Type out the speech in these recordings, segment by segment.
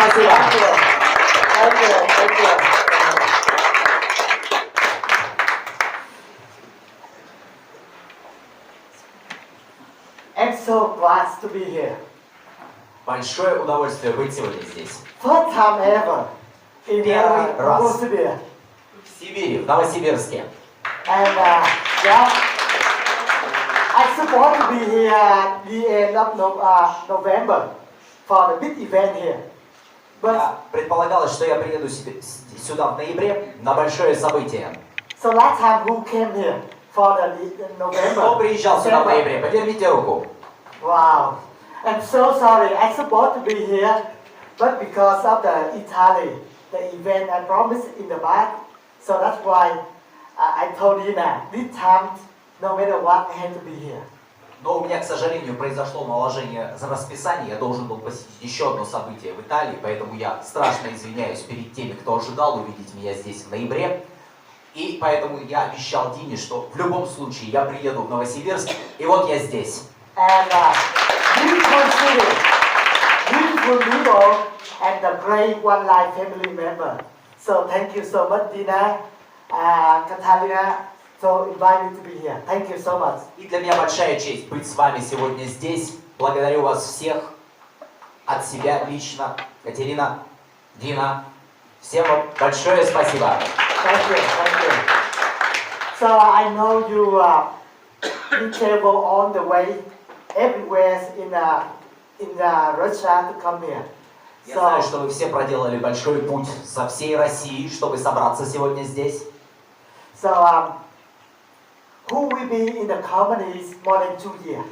спасибо. Thank you. Thank you. I'm so glad to be here. Большое удовольствие быть сегодня здесь. First time ever in Первый раз. Novosibirske. В Сибири, в Новосибирске. And yeah, I'm supposed to be here at the end of November for the big event here. But Предполагалось, что я приеду сюда в ноябре на большое событие. so last time who came here for the November? Кто приезжал сюда в ноябре? Поднимите руку. Wow. I'm so sorry. I'm supposed to be here, but because of the Italy, the event I promised in the back, so that's why I told you that this time, no matter what, I have to be here. Но у меня, к сожалению, произошло наложение за расписание. Я должен был посетить еще одно событие в Италии, поэтому я страшно извиняюсь перед теми, кто ожидал увидеть меня здесь в ноябре. И поэтому я обещал Дине, что в любом случае я приеду в Новосибирск, и вот я здесь. And beautiful city, beautiful people, and the great one life family member. So thank you so much, Dina, Catalina, to invite me to be here. Thank you so much. И для меня большая честь быть с вами сегодня здесь. Благодарю вас всех от себя лично. Катерина, Дина, всем вам большое спасибо. Thank you, thank you. So I know you travel on the way everywhere in Russia to come here. Я знаю, что вы все проделали большой путь со всей России, чтобы собраться сегодня здесь. So who will be in the company more than 2 years?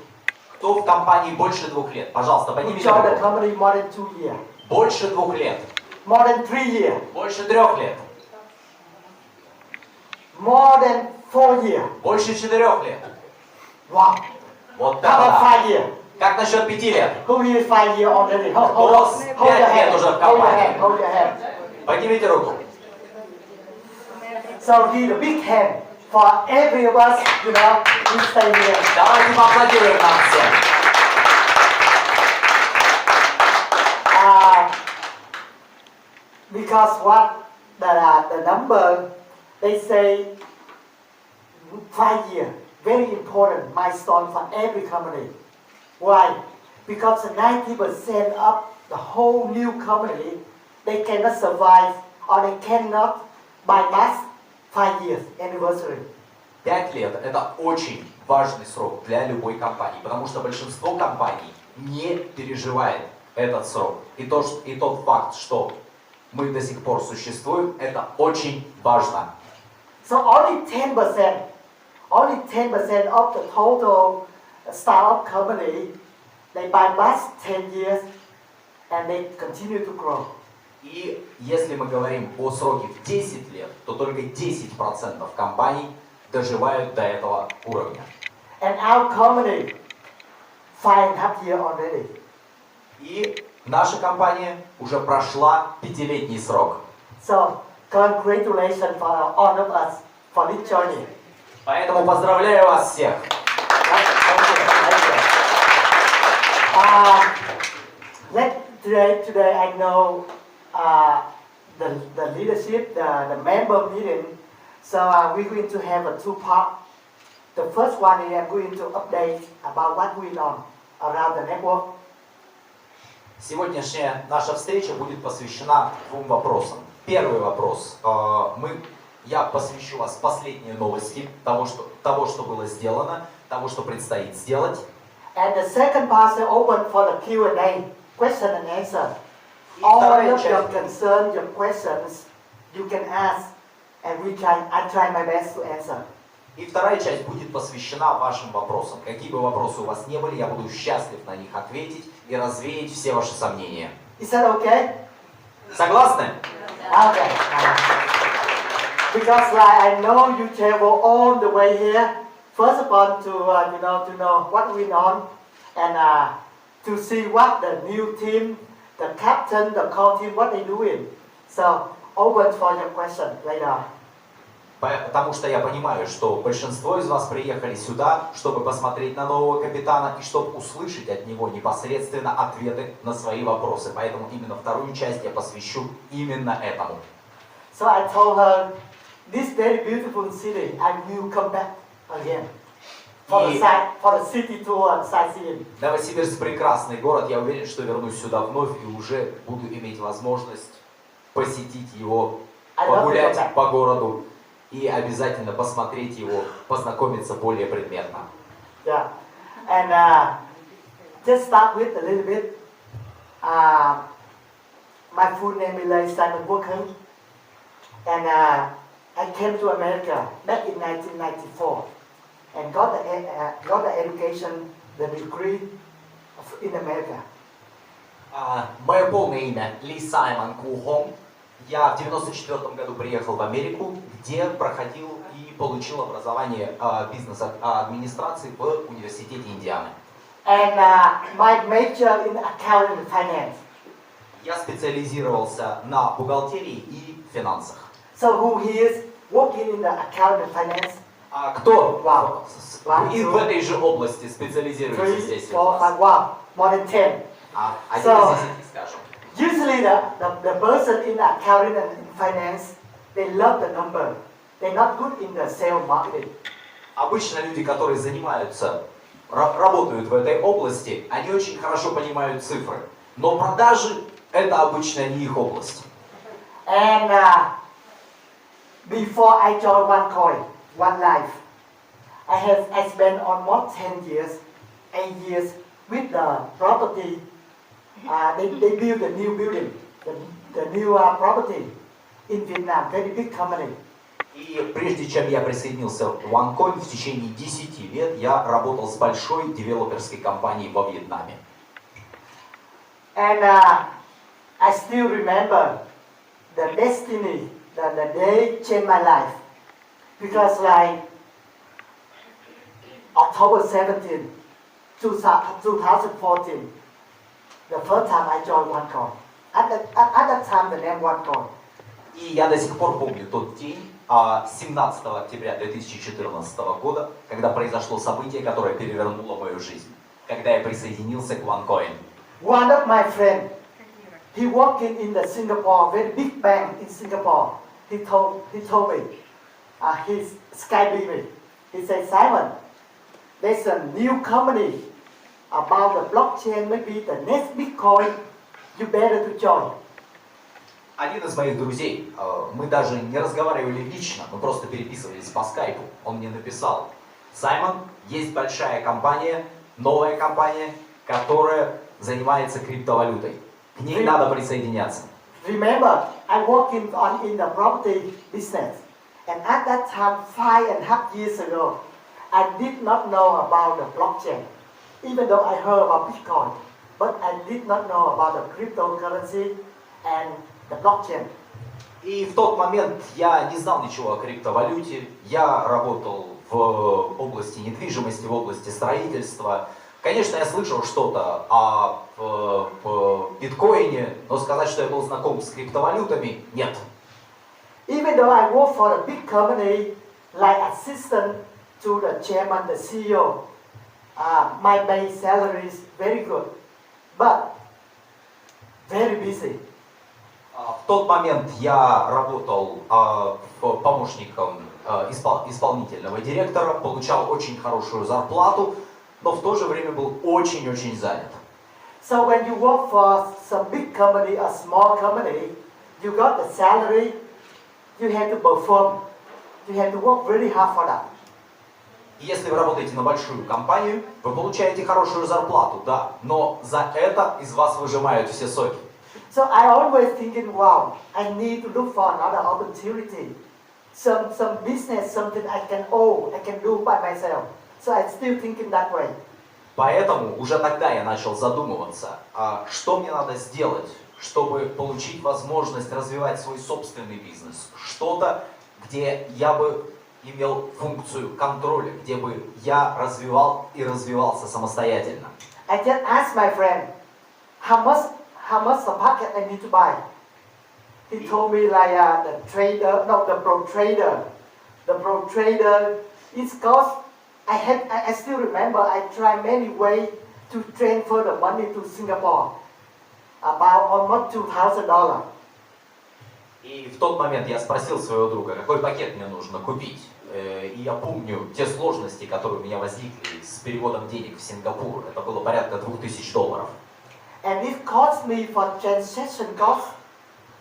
Кто в компании больше 2 лет? Пожалуйста, Who поднимите joined the руку. company more than 2 years? Больше 2 лет. More than 3 years? Больше 3 лет. More than 4 years? Больше 4 лет. Wow. Вот How так. about 5 years? Как насчет 5 лет? Who is 5 years already? Hold Кто on. с Hold your 5 лет hand. уже в Hold your компании? hand. Hold your hand. Поднимите руку. So give a big hand for every of us, you know, who stay here. Давайте поаплодируем нам всем. Because what the number, they say 5 years, very important milestone for every company. Why? Because 90% of the whole new company, they cannot survive or they cannot bypass 5 years anniversary. 5 лет – это очень важный срок для любой компании, потому что большинство компаний не переживает этот срок. И тот факт, что мы до сих пор существуем, это очень важно. So only 10% of the total startup company, they bypass 10 years and they continue to grow. И если мы говорим о сроке в 10 лет, то только 10% компаний доживают до этого уровня. And our company, 5.5 years already. И наша компания уже прошла 5-летний срок. So congratulations for all of us for this journey. Поэтому поздравляю вас всех. Today I know the leadership, the member meeting. So we're going to have a 2 part. The first one is I'm going to update about what going on around the network. Сегодняшняя наша встреча будет посвящена 2 вопросам. Первый вопрос. Я посвящу вас последние новости того, что было сделано, того, что предстоит сделать. And the second part is open for the Q&A, question and answer. All of your concerns, your questions, you can ask, and I try my best to answer. И вторая часть будет посвящена вашим вопросам. Какие бы вопросы у вас ни были, я буду счастлив на них ответить и развеять все ваши сомнения. Is that okay? Согласны? Okay. Because I know you travel all the way here. First of all, to know what's going on, and to see what the new team, the captain, the core team, what they doing. So open for your question later. Потому что я понимаю, что большинство из вас приехали сюда, чтобы посмотреть на нового капитана и чтобы услышать от него непосредственно ответы на свои вопросы. Поэтому именно вторую часть я посвящу именно этому. So I told her, this very beautiful city, I will come back again for the city tour and sightseeing. Новосибирск прекрасный город, я уверен, что вернусь сюда вновь и уже буду иметь возможность посетить его, погулять по городу и обязательно посмотреть его, познакомиться более предметно. Yeah, and just start with a little bit. My full name is Sаймоном Ли, and I came to America back in 1994 and got the education, the degree in America. Мое полное имя Ли Саймон Ли. Я в 94 году приехал в Америку, где проходил и получил образование бизнес-администрации в университете Индианы. And my major in accounting and finance. Я специализировался на бухгалтерии и финансах. So who is working in the accounting and finance? Кто One, в этой же области специализируется здесь? 3, 4, 5, wow, more than 10. Один из 10, скажем. Usually the person in accounting and finance, they love the number. They're not good in the sales marketing. Обычно люди, которые занимаются, работают в этой области, они очень хорошо понимают цифры. Но продажи – это обычно не их область. And before I joined OneCoin, One Life, I spent almost 10 years, 8 years with the property. They built a new building, the new property in Vietnam, very big company. И прежде чем я присоединился в OneCoin, в течение 10 лет я работал с большой девелоперской компанией во Вьетнаме. And I still remember the destiny, the day changed my life. Because like October 17, 2014, the first time I joined OneCoin. At that time, the name OneCoin. И я до сих пор помню тот день, 17 октября 2014 года, когда произошло событие, которое перевернуло мою жизнь, когда я присоединился к OneCoin. One of my friends, he working in the Singapore, very big bank in Singapore. He told me, he's skydiving. He said, Simon, there's a new company about the blockchain, maybe the next Bitcoin, you better to join. Один из моих друзей, мы даже не разговаривали лично, мы просто переписывались по скайпу. Он мне написал: Саймон, есть большая компания, новая компания, которая занимается криптовалютой. К ней надо присоединяться. Remember, I working in the property business, and at that time, 5.5 years ago, I did not know about the blockchain. Even though I heard about Bitcoin, but I did not know about the cryptocurrency and the blockchain. И в тот момент я не знал ничего о криптовалюте. Я работал в области недвижимости, в области строительства. Конечно, я слышал что-то о биткоине, но сказать, что я был знаком с криптовалютами, нет. Even though I work for a big company, like assistant to the chairman, the CEO, my base salary is very good, but very busy. В тот момент я работал помощником исполнительного директора, получал очень хорошую зарплату, но в то же время был очень-очень занят. So when you work for some big company or small company, you got the salary, you have to perform, you have to work really hard for that. Если вы работаете на большую компанию, вы получаете хорошую зарплату, да, но за это из вас выжимают все соки. So I always thinking, wow, I need to look for another opportunity, some business, something I can do by myself. So I still thinking that way. Поэтому уже тогда я начал задумываться, что мне надо сделать, чтобы получить возможность развивать свой собственный бизнес, что-то, где я бы имел функцию контроля, где бы я развивал и развивался самостоятельно. I just asked my friend, how much the packet I need to buy. He told me like the pro trader the pro trader. It cost. I still remember. I tried many ways to transfer the money to Singapore, about almost $2,000. И в тот момент я спросил своего друга, какой пакет мне нужно купить. И я помню те сложности, которые у меня возникли с переводом денег в Сингапур. Это было порядка $2000. And it cost me for transaction cost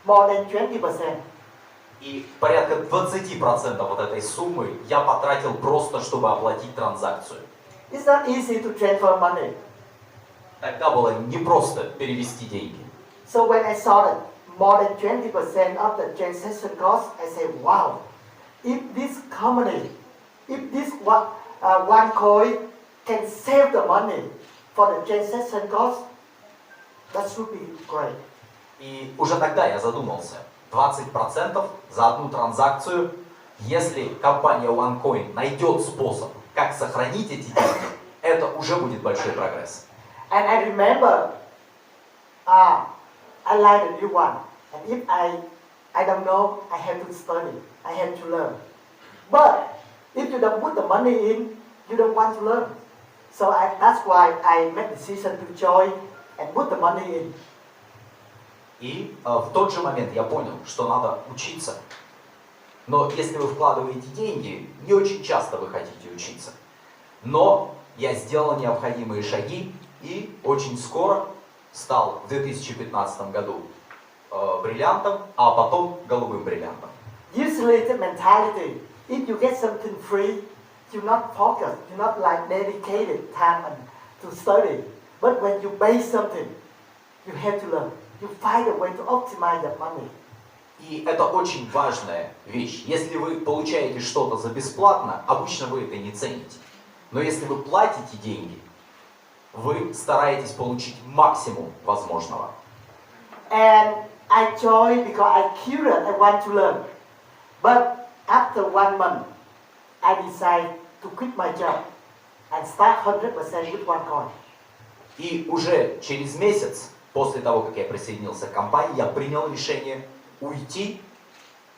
more than 20%. И порядка 20% вот этой суммы я потратил просто, чтобы оплатить транзакцию. It's not easy to transfer money. Тогда было непросто перевести деньги. So when I saw that more than 20% of the transaction cost, I said, wow, if this company, if this one coin can save the money for the transaction cost, that should be great. И уже тогда я задумался, 20% за одну транзакцию, если компания OneCoin найдет способ, как сохранить эти деньги, это уже будет большой прогресс. And I remember, I like the new one. And if I don't know, I have to study. I have to learn. But if you don't put the money in, you don't want to learn. So that's why I made the decision to join and put the money in. И в тот же момент я понял, что надо учиться. Но если вы вкладываете деньги, не очень часто вы хотите учиться. Но я сделал необходимые шаги и очень скоро стал в 2015 году бриллиантом, а потом голубым бриллиантом. Usually the mentality, if you get something free, you're not focused, you're not like dedicated time to study. But when you pay something, you have to learn. You find a way to optimize the money. И это очень важная вещь. Если вы получаете что-то за бесплатно, обычно вы это не цените. Но если вы платите деньги, вы стараетесь получить максимум возможного. And I joined because I'm curious, I want to learn. But after 1 month, I decided to quit my job and start 100% with OneCoin. И уже через месяц, после того, как я присоединился к компании, я принял решение уйти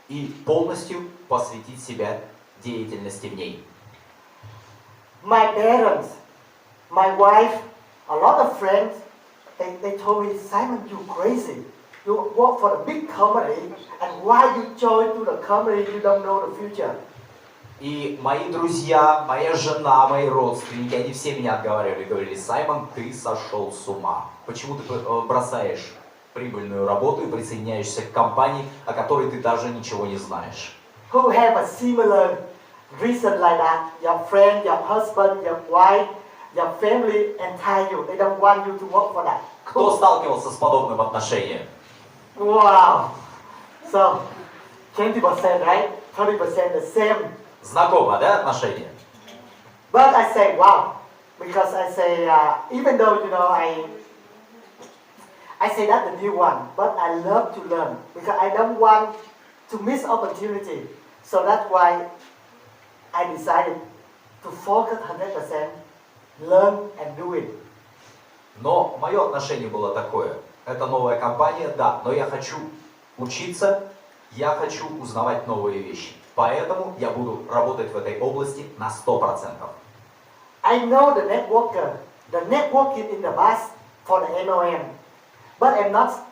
и полностью посвятить себя деятельности в ней. My parents, my wife, a lot of friends, they told me, Simon, you crazy. You work for a big company, and why you join to the company you don't know the future? И мои друзья, моя жена, мои родственники, они все меня отговаривали, говорили, Саймон, ты сошел с ума. Почему ты бросаешь прибыльную работу и присоединяешься к компании, о которой ты даже ничего не знаешь? Who have a similar reason like that? Your friend, your husband, your wife, your family entice you. They don't want you to work for that. Кто сталкивался с подобным отношением? Wow. So, 20%, right? 30% the same. Знакомо, да, отношения? But I say, wow. Because I say, even though, I say that's the new one, but I love to learn. Because I don't want to miss opportunity. So that's why I decided to focus 100%, learn and do it. Но мое отношение было такое. Это новая компания, да, но я хочу учиться, я хочу узнавать новые вещи. Поэтому я буду работать в этой области на 100%. I know the networking in the past for the MLM, but I'm not,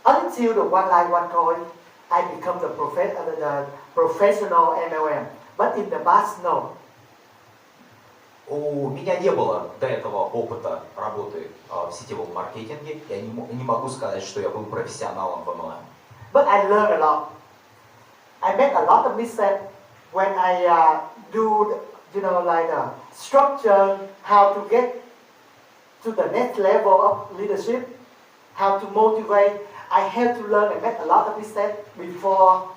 until the one line one coin, I become the professional MLM. But in the past, no. У меня не было до этого опыта работы в сетевом маркетинге. Я не могу сказать, что я был профессионалом в MLM. But I learned a lot. I made a lot of mistakes when I do, structure how to get to the next level of leadership, how to motivate. I had to learn and make a lot of mistakes before,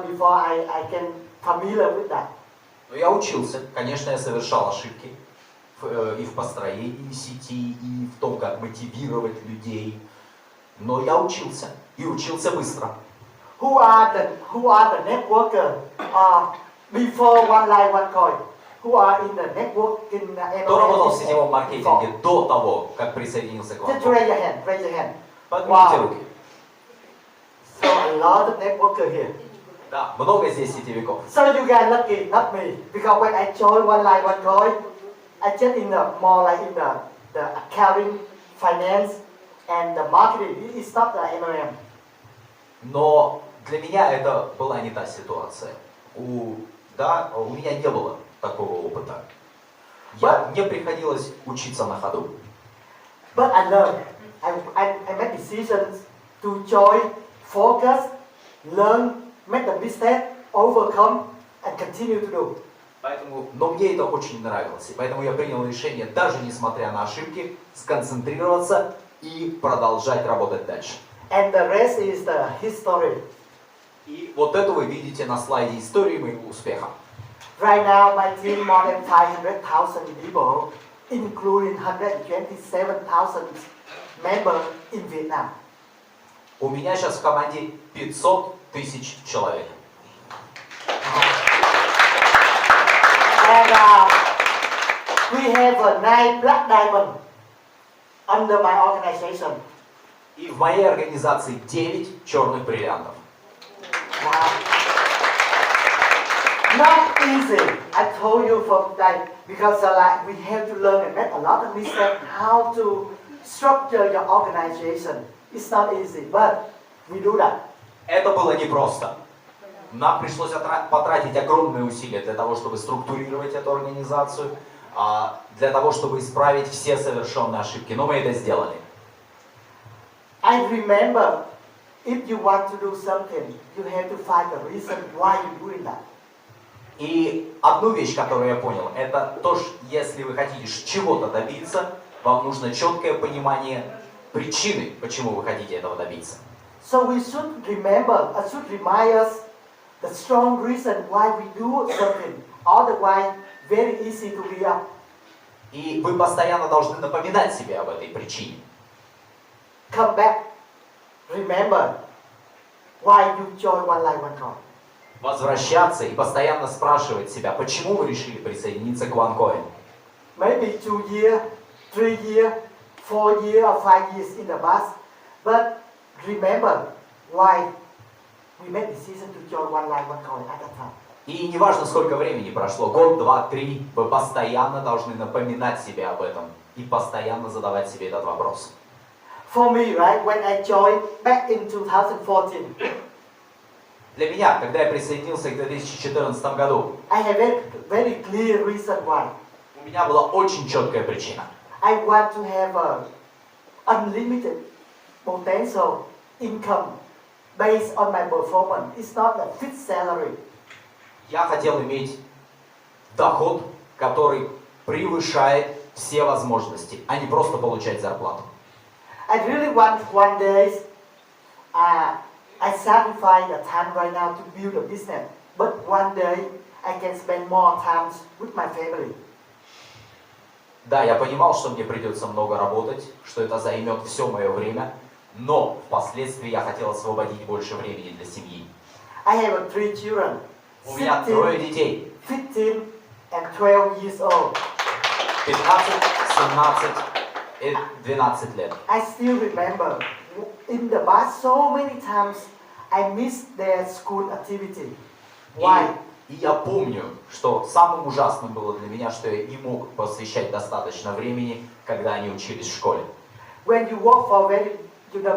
before I can familiar with that. Но я учился, конечно, я совершал ошибки и в построении сети, и в том, как мотивировать людей. Но я учился, и учился быстро. Who are the networker before one line one coin? Who are in the network in the Кто работал в сетевом маркетинге до того, как присоединился к вам? Just raise your hand. Raise your hand. Поднимите руки. So a lot of networker here. Да, много здесь сетевиков. So you guys lucky, not me, because when I joined One Line One Coin, I just in the more like in the accounting, finance, and the marketing. It's not the MLM. Но для меня это была не та ситуация. У меня не было такого опыта. Мне приходилось учиться на ходу. But I learned. I made decisions to join, focus, learn, make the mistake, overcome, and continue to do. Но мне это очень нравилось, и поэтому я принял решение, даже несмотря на ошибки, сконцентрироваться и продолжать работать дальше. And the rest is the history. И вот это вы видите на слайде истории моего успеха. Right now, my team more than 500,000 people, including 127,000 members in Vietnam. У меня сейчас в команде 500 тысяч человек. And we have 9 black diamonds under my organization. И в моей организации 9 черных бриллиантов. Not easy. I told you from that because like we have to learn and make a lot of mistakes how to structure your organization. It's not easy, but we do that. Это было непросто. Нам пришлось потратить огромные усилия для того, чтобы структурировать эту организацию, для того, чтобы исправить все совершенные ошибки. Но мы это сделали. I remember, if you want to do something, you have to find the reason why you're doing that. И одну вещь, которую я понял, это то, что если вы хотите чего-то добиться, вам нужно четкое понимание причины, почему вы хотите этого добиться. So we should remember, should remind us the strong reason why we do something. Otherwise, very easy to be up. И вы постоянно должны напоминать себе об этой причине. Come back. Remember why you join One Line One Coin. Возвращаться и постоянно спрашивать себя, почему вы решили присоединиться к OneCoin. Maybe 2 years, 3 years, 4 years, or 5 years in the past. But remember why we made decision to join One Line One Coin at that time. И неважно, сколько времени прошло, год, два, три, вы постоянно должны напоминать себе об этом и постоянно задавать себе этот вопрос. For me, right, when I joined back in 2014, Для меня, когда я присоединился к 2014 году, I have a very clear reason why. у меня была очень четкая причина. I want to have a unlimited potential income based on my performance. It's not a fixed salary. Я хотел иметь доход, который превышает все возможности, а не просто получать зарплату. I really want one day, I sacrifice the time right now to build a business, but one day I can spend more time with my family. Да, я понимал, что мне придется много работать, что это займет все мое время, но впоследствии я хотел освободить больше времени для семьи. I have 3 children, У меня 3 детей, 15 and 12 years old. 15, 17 и 12 лет. I still remember in the past so many times I missed their school activity. Why? И я помню, что самым ужасным было для меня, что я не мог посвящать достаточно времени, когда они учились в школе. When you work for very,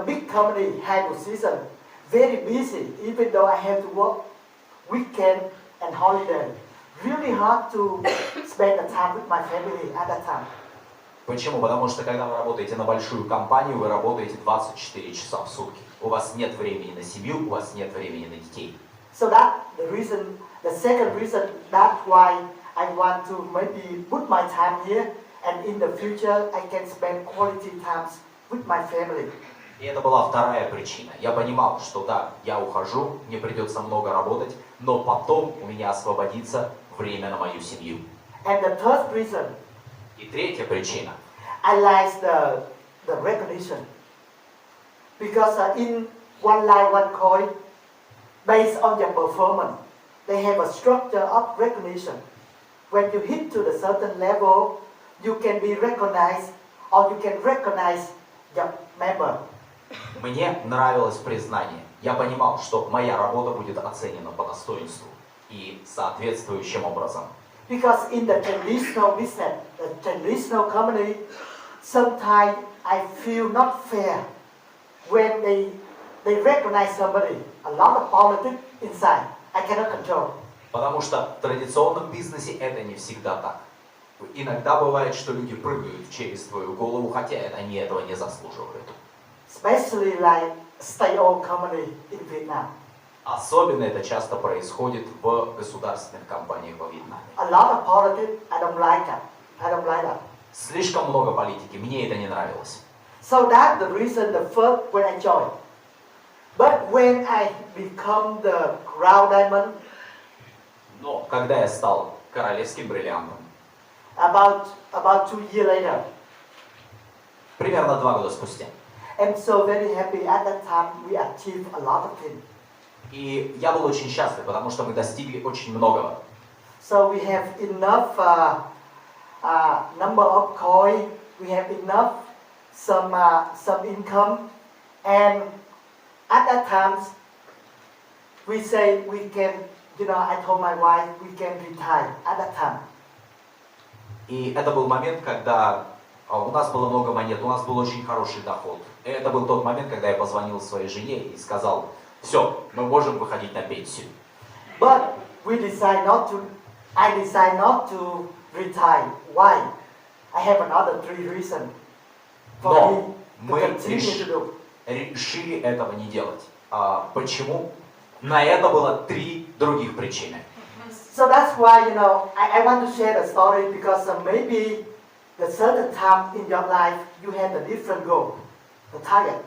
big company, high position, very busy, even though I have to work weekend and holiday, really hard to spend the time with my family at that time. Почему? Потому что когда вы работаете на большую компанию, вы работаете 24 часа в сутки. У вас нет времени на семью, у вас нет времени на детей. So that the reason, the second reason, that's why I want to maybe put my time here, and in the future I can spend quality times with my family. И это была вторая причина. Я понимал, что да, я ухожу, мне придется много работать, но потом у меня освободится время на мою семью. And the third reason, И третья причина. I like the recognition. Because in One Line One Coin, based on your performance, they have a structure of recognition. When you hit to the certain level, you can be recognized, or you can recognize your member. Мне нравилось признание. Я понимал, что моя работа будет оценена по достоинству и соответствующим образом. Because in the traditional business, the traditional company, sometimes I feel not fair when they recognize somebody. A lot of politics inside. I cannot control. Потому что в традиционном бизнесе это не всегда так. Иногда бывает, что люди прыгают через твою голову, хотя они этого не заслуживают. Especially like state-owned company in Vietnam. Особенно это часто происходит в государственных компаниях во Вьетнаме. A lot of politics, I don't like it. I don't like that. Слишком много политики, мне это не нравилось. So that's the reason the first when I joined. But when I become the crown diamond, Но когда я стал королевским бриллиантом, about 2 years later, примерно 2 года спустя, I'm so very happy at that time we achieved a lot of things. и я был очень счастлив, потому что мы достигли очень многого. So we have enough number of coin, we have enough some income, and at that time we say we can, I told my wife we can retire at that time. И это был момент, когда у нас было много монет, у нас был очень хороший доход. И это был тот момент, когда я позвонил своей жене и сказал: все, мы можем выходить на пенсию. But I decide not to retire. Why? I have another 3 reasons for Но me мы to continue to do. решили этого не делать. Почему? На это было 3 других причины. So that's why, I want to share the story because maybe the certain time in your life you had a different goal, the target.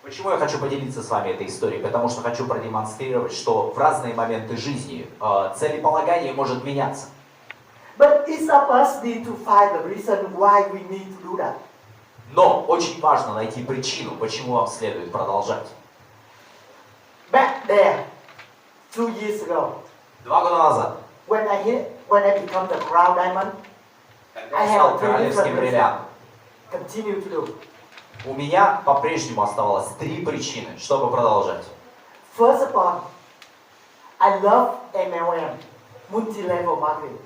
Почему я хочу поделиться с вами этой историей? Потому что хочу продемонстрировать, что в разные моменты жизни целеполагание может меняться. But each of us need to find the reason why we need to do that. Но очень важно найти причину, почему вам следует продолжать. Back there, 2 years ago, 2 года назад, when I become the crown diamond, когда я стал королевским бриллиантом, continue to do. у меня по-прежнему оставалось 3 причины, чтобы продолжать. First of all, I love MLM, multi-level marketing.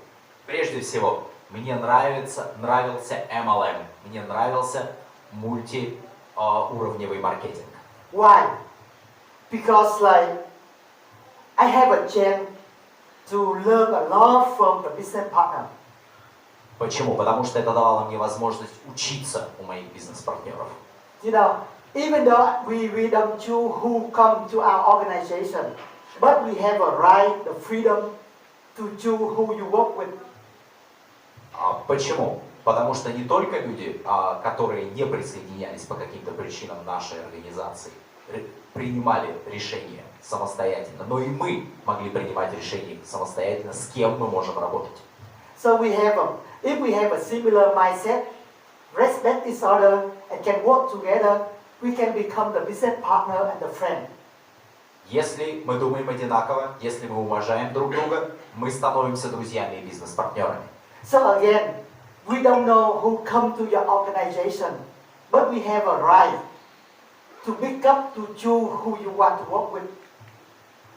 Прежде всего, мне нравился MLM, мне нравился мультиуровневый маркетинг. Why? Because I have a chance to learn a lot from the business partner. Почему? Потому что это давало мне возможность учиться у моих бизнес-партнеров. Even though we don't choose who come to our organization, but we have a right, the freedom to choose who you work with. Почему? Потому что не только люди, которые не присоединялись по каким-то причинам нашей организации, принимали решения самостоятельно, но и мы могли принимать решения самостоятельно, с кем мы можем работать. So if we have a similar mindset, respect each other, and can work together, we can become the business partner and the friend. Если мы думаем одинаково, если мы уважаем друг друга, мы становимся друзьями и бизнес-партнерами. So again, we don't know who come to your organization, but we have a right to pick up, to choose who you want to work with.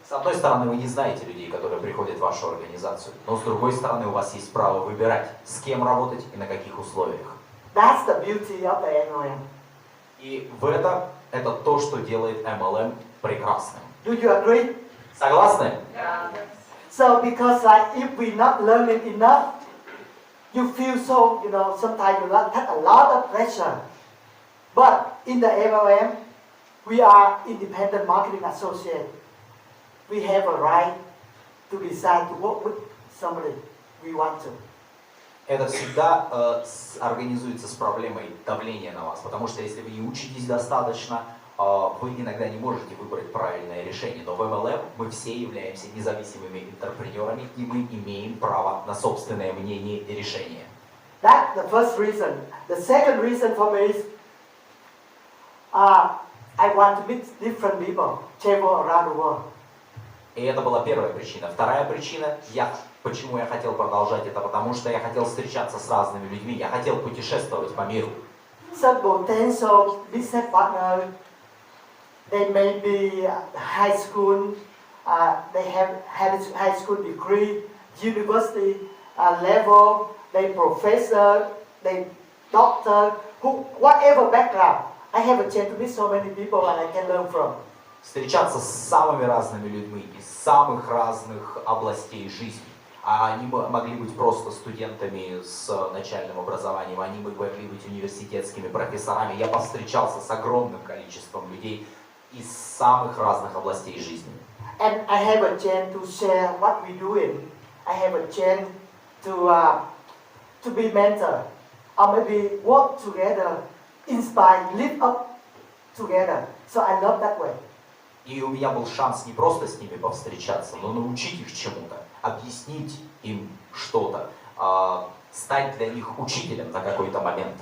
С одной стороны, вы не знаете людей, которые приходят в вашу организацию, но с другой стороны, у вас есть право выбирать, с кем работать и на каких условиях. That's the beauty of the MLM. И это то, что делает MLM прекрасным. Do you agree? Согласны? Yeah. So because if we not learning enough, you feel so, sometimes you take a lot of pressure. But in the MLM, we are independent marketing associate. We have a right to decide to work with somebody we want to. Это всегда организуется с проблемой давления на вас, потому что если вы не учитесь достаточно, вы иногда не можете выбрать правильное решение. Но в MLM мы все являемся независимыми интерпренерами, и мы имеем право на собственное мнение и решение. That's the first reason. The second reason for me is I want to meet different people, travel around the world. И это была первая причина. Вторая причина, почему я хотел продолжать это, потому что я хотел встречаться с разными людьми, я хотел путешествовать по миру. some potential business partner. They may be high school, they have high school degree, university level, they professor, they doctor, whatever background. I have a chance to meet so many people and I can learn from. Встречаться с самыми разными людьми из самых разных областей жизни. А они могли быть просто студентами с начальным образованием, они могли быть университетскими профессорами. Я повстречался с огромным количеством людей из самых разных областей жизни. And I have a chance to share what we doing. I have a chance to be mentor, or maybe work together, inspire, live up together. So I love that way. И у меня был шанс не просто с ними повстречаться, но научить их чему-то, объяснить им что-то, стать для них учителем на какой-то момент.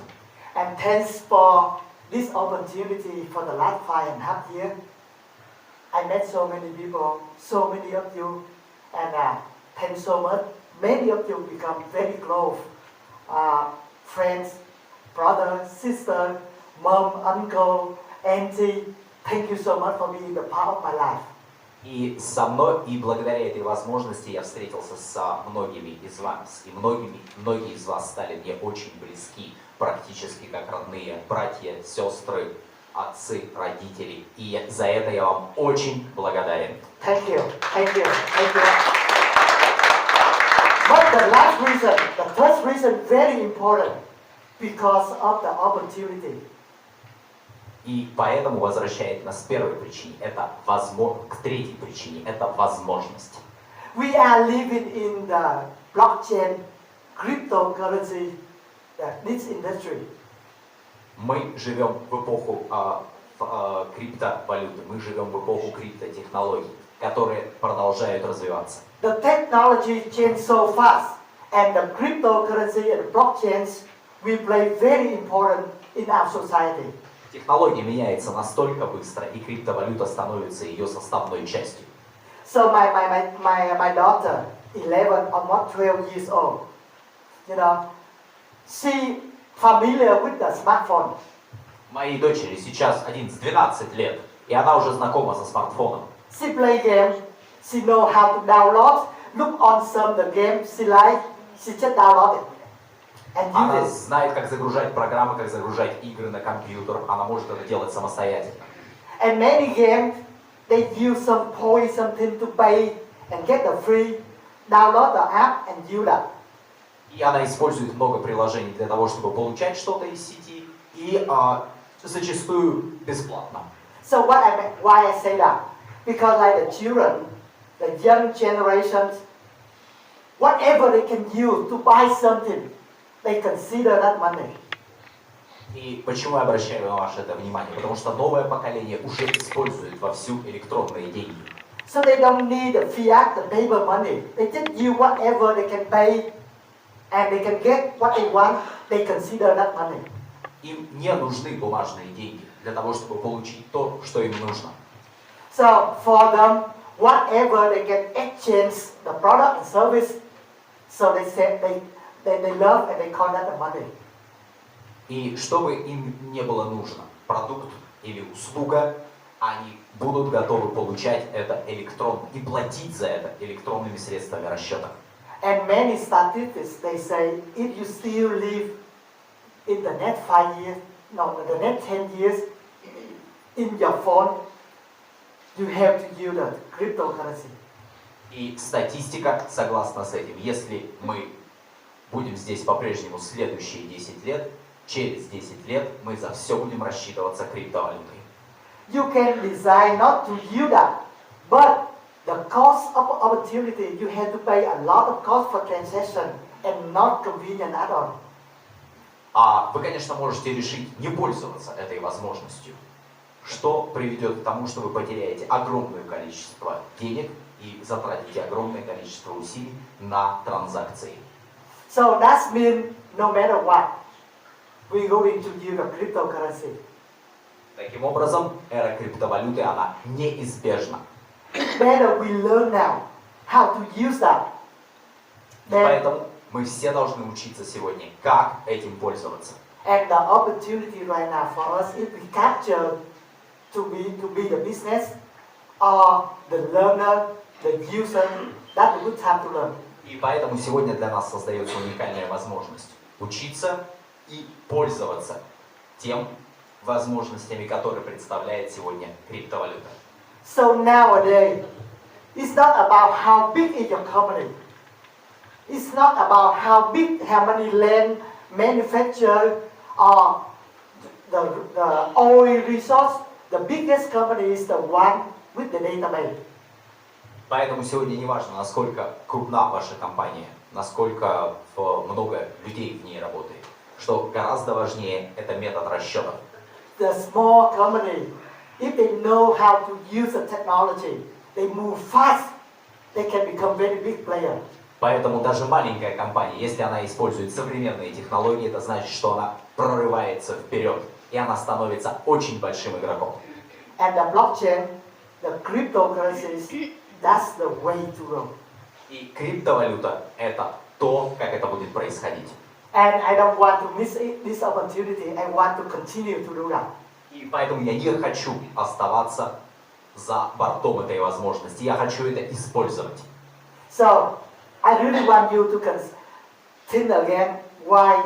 And thanks for this opportunity for the last 5.5 years. I met so many people, so many of you, and thanks so much. Many of you become very close, friends, brother, sister, mom, uncle, auntie. Thank you so much for being the part of my life. И со мной, и благодаря этой возможности я встретился с многими из вас, и многие из вас стали мне очень близки, практически как родные братья, сестры, отцы, родители. И за это я вам очень благодарен. Thank you, thank you, thank you. But the last reason, the first reason, very important, because of the opportunity. И поэтому возвращает нас к первой причине, к третьей причине, это возможность. We are living in the blockchain, cryptocurrency, this industry. Мы живем в эпоху криптовалюты, мы живем в эпоху криптотехнологий, которые продолжают развиваться. The technology changes so fast, and the cryptocurrency and blockchains will play very important in our society. Технология меняется настолько быстро, и криптовалюта становится ее составной частью. So my daughter, 11 or not 12 years old, she familiar with the smartphone. Моей дочери сейчас 11-12 лет, и она уже знакома со смартфоном. She play game, she know how to download, look on some the game she like, she just download it. Она знает, как загружать программы, как загружать игры на компьютер. Она может это делать самостоятельно. And many games, they use some point, something to pay and get the free, download the app and use that. И она использует много приложений для того, чтобы получать что-то из сети, и зачастую бесплатно. So why I say that? Because like the children, the young generations, whatever they can use to buy something, they consider that money. И почему я обращаю на ваше это внимание? Потому что новое поколение уже использует вовсю электронные деньги. So they don't need the fiat, the paper money. They just use whatever they can pay, and they can get what they want. They consider that money. Им не нужны бумажные деньги для того, чтобы получить то, что им нужно. So for them, whatever they can exchange the product and service, so they say they love and they call that the money. И что бы им не было нужно, продукт или услуга, они будут готовы получать это электронно и платить за это электронными средствами расчета. And many statistics, they say, if you still live in the next 5 years, no, the next 10 years, in your phone, you have to use the cryptocurrency. И статистика согласна с этим. Если мы будем здесь по-прежнему следующие 10 лет, через 10 лет мы за все будем рассчитываться криптовалютой. You can decide not to use that, but the cost of opportunity, you have to pay a lot of cost for transaction and not convenient at all. А вы, конечно, можете решить не пользоваться этой возможностью, что приведет к тому, что вы потеряете огромное количество денег и затратите огромное количество усилий на транзакции. So that means no matter what, we're going to use the cryptocurrency. Таким образом, эра криптовалюты, она неизбежна. Better we learn now how to use that. И поэтому мы все должны учиться сегодня, как этим пользоваться. And the opportunity right now for us, if we capture to be the business or the learner, the user, that's a good time to learn. И поэтому сегодня для нас создается уникальная возможность учиться и пользоваться тем возможностями, которые представляет сегодня криптовалюта. So nowadays, it's not about how big is your company. It's not about how many land manufacture or the oil resource. The biggest company is the one with the database. Поэтому сегодня не важно, насколько крупна ваша компания, насколько много людей в ней работает. Что гораздо важнее, это метод расчетов. The small company, if they know how to use the technology, they move fast. They can become very big player. Поэтому даже маленькая компания, если она использует современные технологии, это значит, что она прорывается вперед, и она становится очень большим игроком. And the blockchain, the cryptocurrencies, that's the way to go. И криптовалюта – это то, как это будет происходить. And I don't want to miss this opportunity. I want to continue to do that. И поэтому я не хочу оставаться за бортом этой возможности. Я хочу это использовать. So, I really want you to think again why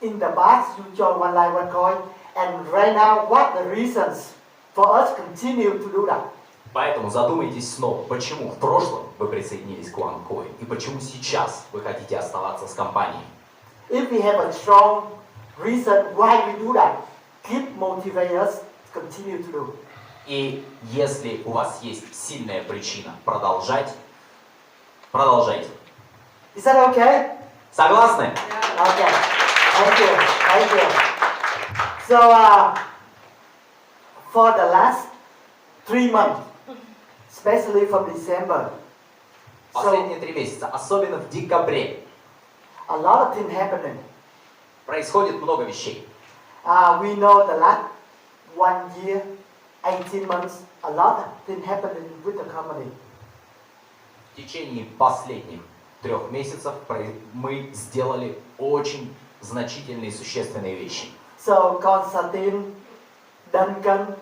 in the past you joined One Life One Coin, and right now what the reasons for us continue to do that. Поэтому задумайтесь снова, почему в прошлом вы присоединились к OneCoin и почему сейчас вы хотите оставаться с компанией. If we have a strong reason why we do that, keep motivate us to continue to do. И если у вас есть сильная причина продолжать, продолжайте. Is that okay? Согласны? Okay. Thank you. Thank you. So, for the last 3 months, especially from December, so Последние 3 месяца, особенно в декабре, a lot of things happening. происходит много вещей. We know the last 1 year, 18 months, a lot of things happening with the company. В течение последних 3 месяцев мы сделали очень значительные и существенные вещи. So, Konstantin, Duncan,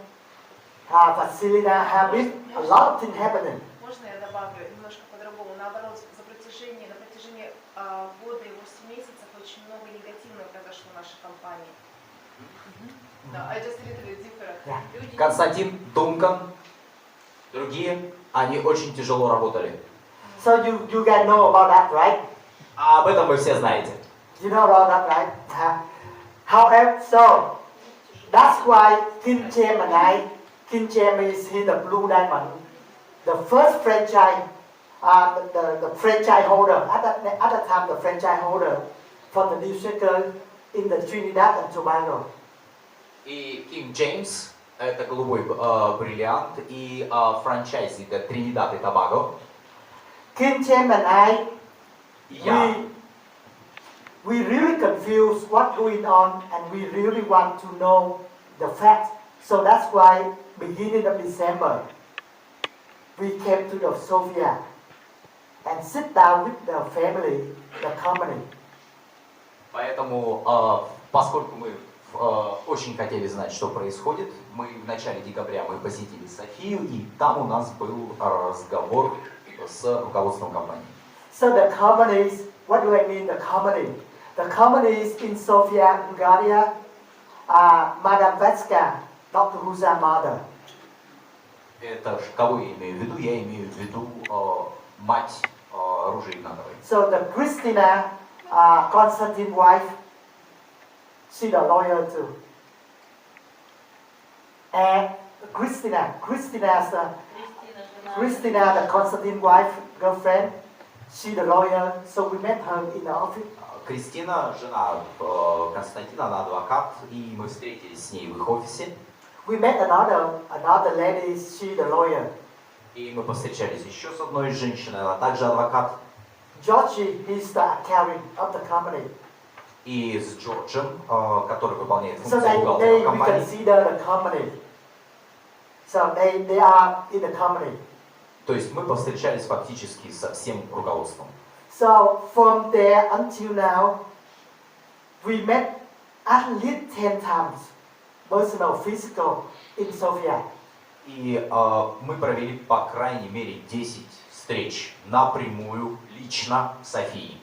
Vasilina, Habib, a lot of things happening. Можно я добавлю немножко по-другому? Наоборот, на протяжении года и 8 месяцев очень много негативного произошло в нашей компании. Да, I just read it different. Люди Константин, Дункан, другие, они очень тяжело работали. So you guys know about that, right? А об этом вы все знаете. You know about that, right? However, so that's why Kim James and I, Kim James is in the Blue Diamond, the first franchise, the franchise holder at that time, the franchise holder for the new shaker in the Trinidad and Tobago. И Ким Джеймс, это голубой бриллиант, и франчайзи, это Тринидад и Тобаго. Kim James and I, Я, we really confused what's going on, and we really want to know the facts. So that's why, beginning of December, we came to the Sophia and sit down with the family, the company. поэтому, поскольку мы очень хотели знать, что происходит, мы в начале декабря мы посетили Софию, и там у нас был разговор с руководством компании. So the companies, what do I mean the company? The companies in Sofia, Bulgaria, Madam Vetska, Dr. Huza's mother. Это кого я имею в виду? Я имею в виду мать Ружи Игнатовой. So the Christina, Konstantin's wife, she's a lawyer too. And Christina, the Konstantin's wife, girlfriend, she's a lawyer, so we met her in the office. Кристина, жена Константина, она адвокат, и мы встретились с ней в их офисе. We met another lady, she's a lawyer. И мы повстречались еще с одной женщиной, она также адвокат. Georgie, he's the accountant of the company. И с Джорджем, который выполняет So функцию бухгалтера we компании. consider the company. So they are in the company. То есть мы повстречались фактически со всем руководством. So from there until now, we met at least 10 times personal physical in Sofia. И мы провели по крайней мере 10 встреч напрямую, лично в Софии.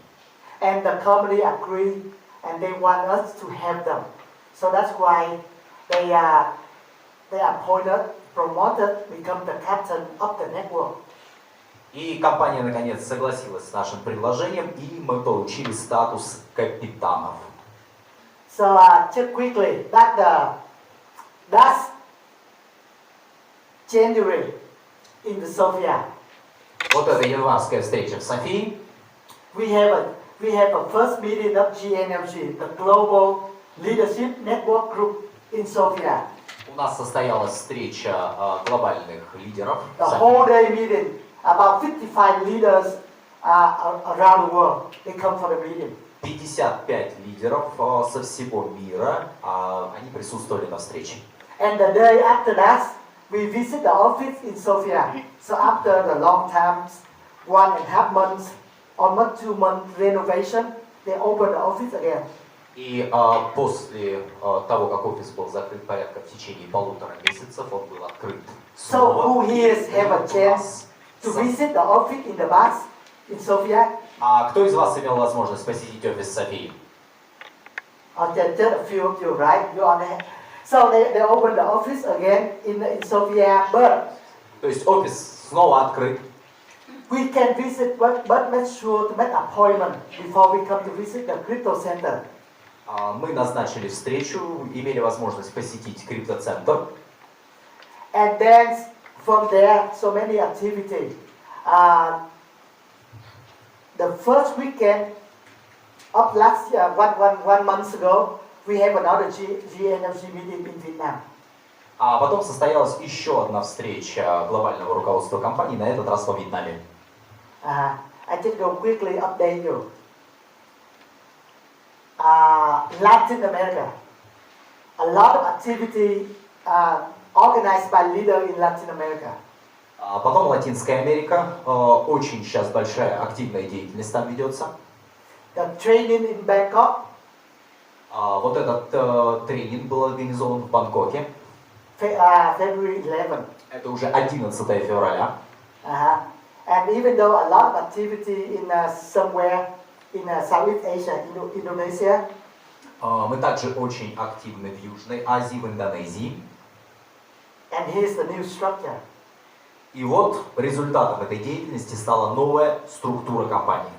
And the company agreed and they want us to have them. So that's why they appointed, promoted, become the captain of the network. И компания наконец согласилась с нашим предложением, и мы получили статус капитанов. So just quickly, that's January in the Sofia. Вот это январская встреча в Софии. We have a first meeting of GNMG, the Global Leadership Network Group in Sofia. У нас состоялась встреча глобальных лидеров. The whole day meeting, about 55 leaders around the world, they come for the meeting. 55 лидеров со всего мира, они присутствовали на встрече. And the day after that, we visit the office in Sofia. So after the long times, 1.5 months, almost 2 months renovation, they open the office again. И после того, как офис был закрыт порядка в течение 1,5 месяцев, он был открыт So снова. who here have a chance to visit the office in the past in Sofia? А кто из вас имел возможность посетить офис Софии? Okay, just a few of you, right? You on there. So they open the office again in Sofia, but То есть офис снова открыт. we can visit, but make sure to make appointment before we come to visit the crypto center. Мы назначили встречу, имели возможность посетить криптоцентр. And then from there, so many activities. The first weekend of last year, one month ago, we have another GNMC meeting in Vietnam. А потом состоялась еще одна встреча глобального руководства компании, на этот раз во Вьетнаме. I just go quickly update you. Latin America, a lot of activity organized by leaders in Latin America. А потом Латинская Америка, очень сейчас большая активная деятельность там ведется. The training in Bangkok, Вот этот тренинг был организован в Бангкоке. February 11. Это уже 11 февраля. And even though a lot of activity in somewhere in Southeast Asia, Indonesia, Мы также очень активны в Южной Азии, в Индонезии. and here's the new structure. И вот результатом этой деятельности стала новая структура компании.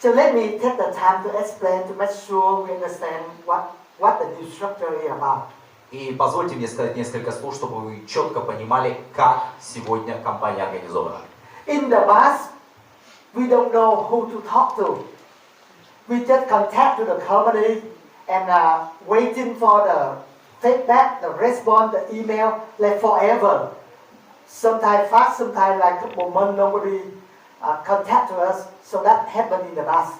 So let me take the time to explain to make sure we understand what the new structure is about. И позвольте мне сказать несколько слов, чтобы вы четко понимали, как сегодня компания организована. In the past, we don't know who to talk to. We just contact to the company and waiting for the feedback, the response, the email, like forever. Sometimes fast, sometimes like a couple months, nobody contact to us. So that happened in the past.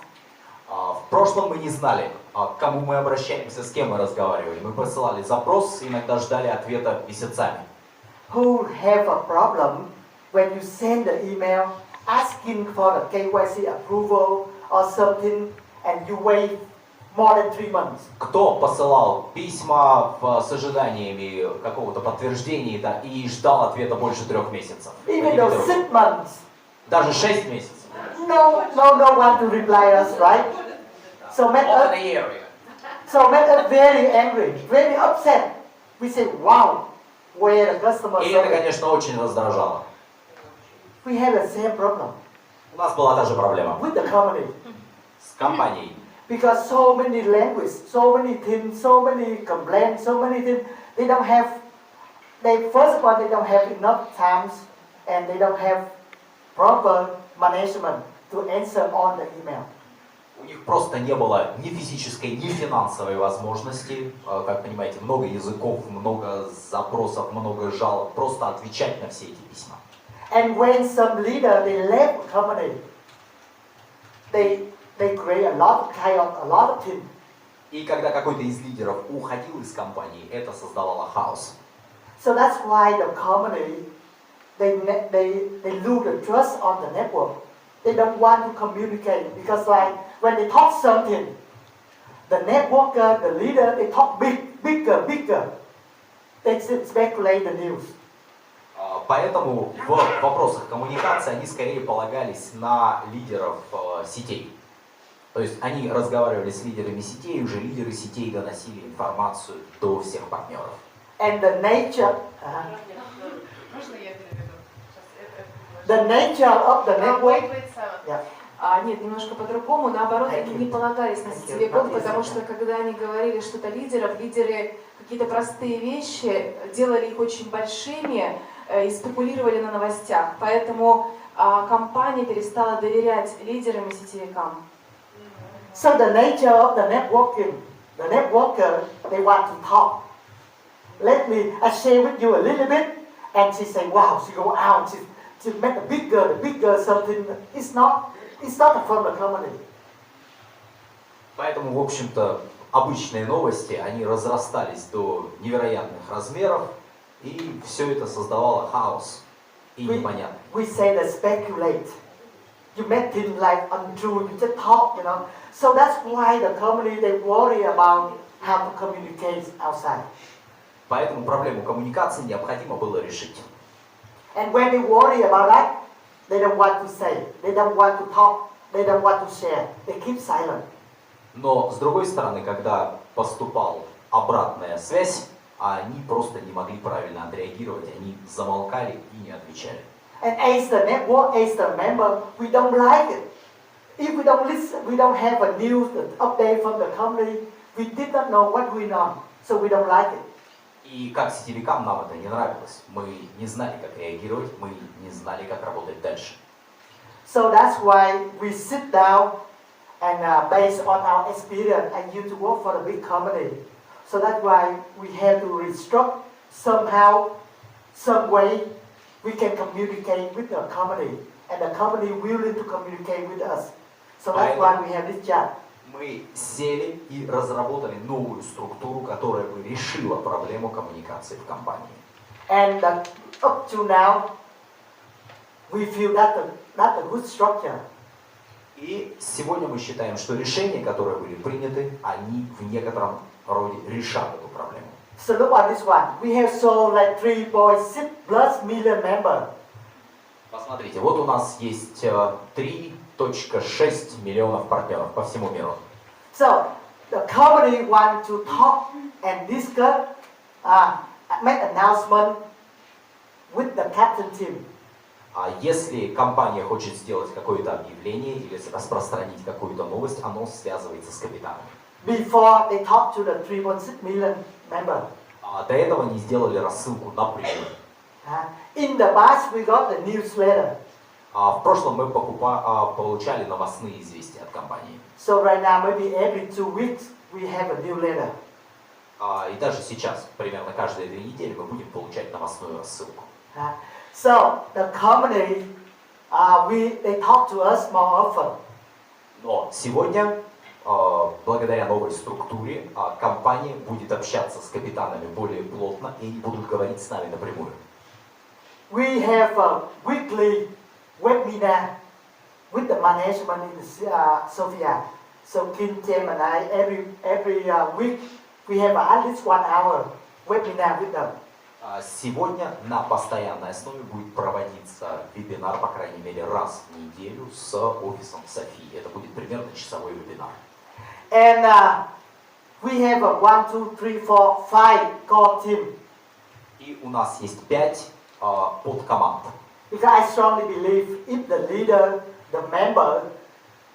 В прошлом мы не знали, к кому мы обращаемся, с кем мы разговаривали. Мы посылали запрос, иногда ждали ответа месяцами. Who have a problem when you send the email asking for the KYC approval or something and you wait more than 3 months? Кто посылал письма с ожиданиями какого-то подтверждения и ждал ответа больше 3 месяцев? Even though 6 months, Даже 6 месяцев. no one to reply us, right? So make More than us, a year. make us very angry, very upset. We say, wow, where the customer И это, service. конечно, очень раздражало. We have the same problem У нас была та же проблема with the company с компанией. because so many language, so many things, so many complaints, so many things. They don't have. First of all, they don't have enough times, and they don't have proper management to answer all the email. У них просто не было ни физической, ни финансовой возможности, как понимаете, много языков, много запросов, много жалоб, просто отвечать на все эти письма. And when some leader they left the company, they create a lot of chaos, a lot of things. И когда какой-то из лидеров уходил из компании, это создавало хаос. So that's why the company they lose the trust on the network. They don't want to communicate because like when they talk something, the networker, the leader, they talk bigger. They speculate the news. Поэтому в вопросах коммуникации они скорее полагались на лидеров сетей. То есть они разговаривали с лидерами сетей, и уже лидеры сетей доносили информацию до всех партнеров. And the nature, Можно я переведу? the nature of the network. Wait, Simon. Yeah. Нет, немножко по-другому. Наоборот, Thank они you. не полагались на Thank сетевой you. код, Not потому easy. что когда они говорили что-то лидеров, лидеры какие-то простые вещи делали их очень большими и спекулировали на новостях. Поэтому компания перестала доверять лидерам и сетевикам. So the nature of the networking, the networker, they want to talk. Let me, I share with you a little bit, and she say, wow, she go out, she make a bigger something. It's not from the company. Поэтому, в общем-то, обычные новости, они разрастались до невероятных размеров, и все это создавало хаос и непонятно. We say that speculate. You make things like untrue, you just talk, you know. So that's why the company, they worry about how to communicate outside. Поэтому проблему коммуникации необходимо было решить. And when they worry about that, they don't want to say, they don't want to talk, they don't want to share. They keep silent. Но, с другой стороны, когда поступала обратная связь, они просто не могли правильно отреагировать, они замолкали и не отвечали. And as the network, as the member, we don't like it. If we don't listen, we don't have a news update from the company, we did not know what's going on, so we don't like it. И как сетевикам нам это не нравилось. Мы не знали, как реагировать, мы не знали, как работать дальше. So that's why we sit down and based on our experience, I used to work for a big company. So that's why we have to restructure somehow, some way we can communicate with the company, and the company willing to communicate with us. So that's why we have this job. Мы сели и разработали новую структуру, которая бы решила проблему коммуникации в компании. And up to now, we feel that's a good structure. И сегодня мы считаем, что решения, которые были приняты, они в некотором роде решат эту проблему. So look at this one. We have so like 3.6+ million members. Посмотрите, вот у нас есть 3.6 миллионов партнеров по всему миру. So the company want to talk and discuss, make announcement with the captain team. А если компания хочет сделать какое-то объявление или распространить какую-то новость, оно связывается с капитанами. Before they talk to the 3.6 million members. А до этого они сделали рассылку напрямую. In the past we got the newsletter. В прошлом мы получали новостные известия от компании. So right now maybe every 2 weeks we have a new letter. И даже сейчас, примерно каждые 2 недели, мы будем получать новостную рассылку. So the company, they talk to us more often. Но сегодня, благодаря новой структуре, компания будет общаться с капитанами более плотно, и они будут говорить с нами напрямую. We have a weekly webinar with the management in Sofia. So Kim, Tim, and I, every week we have at least 1 hour webinar with them. Сегодня на постоянной основе будет проводиться вебинар, по крайней мере, раз в неделю с офисом Софии. Это будет примерно часовой вебинар. And we have a 1, 2, 3, 4, 5 core team. И у нас есть 5 подкоманд. Because I strongly believe if the leader, the member,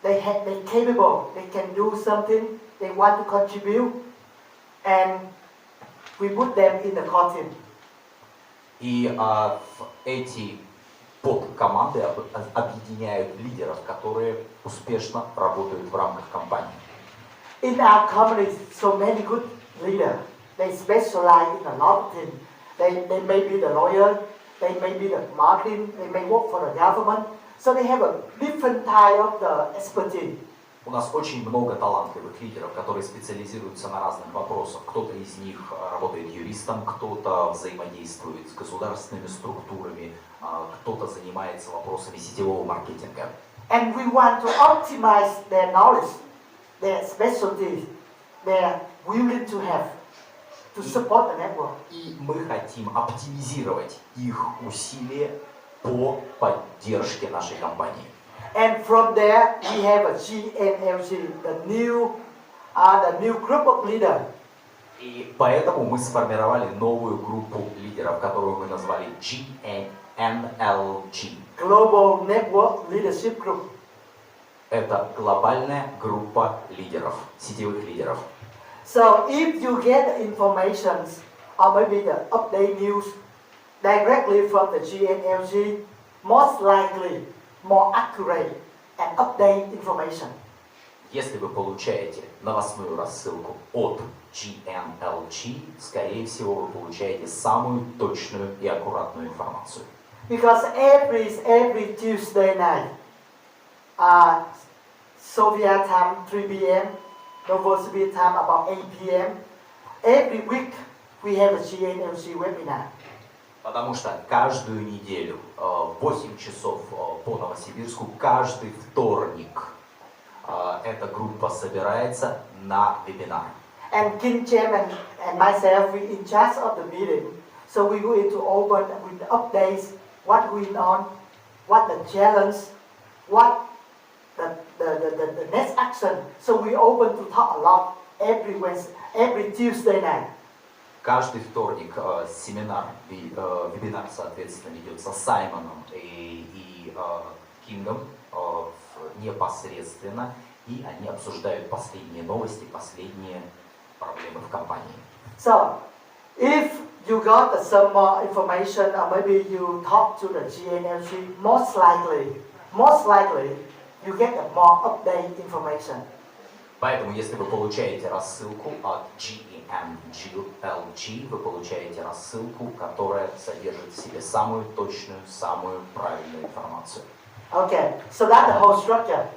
they're capable, they can do something, they want to contribute, and we put them in the core team. И эти подкоманды объединяют лидеров, которые успешно работают в рамках компании. In our company, so many good leaders. They specialize in a lot of things. They may be the lawyer, they may be the marketing, they may work for the government. So they have a different type of the expertise. У нас очень много талантливых лидеров, которые специализируются на разных вопросах. Кто-то из них работает юристом, кто-то взаимодействует с государственными структурами, кто-то занимается вопросами сетевого маркетинга. And we want to optimize their knowledge, their specialties, they're willing to have to support the network. И мы хотим оптимизировать их усилия по поддержке нашей компании. And from there, we have a GNLG, the new group of leaders. И поэтому мы сформировали новую группу лидеров, которую мы назвали GNLG. Global Network Leadership Group. Это глобальная группа лидеров, сетевых лидеров. So if you get the information or maybe the update news directly from the GNLG, most likely more accurate and update information. Если вы получаете новостную рассылку от GNLG, скорее всего, вы получаете самую точную и аккуратную информацию. Because every Tuesday night, Soviet time 3 p.m., Novosibirsk time about 8 p.m., every week we have a GNLG webinar. Потому что каждую неделю в 8 часов по Новосибирску, каждый вторник эта группа собирается на вебинар. And Kim Chem and myself, we in charge of the meeting. So we go into open with the updates, what going on, what the challenge, what the next action. So we open to talk a lot every Tuesday night. Каждый вторник вебинар, соответственно, ведется Саймоном и Кингом непосредственно, и они обсуждают последние новости, последние проблемы в компании. So, if you got some more information or maybe you talk to the GNLG, most likely you get a more updated information. Поэтому, если вы получаете рассылку от GNLG, вы получаете рассылку, которая содержит в себе самую точную, самую правильную информацию. Okay, so that's the whole structure.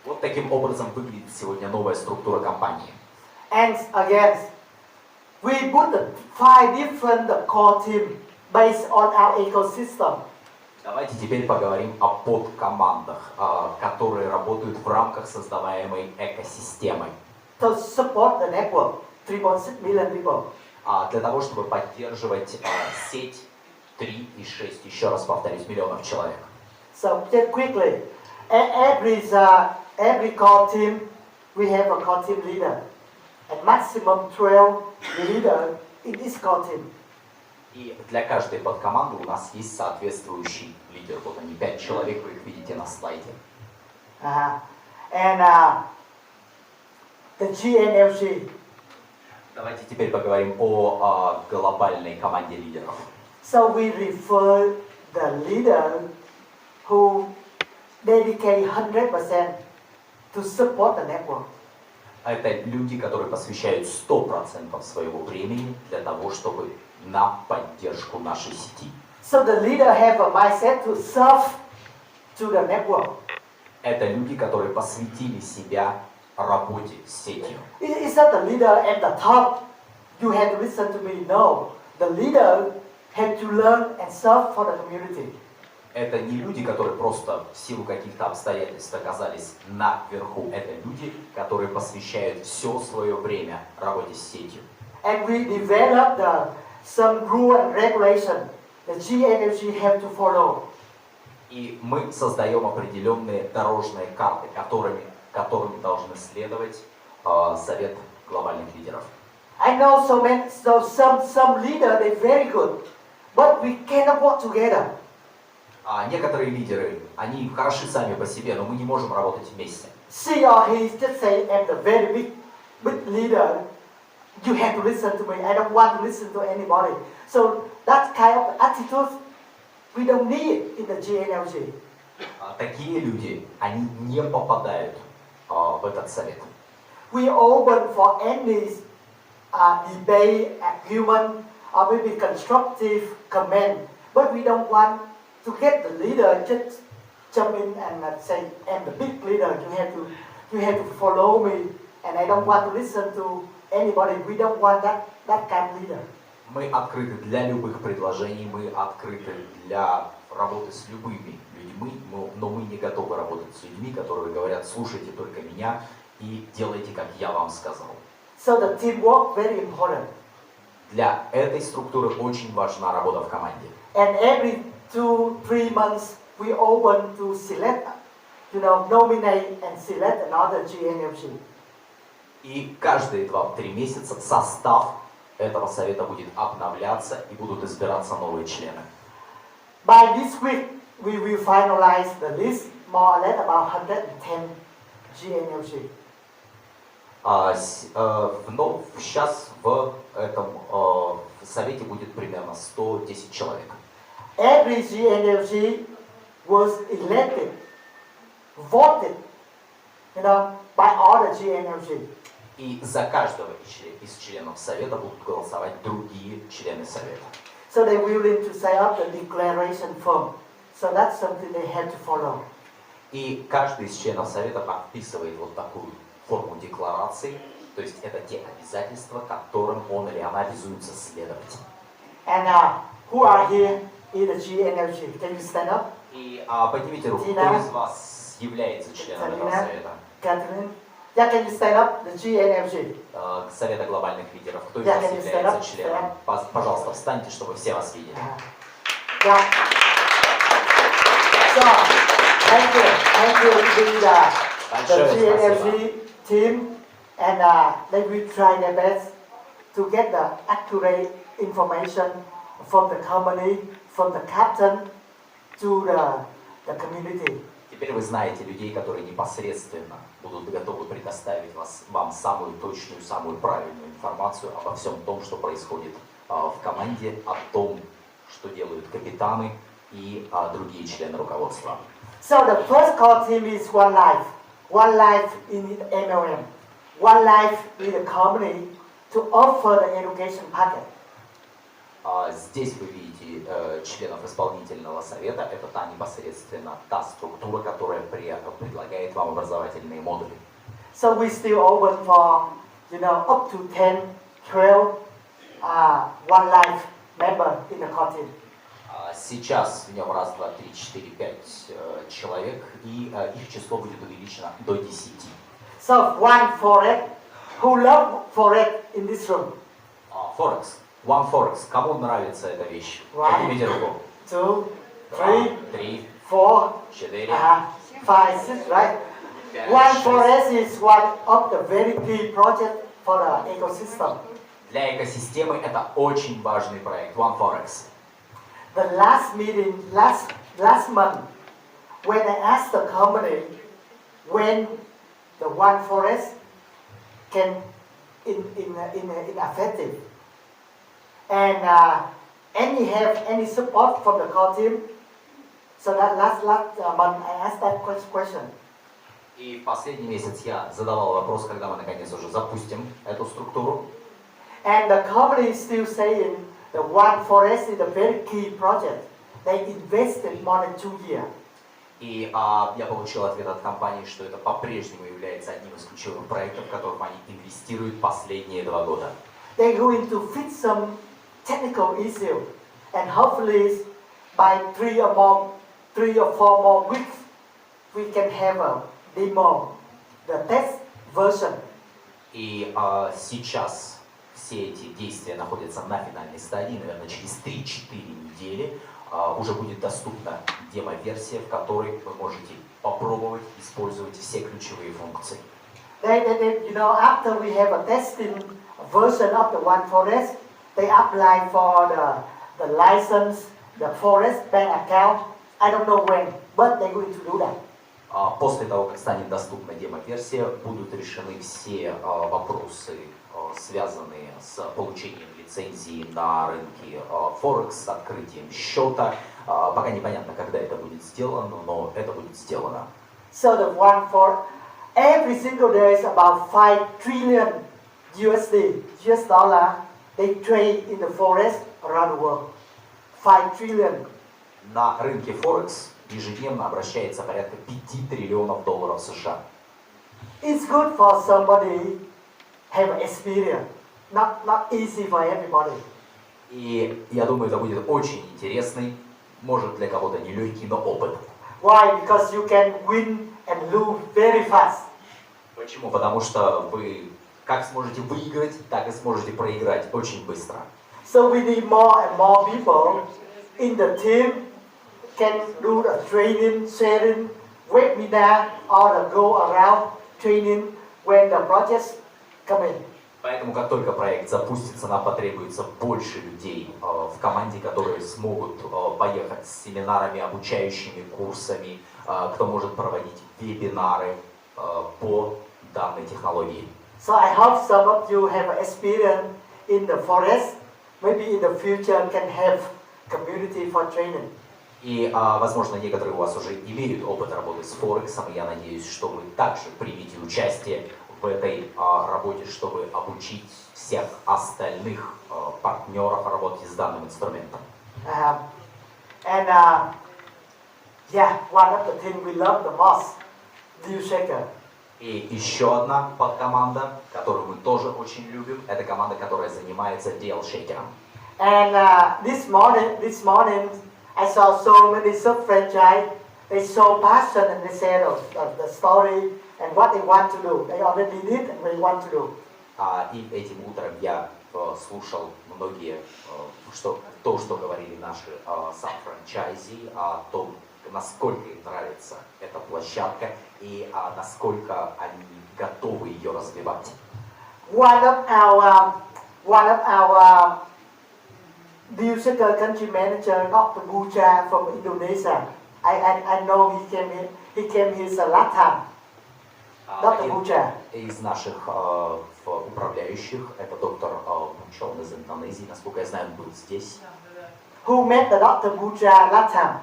Вот таким образом выглядит сегодня новая структура компании. And again, we put the 5 different core teams based on our ecosystem. Давайте теперь поговорим о подкомандах, которые работают в рамках создаваемой экосистемы. To support the network, 3.6 million people. Для того, чтобы поддерживать сеть 3,6, еще раз повторюсь, миллионов человек. So just quickly, every core team, we have a core team leader. At maximum 12 leaders in this core team. И для каждой подкоманды у нас есть соответствующий лидер. Вот они, 5 человек, вы их видите на слайде. And the GNLG. Давайте теперь поговорим о глобальной команде лидеров. So we refer the leader who dedicate 100% to support the network. Это люди, которые посвящают 100% своего времени для того, чтобы на поддержку нашей сети. So the leader have a mindset to serve to the network. Это люди, которые посвятили себя работе с сетью. It's not the leader at the top. You have to listen to me. No, the leader had to learn and serve for the community. Это не люди, которые просто в силу каких-то обстоятельств оказались наверху. Это люди, которые посвящают все свое время работе с сетью. And we developed some rule and regulation the GNLG have to follow. И мы создаем определенные дорожные карты, которыми должны следовать Совет глобальных лидеров. I know some leaders they're very good, but we cannot work together. Некоторые лидеры, они хороши сами по себе, но мы не можем работать вместе. She or he just say, I'm the very big leader. You have to listen to me. I don't want to listen to anybody. So that kind of attitude we don't need in the GNLG. Такие люди, они не попадают в этот совет. We open for any debate, argument, or maybe constructive comment, but we don't want to get the leader just jump in and say, I'm the big leader. You have to follow me, and I don't want to listen to anybody. We don't want that kind of leader. Мы открыты для любых предложений, мы открыты для работы с любыми людьми, но мы не готовы работать с людьми, которые говорят, слушайте только меня и делайте, как я вам сказал. So the teamwork very important. Для этой структуры очень важна работа в команде. And every 2-3 months we open to select, nominate and select another GNFC. И каждые 2-3 месяца состав этого совета будет обновляться и будут избираться новые члены. By this week we will finalize the list, more or less about 110 GNFC. Сейчас в этом совете будет примерно 110 человек. Every GNFC was elected, voted, by all the GNFC. И за каждого из членов совета будут голосовать другие члены совета. So they willing to set up the declaration form. So that's something they have to follow. И каждый из членов совета подписывает вот такую форму декларации, то есть это те обязательства, которым он или она обязуется следовать. And who are here in the GNFC? Can you stand up? И поднимите руку, кто из вас является членом этого совета? Catherine? Yeah, can you stand up? The GNFC. Совета глобальных лидеров. Кто из Yeah, вас can you stand является up? членом? Пожалуйста, встаньте, чтобы все вас видели. Yeah. So, thank you to be the Большое GNFC спасибо. team, and they will try their best to get the accurate information from the company, from the captain to the community. Теперь вы знаете людей, которые непосредственно будут готовы предоставить вам самую точную, самую правильную информацию обо всем том, что происходит в команде, о том, что делают капитаны и другие члены руководства. So the first core team is one life in MLM, one life in the company to offer the education packet. Здесь вы видите членов исполнительного совета. Это непосредственно та структура, которая предлагает вам образовательные модули. So we still open for, up to 10, 12, one life member in the core team. Сейчас в нем 1, 2, 3, 4, 5 человек, и их число будет увеличено до 10. So one forex, who love forex in this room? Форекс. One Forex. Кому нравится эта вещь? Поднимите руку. 2, 2, 3, 3, 4, 4, 5, 6, right? 5, One 6. forex is one of the very key project for the ecosystem. Для экосистемы это очень важный проект. One Forex. The last meeting, last month, when I asked the company when the one forest can in effective, and any support from the core team. So that last month I asked that question. И в последний месяц я задавал вопрос, когда мы наконец уже запустим эту структуру. And the company is still saying the one forest is a very key project. They invested more than 2 years. И я получил ответ от компании, что это по-прежнему является одним из ключевых проектов, в которых они инвестируют последние 2 года. They're going to fix some technical issue, and hopefully by 3 or 4 more weeks, we can have a demo, the test version. И сейчас все эти действия находятся на финальной стадии. Наверное, через 3-4 недели уже будет доступна демо-версия, в которой вы можете попробовать использовать все ключевые функции. After we have a testing version of the one forest, they apply for the license, the forest bank account. I don't know when, but they're going to do that. После того, как станет доступна демо-версия, будут решены все вопросы, связанные с получением лицензии на рынке Форекс, с открытием счета. Пока непонятно, когда это будет сделано, но это будет сделано. So the one for every single day is about 5 trillion US dollar. They trade in the forest around the world. 5 trillion. На рынке Форекс ежедневно обращается порядка 5 триллионов долларов США. It's good for somebody have experience. Not easy for everybody. И я думаю, это будет очень интересный, может для кого-то нелегкий, но опыт. Why? Because you can win and lose very fast. Почему? Потому что вы как сможете выиграть, так и сможете проиграть очень быстро. So we need more and more people in the team can do the training, sharing, webinar, or the go around training when the projects come in. Поэтому, как только проект запустится, нам потребуется больше людей в команде, которые смогут поехать с семинарами, обучающими курсами, кто может проводить вебинары по данной технологии. So I hope some of you have experience in the forest. Maybe in the future can have community for training. И, возможно, некоторые у вас уже имеют опыт работы с Форексом, и я надеюсь, что вы также примете участие в этой работе, чтобы обучить всех остальных партнеров работе с данным инструментом. Yeah, one of the things we love the most, deal shaker. И еще одна подкоманда, которую мы тоже очень любим, это команда, которая занимается deal-шейкером. And this morning, I saw so many sub-franchise. They so passionate and they said the story and what they want to do. They already did and they want to do. И этим утром я слушал многие, что говорили наши саб-франчайзи о том, насколько им нравится эта площадка и насколько они готовы ее развивать. One of our deal shaker country manager, Dr. Bucha from Indonesia. I know he came here last time. Dr. Bucha. Из наших управляющих, это доктор Буча, он из Индонезии, насколько я знаю, он был здесь. Who met the Dr. Bucha last time?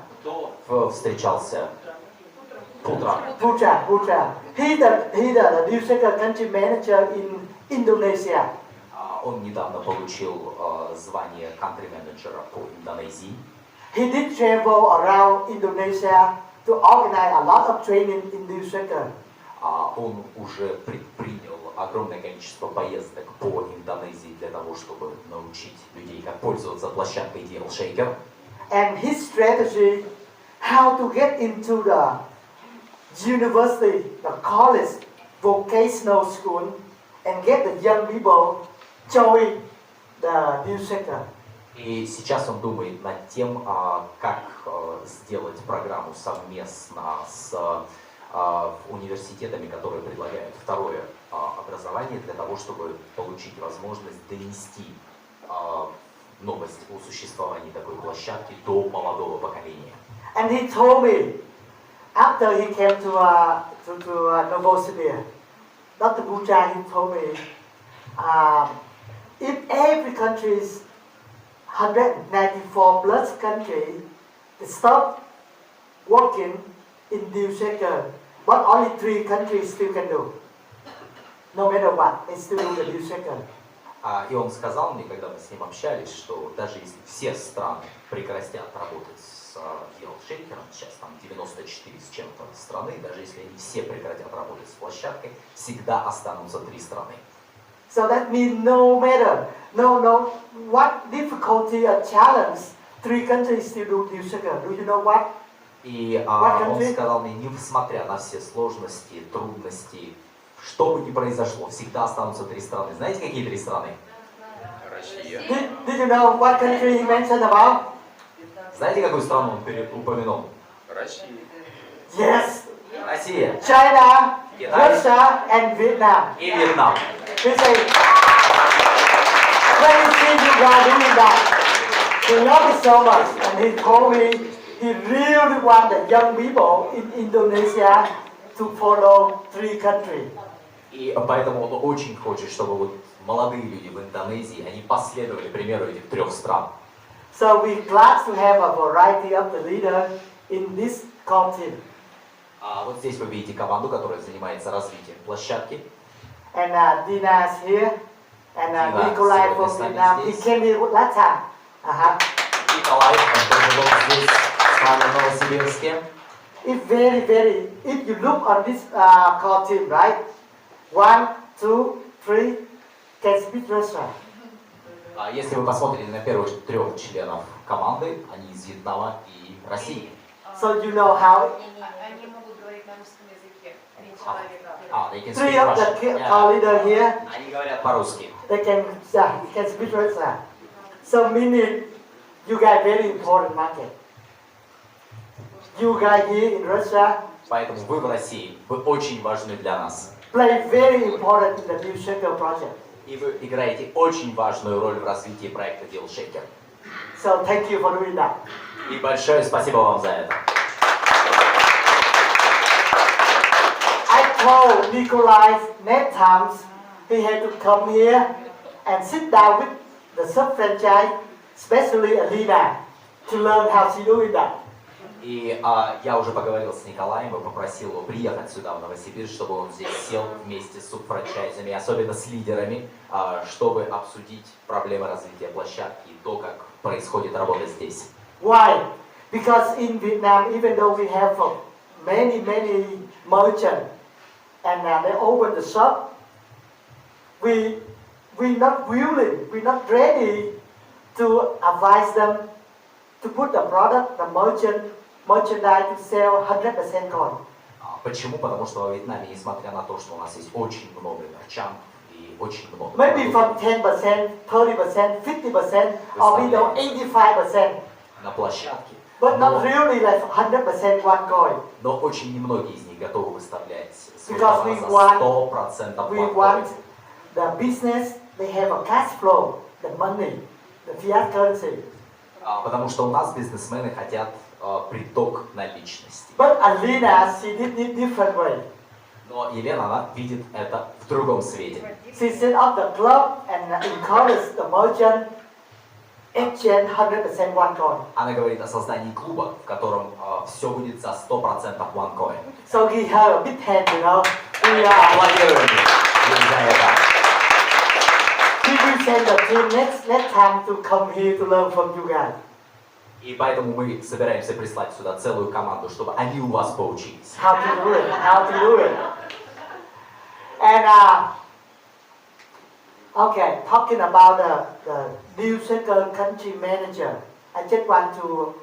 Кто встречался? Путра. Bucha. He's the deal shaker country manager in Indonesia. Он недавно получил звание country manager по Индонезии. He did travel around Indonesia to organize a lot of training in deal shaker. Он уже предпринял огромное количество поездок по Индонезии для того, чтобы научить людей, как пользоваться площадкой deal-shaker. And his strategy, how to get into the university, the college, vocational school, and get the young people join the deal shaker. И сейчас он думает над тем, как сделать программу совместно с университетами, которые предлагают второе образование, для того, чтобы получить возможность донести новость о существовании такой площадки до молодого поколения. And he told me, after he came to Novosibirsk, Dr. Bucha, he told me, if every country is 194 plus countries, they stop working in deal shaker, but only 3 countries still can do. No matter what, they still do the deal shaker. И он сказал мне, когда мы с ним общались, что даже если все страны прекратят работать с deal-shakerом, сейчас там 94 с чем-то страны, даже если они все прекратят работать с площадкой, всегда останутся 3 страны. So that means no matter, what difficulty or challenge, 3 countries still do deal shaker. Do you know what? И он сказал мне, несмотря на все сложности, трудности, что бы ни произошло, всегда останутся 3 страны. Знаете, какие 3 страны? Россия. Did you know what country he mentioned about? Знаете, какую страну он упомянул? Россия. Yes, Россия. China, Китай. Russia, and Vietnam. И Вьетнам. He said, when he see you guys doing that, he loved it so much, and he told me he really want the young people in Indonesia to follow 3 countries. И поэтому он очень хочет, чтобы вот молодые люди в Индонезии, они последовали примеру этих 3 стран. So we're glad to have a variety of the leader in this core team. Вот здесь вы видите команду, которая занимается развитием площадки. And Dina is here, and Dina Nikolai сегодня from с нами Vietnam. He здесь. came here last time. Николай, он тоже был здесь, с нами в Новосибирске. If you look on this core team, right? 1, 2, 3 can speak Russian. Если вы посмотрите на первых 3 членов команды, они из Вьетнама и России. So you know how Они могут говорить на русском языке. человека. They can Three speak of the Russian. car leader here, Они говорят по-русски. they can speak Russian. So meaning, you guys very important market. You guys here in Russia Поэтому вы в России, вы очень важны для нас. play very important in the New Shaker project. И вы играете очень важную роль в развитии проекта Deal Shaker. So thank you for doing that. И большое спасибо вам за это. I told Nikolai next times he had to come here and sit down with the sub-franchise, especially Alina, to learn how she doing that. И я уже поговорил с Николаем и попросил его приехать сюда, в Новосибирск, чтобы он здесь сел вместе с субфранчайзами, особенно с лидерами, чтобы обсудить проблемы развития площадки и то, как происходит работа здесь. Why? Because in Vietnam, even though we have many merchants and they open the shop, we not willing, we not ready to advise them to put the product, the merchandise to sell 100% coin. Почему? Потому что во Вьетнаме, несмотря на то, что у нас есть очень много мерчантов и очень много Maybe продуктов, from 10%, 30%, 50%, or we know 85%, на площадке, but not really like 100% one coin. но очень немногие из них готовы выставлять свой Because товар we за want- 100% We one want coin. the business, they have a cash flow, the money, the fiat currency. Потому что у нас бизнесмены хотят приток наличности. But Alina, she did it different way. Но Елена, она видит это в другом свете. She set up the club and encouraged the merchant exchange 100% one coin. Она говорит о создании клуба, в котором все будет за 100% OneCoin. So give her a big hand, you know. We are. Аплодируем ей за это. We will send the team next time to come here to learn from you guys. И поэтому мы собираемся прислать сюда целую команду, чтобы они у вас поучились. How to do it? How to do it? And okay, talking about the new second country manager, I just want to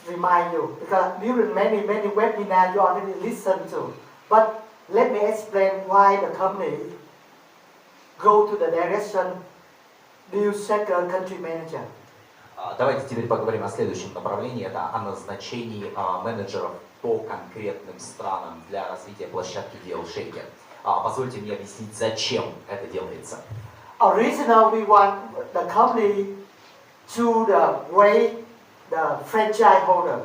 remind you because during many webinars you already listened to, but let me explain why the company go to the direction new second country manager. Давайте теперь поговорим о следующем направлении. Это о назначении менеджеров по конкретным странам для развития площадки Deal Shaker. Позвольте мне объяснить, зачем это делается. Originally, we want the company to the way the franchise holder,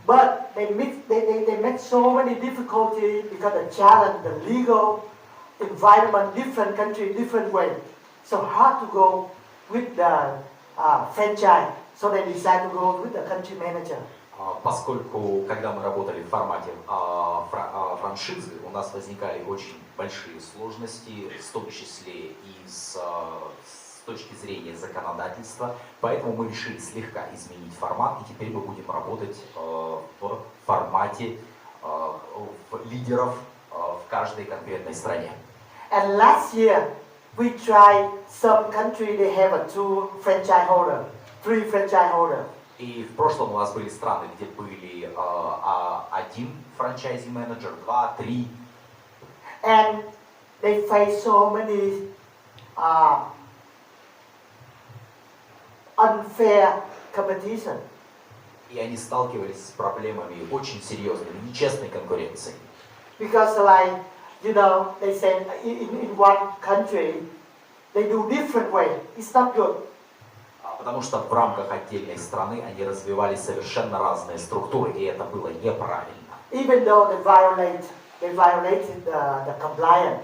but they make so many difficulties because the challenge, the legal environment, different country, different way. So hard to go with the franchise. So they decide to go with the country manager. Поскольку, когда мы работали в формате франшизы, у нас возникали очень большие сложности, в том числе и с точки зрения законодательства, поэтому мы решили слегка изменить формат, и теперь мы будем работать в формате лидеров в каждой конкретной стране. And last year, we tried some country, they have a 2 franchise holder, 3 franchise holder. И в прошлом у нас были страны, где были один франчайзи-менеджер, 2, 3. And they face so many unfair competition. И они сталкивались с проблемами очень серьезными, нечестной конкуренцией. Because like, you know, they say in one country, they do different way. It's not good. Потому что в рамках отдельной страны они развивали совершенно разные структуры, и это было неправильно. Even though they violated the compliance.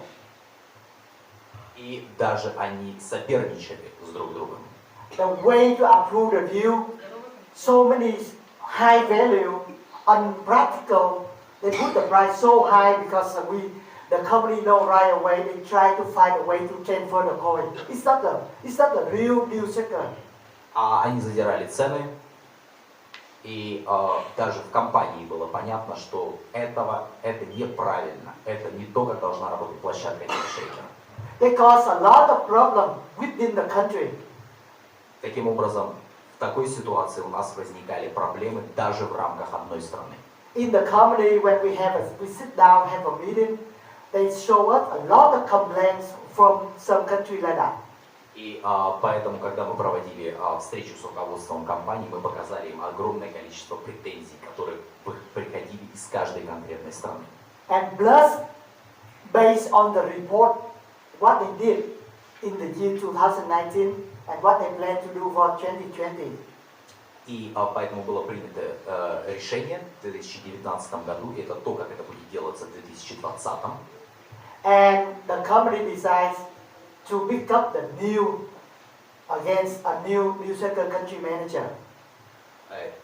И даже они соперничали с друг другом. The way to approve the deal, so many high value, unpractical. They put the price so high because the company know right away. They try to find a way to transfer the coin. It's not the real deal checker. Они задирали цены, и даже в компании было понятно, что это неправильно, это не то, как должна работать площадка Deal Shaker. They cause a lot of problem within the country. Таким образом, в такой ситуации у нас возникали проблемы даже в рамках одной страны. in the company when we sit down, have a meeting, they show us a lot of complaints from some country like that. И поэтому, когда мы проводили встречу с руководством компании, мы показали им огромное количество претензий, которые приходили из каждой конкретной страны. And plus, based on the report, what they did in the year 2019 and what they plan to do for 2020. И поэтому было принято решение в 2019 году, и это то, как это будет делаться в 2020. And the company decides to pick up the new against a new second country manager.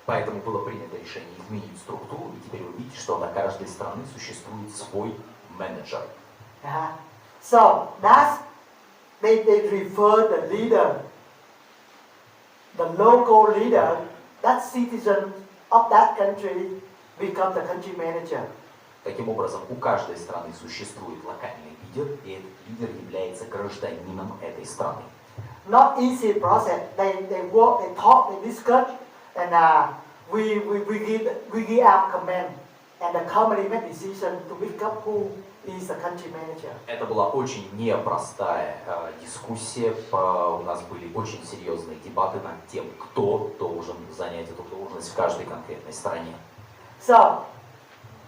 Поэтому было принято решение изменить структуру, и теперь вы видите, что на каждой страны существует свой менеджер. So that's they refer the leader, the local leader, that citizen of that country become the country manager. Таким образом, у каждой страны существует локальный лидер, и этот лидер является гражданином этой страны. Not easy process. They work, they talk, they discuss, and we give out command, and the company make decision to pick up who is the country manager. Это была очень непростая дискуссия. У нас были очень серьезные дебаты над тем, кто должен занять эту должность в каждой конкретной стране. So,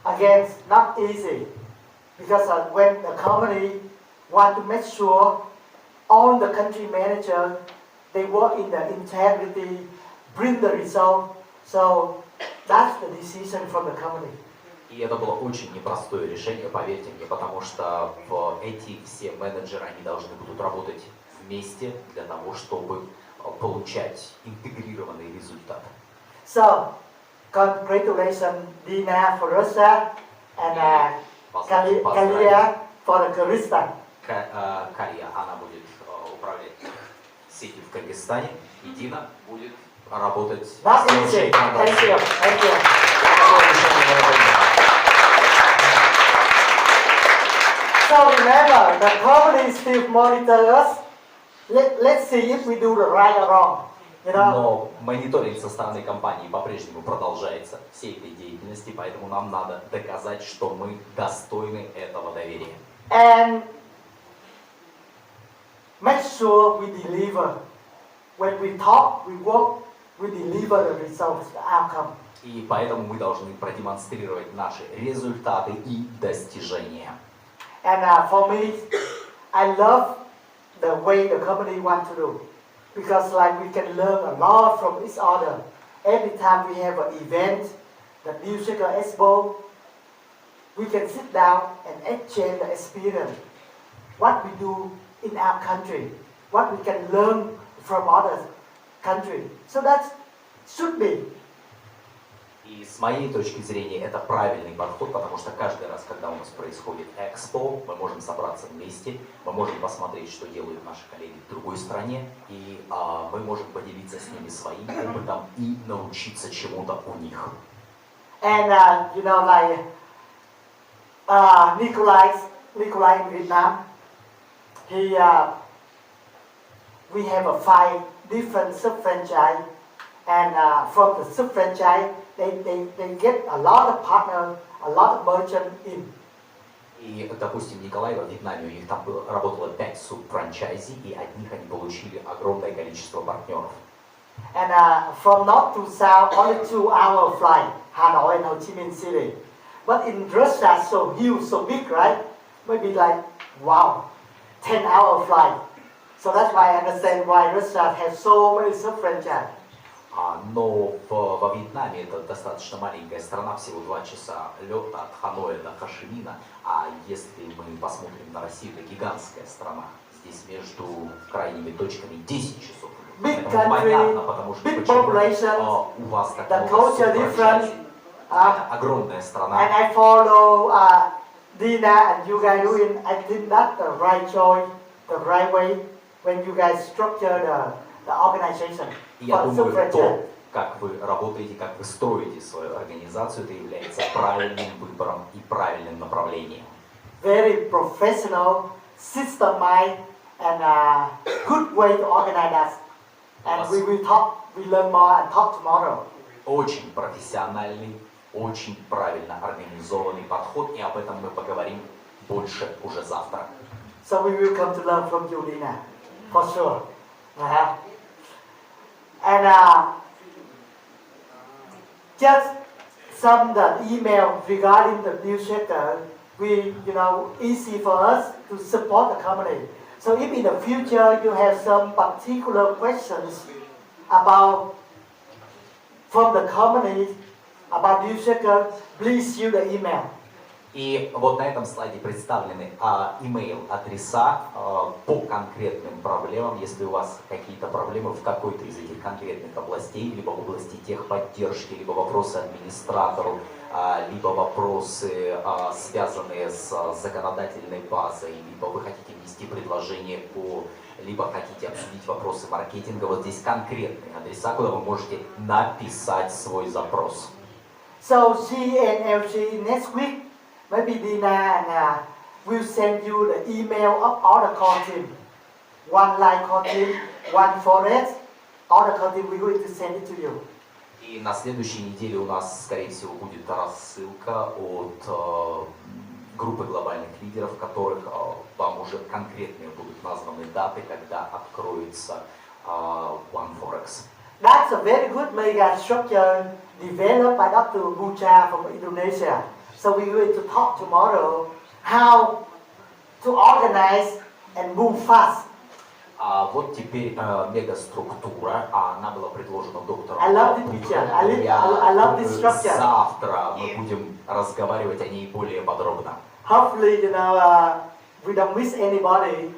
again, not easy, because when the company want to make sure all the country manager they work in the integrity, bring the result. So that's the decision from the company. И это было очень непростое решение, поверьте мне, потому что эти все менеджеры, они должны будут работать вместе для того, чтобы получать интегрированный результат. So, congratulations, Dina for Russia, and Kalia for the Kyrgyzstan. Калия, она будет управлять сетью в Кыргызстане, и Дина будет работать с That's easy. Thank you. Thank you. So remember, the company still monitor us. Let's see if we do the right or wrong. You know? Но мониторинг со стороны компании по-прежнему продолжается всей этой деятельности, поэтому нам надо доказать, что мы достойны этого доверия. And make sure we deliver. When we talk, we work, we deliver the results, the outcome. И поэтому мы должны продемонстрировать наши результаты и достижения. And for me, I love the way the company want to do, because like we can learn a lot from each other. Every time we have an event, the Music Expo, we can sit down and exchange the experience, what we do in our country, what we can learn from other country. So that should be. И с моей точки зрения это правильный подход, потому что каждый раз, когда у нас происходит экспо, мы можем собраться вместе, мы можем посмотреть, что делают наши коллеги в другой стране, и мы можем поделиться с ними своим опытом и научиться чему-то у них. And you know, like Nikolai in Vietnam, we have 5 different sub-franchise, and from the sub-franchise, they get a lot of partners, a lot of merchants in. И, допустим, Николай во Вьетнаме, у них там работало 5 субфранчайзи, и от них они получили огромное количество партнеров. And from north to south, only 2-hour flight, Hanoi and Ho Chi Minh City. But in Russia, so huge, so big, right? Maybe like, wow, 10-hour flight. So that's why I understand why Russia has so many sub-franchise. Но во Вьетнаме это достаточно маленькая страна, всего 2 часа лета от Ханоя до Хошимина. А если мы посмотрим на Россию, это гигантская страна. Здесь между крайними точками 10 часов. Big Это country, понятно, потому что big почему population, у вас так the много culture different. субфранчайзи. Это огромная страна. And I follow Dina and you guys doing, I think that's the right choice, the right way when you guys structure the organization. Я думаю, то, как вы работаете, как вы строите свою организацию, это является правильным выбором и правильным направлением. Very professional, systemized, and good way to organize us. And we will talk, we learn more and talk tomorrow. Очень профессиональный, очень правильно организованный подход, и об этом мы поговорим больше уже завтра. So we will come to learn from you, Lina, for sure. And just some the email regarding the newsletter, easy for us to support the company. So if in the future you have some particular questions about from the company about newsletter, please use the email. И вот на этом слайде представлены email-адреса по конкретным проблемам. Если у вас какие-то проблемы в какой-то из этих конкретных областей, либо в области техподдержки, либо вопросы администратору, либо вопросы, связанные с законодательной базой, либо вы хотите внести предложение либо хотите обсудить вопросы маркетинга, вот здесь конкретные адреса, куда вы можете написать свой запрос. So CNLG next week, maybe Dina and will send you the email of all the core team. One line core team, one forest, all the core team we going to send it to you. И на следующей неделе у нас, скорее всего, будет рассылка от группы глобальных лидеров, в которых вам уже конкретные будут названы даты, когда откроется OneForex. That's a very good mega structure developed by Dr. Bucha from Indonesia. So we're going to talk tomorrow how to organize and move fast. Вот теперь мегаструктура, она была предложена доктором. I love the picture. I love this structure. Завтра мы будем разговаривать о ней более подробно. Hopefully, we don't miss anybody.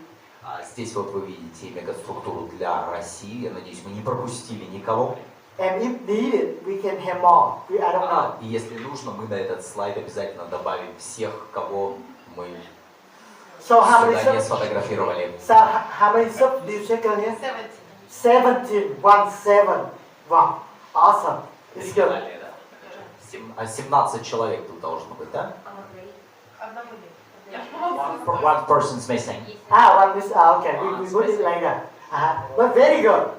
Здесь вот вы видите мегаструктуру для России. Я надеюсь, мы не пропустили никого. And if needed, we can have more. I don't know. И если нужно, мы на этот слайд обязательно добавим всех, кого мы сюда не сфотографировали. So how many sub do you check on here? 17. 17. Wow. Awesome. It's good. 17 человек тут должно быть, да? Одного нет. One person's missing. One is okay. We put it later. But very good.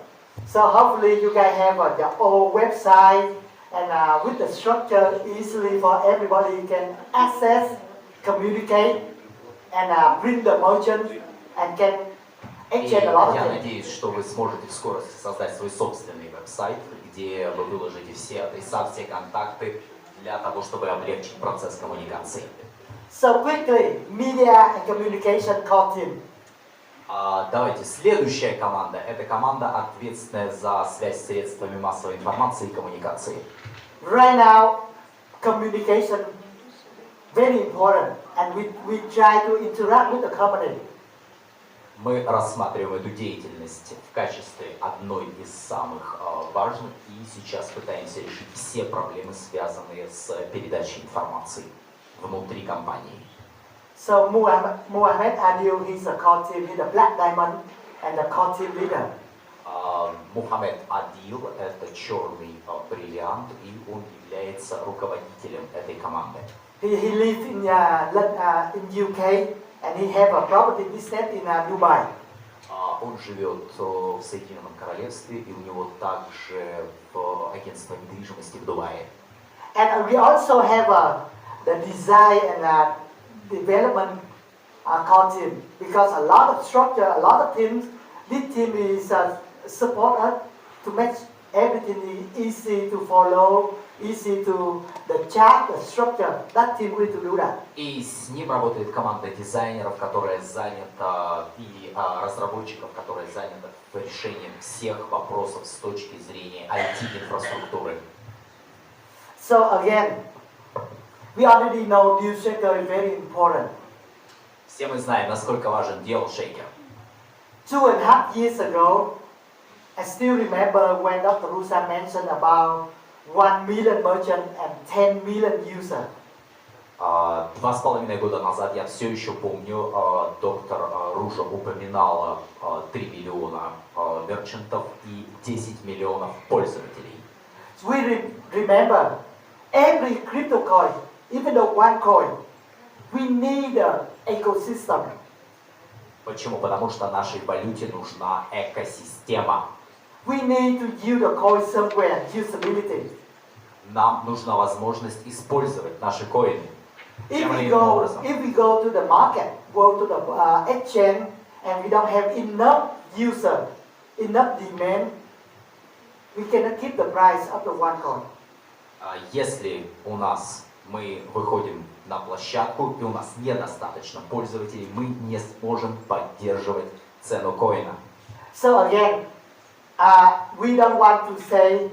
So hopefully you guys have your own website and with the structure easily for everybody can access, communicate, and bring the merchant and can exchange a lot of Я things. надеюсь, что вы сможете в скорости создать свой собственный веб-сайт, где вы выложите все адреса, все контакты для того, чтобы облегчить процесс коммуникации. So quickly, media and communication core team. Давайте, следующая команда, это команда, ответственная за связь с средствами массовой информации и коммуникации. Right now, communication very important, and we try to interact with the company. Мы рассматриваем эту деятельность в качестве одной из самых важных и сейчас пытаемся решить все проблемы, связанные с передачей информации внутри компании. So Mohammed Adil, he's a core team, he's a black diamond and the core team leader. Мухаммед Адил – это черный бриллиант, и он является руководителем этой команды. He lives in UK and he have a property business in Dubai. Он живет в Соединенном Королевстве, и у него также агентство недвижимости в Дубае. And we also have the design and development core team, because a lot of structure, a lot of teams, this team is support us to make everything easy to follow, easy to the chart, the structure. That team will to do that. И с ним работает команда дизайнеров, которая занята, и разработчиков, которая занята решением всех вопросов с точки зрения IT-инфраструктуры. So again, we already know deal shaker is very important. Все мы знаем, насколько важен deal-shaker. 2.5 years ago, I still remember when Dr. Rusa mentioned about 1 million merchant and 10 million users. 2,5 года назад, я все еще помню, доктор Ружа упоминала 3 миллиона мерчантов и 10 миллионов пользователей. So we remember every crypto coin, even though one coin, we need an ecosystem. Почему? Потому что нашей валюте нужна экосистема. We need to use the coin somewhere, usability. нам нужна возможность использовать наши коины. If we go to the market, go to the exchange, and we don't have enough user, enough demand, we cannot keep the price of the one coin. Если мы выходим на площадку и у нас недостаточно пользователей, мы не сможем поддерживать цену коина. So again, we don't want to say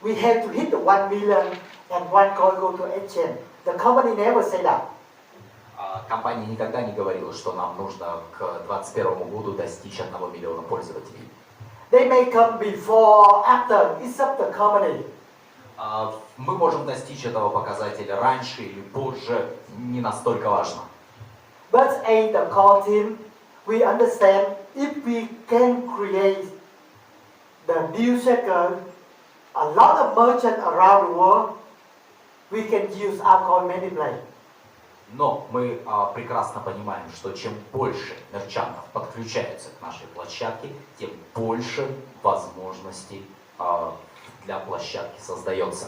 we have to hit the 1 million and one coin go to exchange. The company never say that. Компания никогда не говорила, что нам нужно к 2021 году достичь 1 миллиона пользователей. They may come before, after. It's up to the company. Мы можем достичь этого показателя раньше или позже, не настолько важно. But as the core team, we understand if we can create the new sector, a lot of merchants around the world, we can use our coin many places. Но мы прекрасно понимаем, что чем больше мерчантов подключаются к нашей площадке, тем больше возможностей для площадки создается.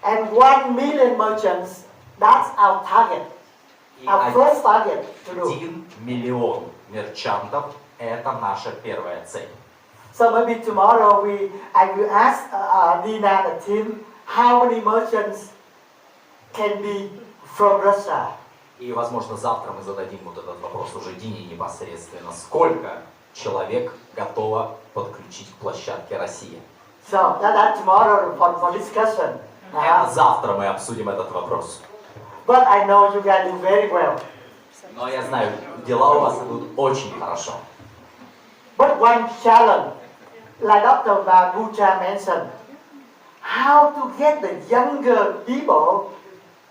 And 1 million merchants, that's our target. И Our first target to do. 1 миллион мерчантов – это наша первая цель. So maybe tomorrow I will ask Nina and the team how many merchants can be from Russia. И, возможно, завтра мы зададим вот этот вопрос уже Дине непосредственно. Сколько человек готово подключить к площадке России? So that's tomorrow for discussion. Это завтра мы обсудим этот вопрос. But I know you guys do very well. Но я знаю, дела у вас идут очень хорошо. But one challenge, like Dr. Bucha mentioned, how to get the younger people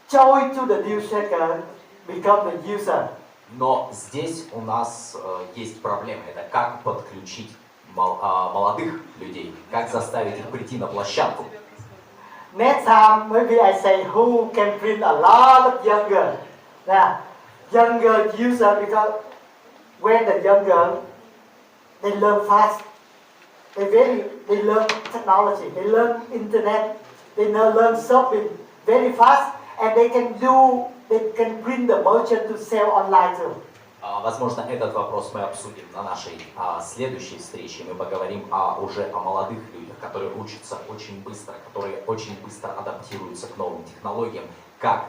join to the new sector, become the user. Но здесь у нас есть проблема. Это как подключить молодых людей, как заставить их прийти на площадку. Next time, maybe I say who can bring a lot of younger user, because when the younger, they learn fast. They learn technology, they learn internet, they learn shopping very fast, and they can bring the merchant to sell online too. Возможно, этот вопрос мы обсудим на нашей следующей встрече. Мы поговорим уже о молодых людях, которые учатся очень быстро, которые очень быстро адаптируются к новым технологиям, как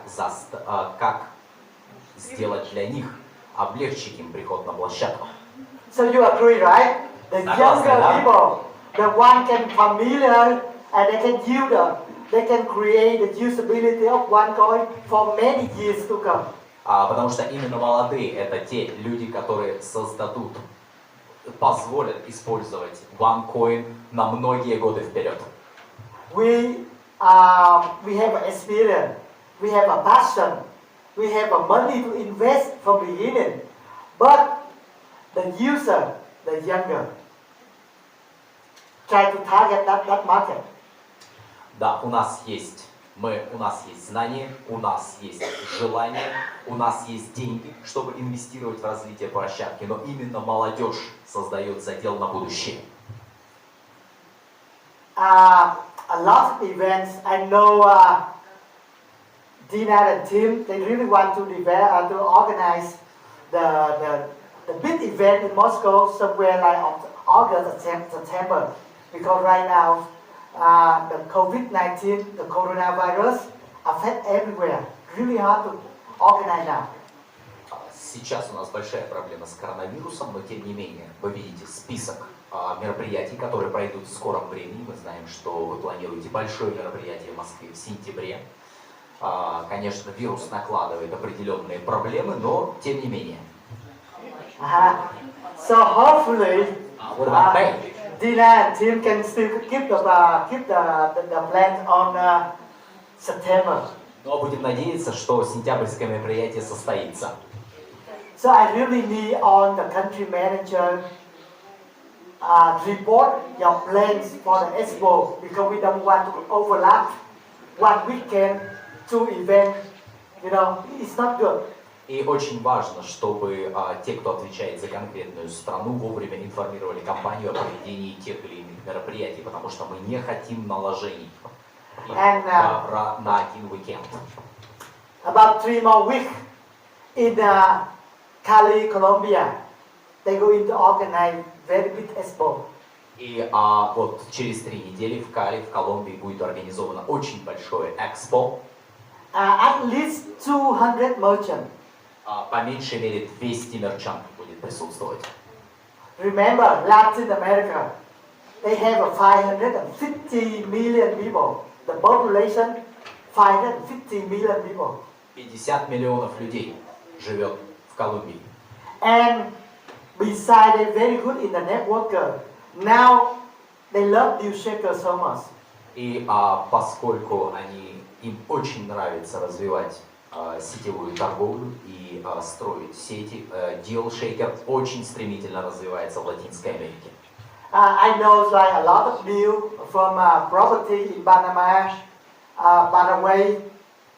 сделать для них, облегчить им приход на площадку. So you agree, right? The younger people, the one can familiar and they can create the usability of one coin for many years to come. Потому что именно молодые это те люди, которые позволят использовать OneCoin на многие годы вперед. We have experience, we have a passion, we have a money to invest from the beginning, but the user, the younger, try to target that market. Да, у нас есть знания, у нас есть желание, у нас есть деньги, чтобы инвестировать в развитие площадки, но именно молодежь создает задел на будущее. A lot of events, I know Dina and team, they really want to organize the big event in Moscow somewhere like August, September, because right now the COVID-19, the coronavirus, affect everywhere. Really hard to organize now. Сейчас у нас большая проблема с коронавирусом, но тем не менее, вы видите список мероприятий, которые пройдут в скором времени. Мы знаем, что вы планируете большое мероприятие в Москве в сентябре. Конечно, вирус накладывает определенные проблемы, но тем не менее. So hopefully, Dina and team can still keep the plan on September. Но будем надеяться, что сентябрьское мероприятие состоится. So I really need on the country manager report your plans for the expo, because we don't want to overlap one weekend, two events. You know, it's not good. И очень важно, чтобы те, кто отвечает за конкретную страну, вовремя информировали компанию о проведении тех или иных мероприятий, потому что мы не хотим наложений. And на один уикенд. about 3 more weeks in Cali, Colombia, they going to organize very big expo. И вот через 3 недели в Кали, в Колумбии, будет организовано очень большое экспо. At least 200 merchants. По меньшей мере 200 мерчантов будет присутствовать. Remember, Latin America, they have 550 million people. The population, 550 million people. 50 миллионов людей живет в Колумбии. And besides, they're very good in the networker. Now, they love new shaker so much. И поскольку им очень нравится развивать сетевую торговлю и строить сети, Deal Shaker очень стремительно развивается в Латинской Америке. I know like a lot of deal from property in Panama, Paraguay,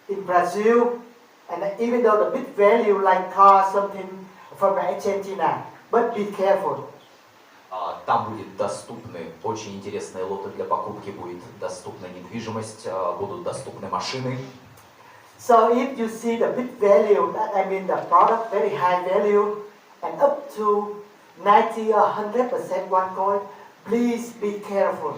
in Brazil, and even though the big value like car something from Argentina, but be careful. Там будет доступны очень интересные лоты для покупки, будет доступна недвижимость, будут доступны машины. So if you see the big value, I mean the product very high value, and up to 90 or 100% one coin, please be careful.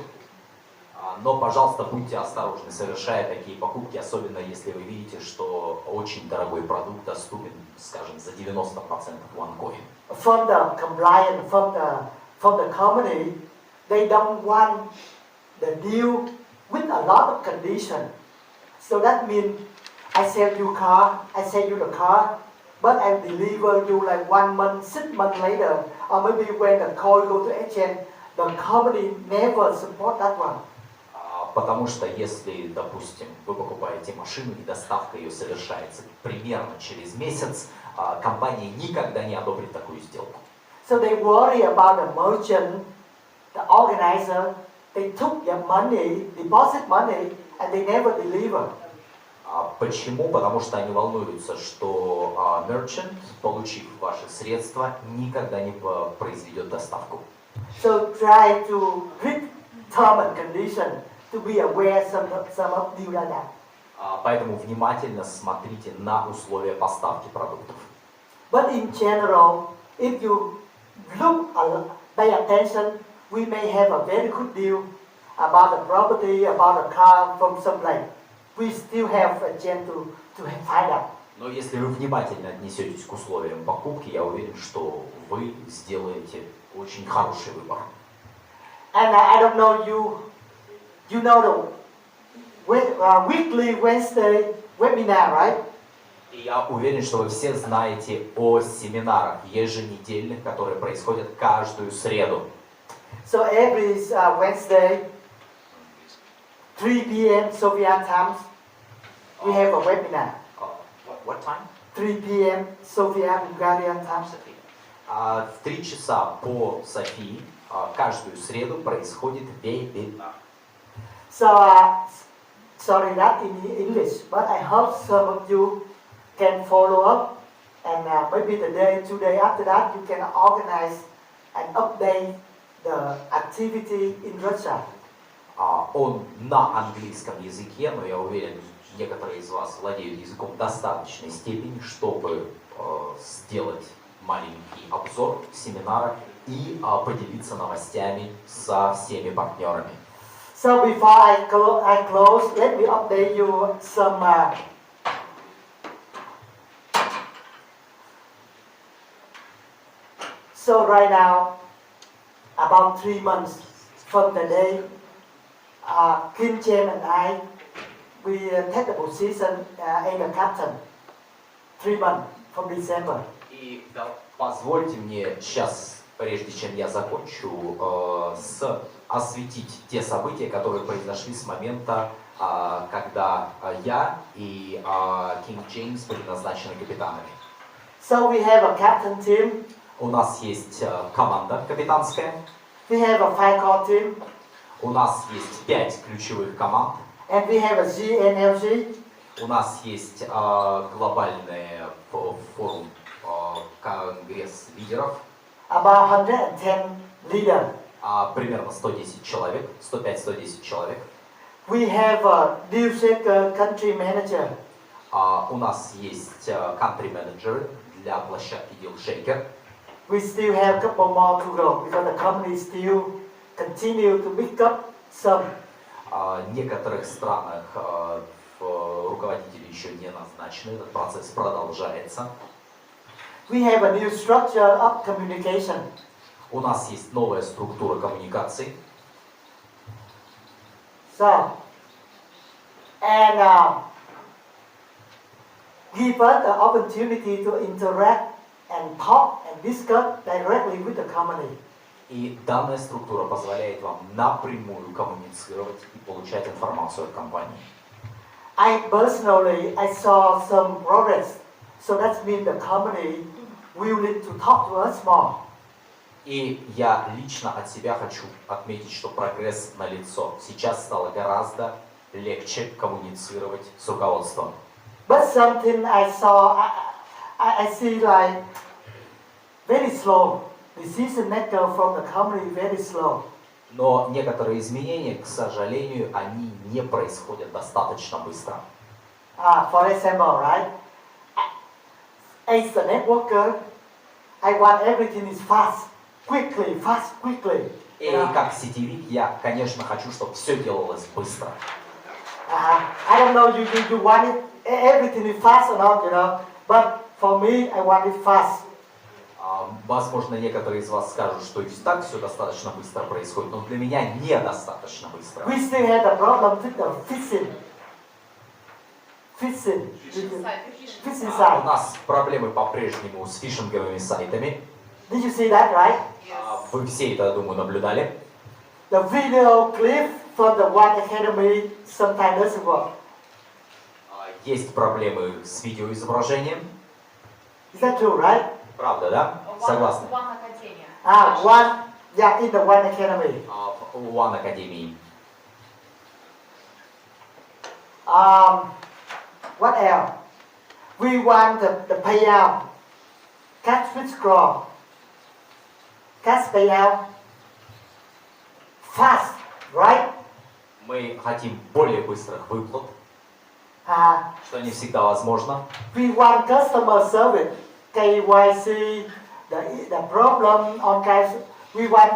Но, пожалуйста, будьте осторожны, совершая такие покупки, особенно если вы видите, что очень дорогой продукт доступен, скажем, за 90% OneCoin. From the compliance, from the company, they don't want the deal with a lot of condition. So that means I sell you the car, but I deliver you like 1 month, 6 months later, or maybe when the coin go to exchange, the company never support that one. Потому что если, допустим, вы покупаете машину и доставка ее совершается примерно через месяц, компания никогда не одобрит такую сделку. So they worry about the merchant, the organizer, they took their money, deposit money, and they never deliver. Почему? Потому что они волнуются, что merchant, получив ваши средства, никогда не произведет доставку. So try to read term and condition to be aware some of deal like that. Поэтому внимательно смотрите на условия поставки продуктов. But in general, if you pay attention, we may have a very good deal about the property, about the car from some place. We still have a chance to find out. Но если вы внимательно отнесетесь к условиям покупки, я уверен, что вы сделаете очень хороший выбор. And I don't know you know the weekly Wednesday webinar, right? И я уверен, что вы все знаете о семинарах еженедельных, которые происходят каждую среду. So every Wednesday, 3 p.m. Soviet times, we have a webinar. What time? 3 p.m. Soviet Bulgarian times. В 3 часа по Софии каждую среду происходит вебинар. So, sorry that in English, but I hope some of you can follow up, and maybe the day, 2 days after that, you can organize and update the activity in Russia. Он на английском языке, но я уверен, некоторые из вас владеют языком в достаточной степени, чтобы сделать маленький обзор семинара и поделиться новостями со всеми партнерами. So before I close, let me update you some So right now, about 3 months from the day, Kim James and I, we take the position as the captain. 3 months from December. И позвольте мне сейчас, прежде чем я закончу, осветить те события, которые произошли с момента, когда я и Кинг Джеймс были назначены капитанами. So we have a captain team. У нас есть команда капитанская. We have a 5-core team. У нас есть 5 ключевых команд. And we have a GNLG. У нас есть глобальный форум, конгресс лидеров. About 110 leaders. Примерно 110 человек, 105-110 человек. We have a new shaker country manager. У нас есть country manager для площадки Deal Shaker. We still have a couple more to go because the company still continue to pick up some. В некоторых странах руководители еще не назначены, этот процесс продолжается. We have a new structure of communication. У нас есть новая структура коммуникаций. So, and give us the opportunity to interact and talk and discuss directly with the company. И данная структура позволяет вам напрямую коммуницировать и получать информацию от компании. I personally, I saw some progress. So that means the company will need to talk to us more. И я лично от себя хочу отметить, что прогресс налицо. Сейчас стало гораздо легче коммуницировать с руководством. But something I saw, I see like very slow. Decision maker from the company very slow. Но некоторые изменения, к сожалению, они не происходят достаточно быстро. For example, right? As a networker, I want everything is fast, quickly. И как сетевик, я, конечно, хочу, чтобы все делалось быстро. I don't know you want it everything is fast or not, but for me, I want it fast. Возможно, некоторые из вас скажут, что и так все достаточно быстро происходит, но для меня недостаточно быстро. We still have the problem with the phishing. Phishing У site. нас проблемы по-прежнему с фишинговыми сайтами. Did you see that, right? Вы все это, думаю, наблюдали. The video clip from the One Academy sometimes doesn't work. Есть проблемы с видеоизображением. Is that true, right? Правда, да? Согласны? In the One Academy. One Академии. What else? We want the payout. Cash withdrawal. Cash payout. Fast, right? Мы хотим более быстрых выплат, что не всегда возможно. We want customer service. KYC, the problem on cash. We want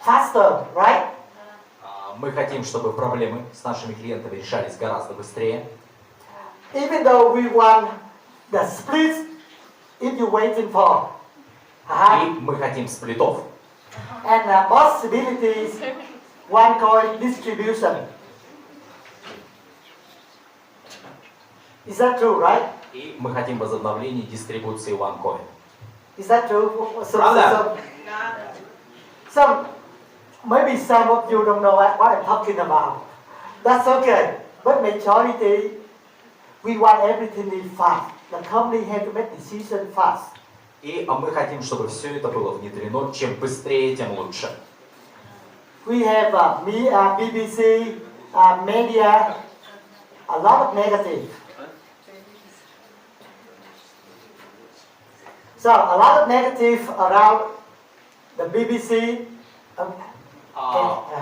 faster, right? Мы хотим, чтобы проблемы с нашими клиентами решались гораздо быстрее. Even though we want the split, if you're waiting for. И мы хотим сплитов. And the possibilities, one coin distribution. Is that true, right? И мы хотим возобновления дистрибуции OneCoin. Is that true? Правда? Maybe some of you don't know what I'm talking about. That's okay. But majority, we want everything to be fast. The company has to make decisions fast. И мы хотим, чтобы все это было внедрено. Чем быстрее, тем лучше. We have BBC, media, a lot of negative. So a lot of negative around the BBC.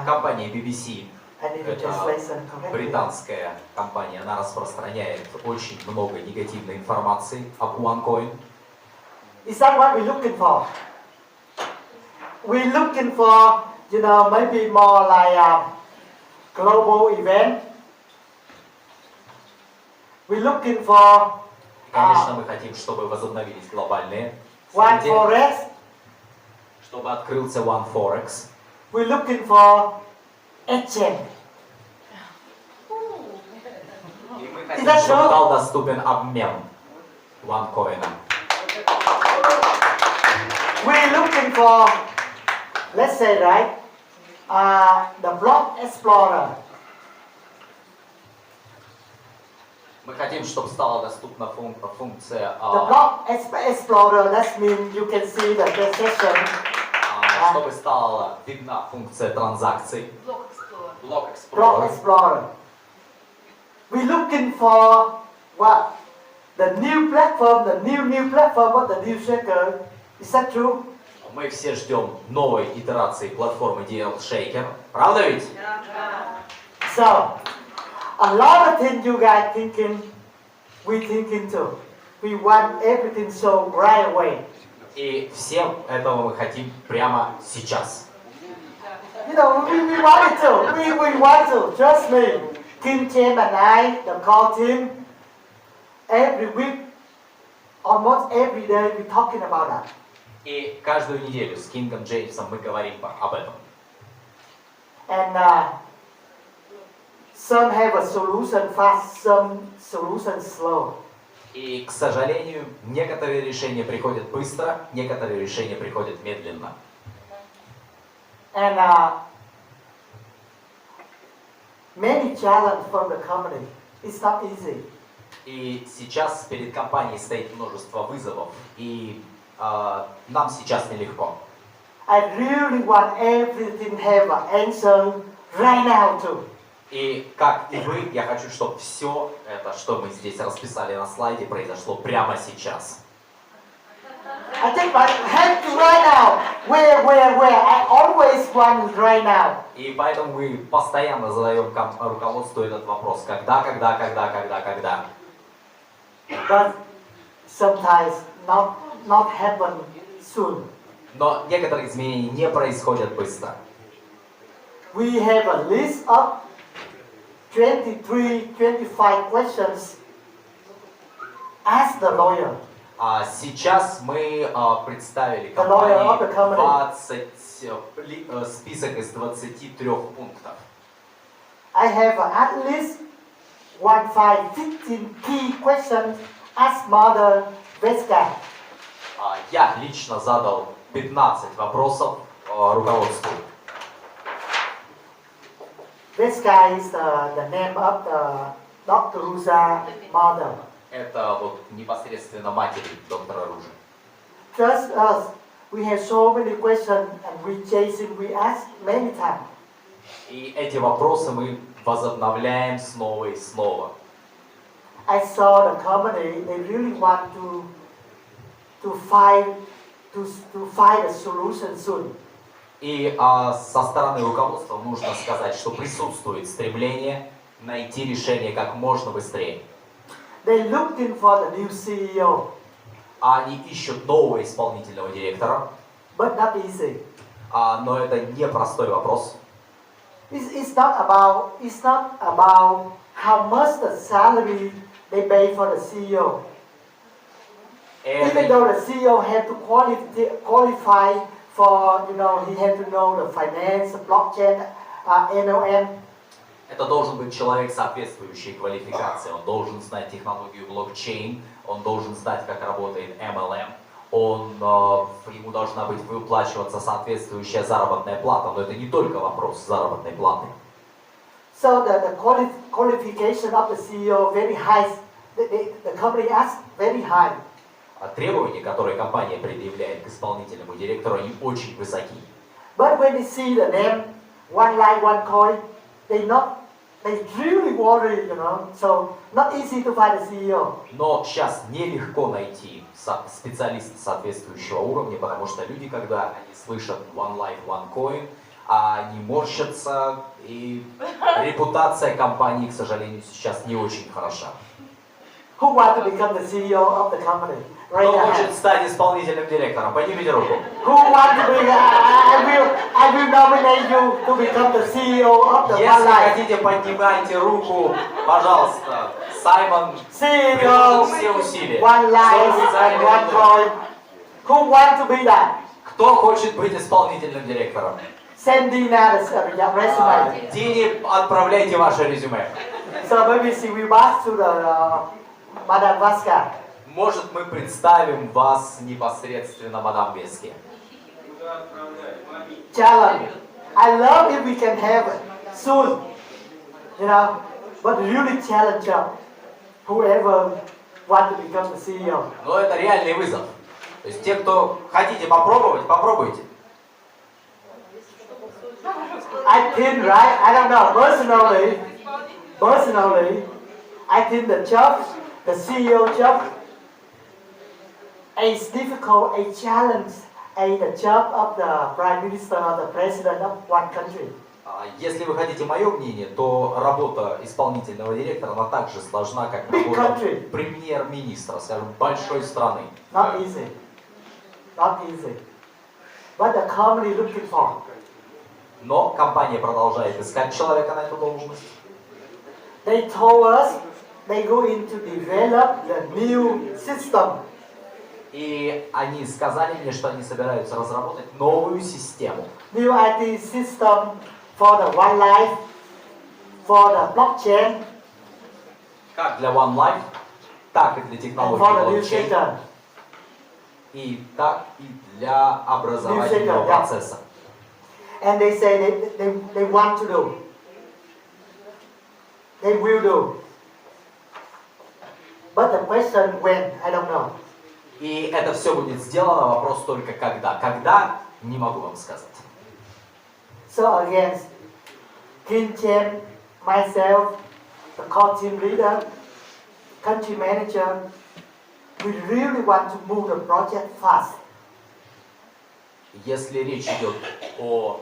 Компания BBC, I need to это translate correctly. британская компания, она распространяет очень много негативной информации об OneCoin. Is that what we're looking for? We're looking for, maybe more like a global event. We're looking for Конечно, мы хотим, чтобы возобновились глобальные One события, Forex. чтобы открылся OneForex. We're looking for exchange. И мы хотим, чтобы стал доступен обмен OneCoin. We're looking for, let's say, right, the block explorer. Мы хотим, чтобы стала доступна функция, The block explorer, that means you can see the transaction. чтобы стала видна функция транзакций. Block Explorer. Block explorer. We're looking for what? The new platform, the new platform of the new shaker. Is that true? Мы все ждем новой итерации платформы Deal Shaker. Правда ведь? So, a lot of things you guys thinking, we thinking too. We want everything so right away. И всем этого мы хотим прямо сейчас. You know, we want it to. We want to. Trust me. Kim Chen and I, the call team, every week, almost every day, we talking about that. И каждую неделю с Кингом Джеймсом мы говорим об этом. And some have a solution fast, some solution slow. И, к сожалению, некоторые решения приходят быстро, некоторые решения приходят медленно. And many challenges from the company. It's not easy. И сейчас перед компанией стоит множество вызовов, и нам сейчас нелегко. I really want everything have an answer right now too. И как и вы, я хочу, чтобы все это, что мы здесь расписали на слайде, произошло прямо сейчас. I think I have to right now. Where? I always want right now. И поэтому мы постоянно задаем руководству этот вопрос. Когда? But sometimes not happen soon. Но некоторые изменения не происходят быстро. We have a list of 25 questions. Ask the lawyer. А сейчас мы представили Lawyer of the компании company. список из 23 пунктов. I have at least 15 key questions. Ask mother Veska. Я лично задал 15 вопросов руководству. Veska is the name of the Dr. Ruza mother. Это вот непосредственно матери доктора Ружи. Trust us. We have so many questions and we ask many times. И эти вопросы мы возобновляем снова и снова. I saw the company, they really want to find a solution soon. И со стороны руководства нужно сказать, что присутствует стремление найти решение как можно быстрее. They're looking for the new CEO, Они ищут нового исполнительного директора, but not easy. но это непростой вопрос. It's not about how much the salary they pay for the CEO. Even though the CEO had to qualify for, he had to know the finance, the blockchain, NOM. Это должен быть человек соответствующей квалификации. Он должен знать технологию блокчейн, он должен знать, как работает MLM, ему должна быть выплачиваться соответствующая заработная плата, но это не только вопрос заработной платы. So the qualification of the CEO very high. The company asks very high. Требования, которые компания предъявляет к исполнительному директору, они очень высоки. But when they see the name, one line, one coin, they really worry, so not easy to find a CEO. Но сейчас нелегко найти специалиста соответствующего уровня, потому что люди, когда они слышат One Life, One Coin, они морщатся, и репутация компании, к сожалению, сейчас не очень хороша. Who want to become the CEO of the company? Кто хочет стать исполнительным директором? Поднимите руку. Who want to be? I will nominate you to become the CEO of the One Если Life. хотите, поднимайте руку, пожалуйста. Саймон CEO, приложит все усилия. One Life, Чтобы and Саймон One Ли. Coin. Who want to be that? Кто хочет быть исполнительным директором? Send Dina the resume. Дине отправляйте ваше резюме. So maybe she will pass to the Madam Vaska. Может, мы представим вас непосредственно мадам Веске. Challenge. I love if we can have it soon, but really challenge up. Whoever want to become the CEO. Но это реальный вызов. То есть те, кто хотите попробовать, попробуйте. I think, right? I don't know. Personally, I think the job, the CEO job, is difficult, a challenge, the job of the Prime Minister or the President of one country. Если вы хотите мое мнение, то работа исполнительного директора, она так же сложна, как Big работа country. премьер-министра, скажем, большой страны. Not easy. Not easy. What the company looking for? Но компания продолжает искать человека на эту должность. They told us they going to develop the new system. И они сказали мне, что они собираются разработать новую систему. New IT system for the One Life, for the blockchain, Как для One Life, так и для and технологии for the new блокчейн, sector. и так и для образовательного New sector, yeah. процесса. And they say they want to do. They will do. But the question when, I don't know. И это все будет сделано, вопрос только когда. Когда, не могу вам сказать. So again, Kim Chen, myself, the core team leader, country manager, we really want to move the project fast. Если речь идет о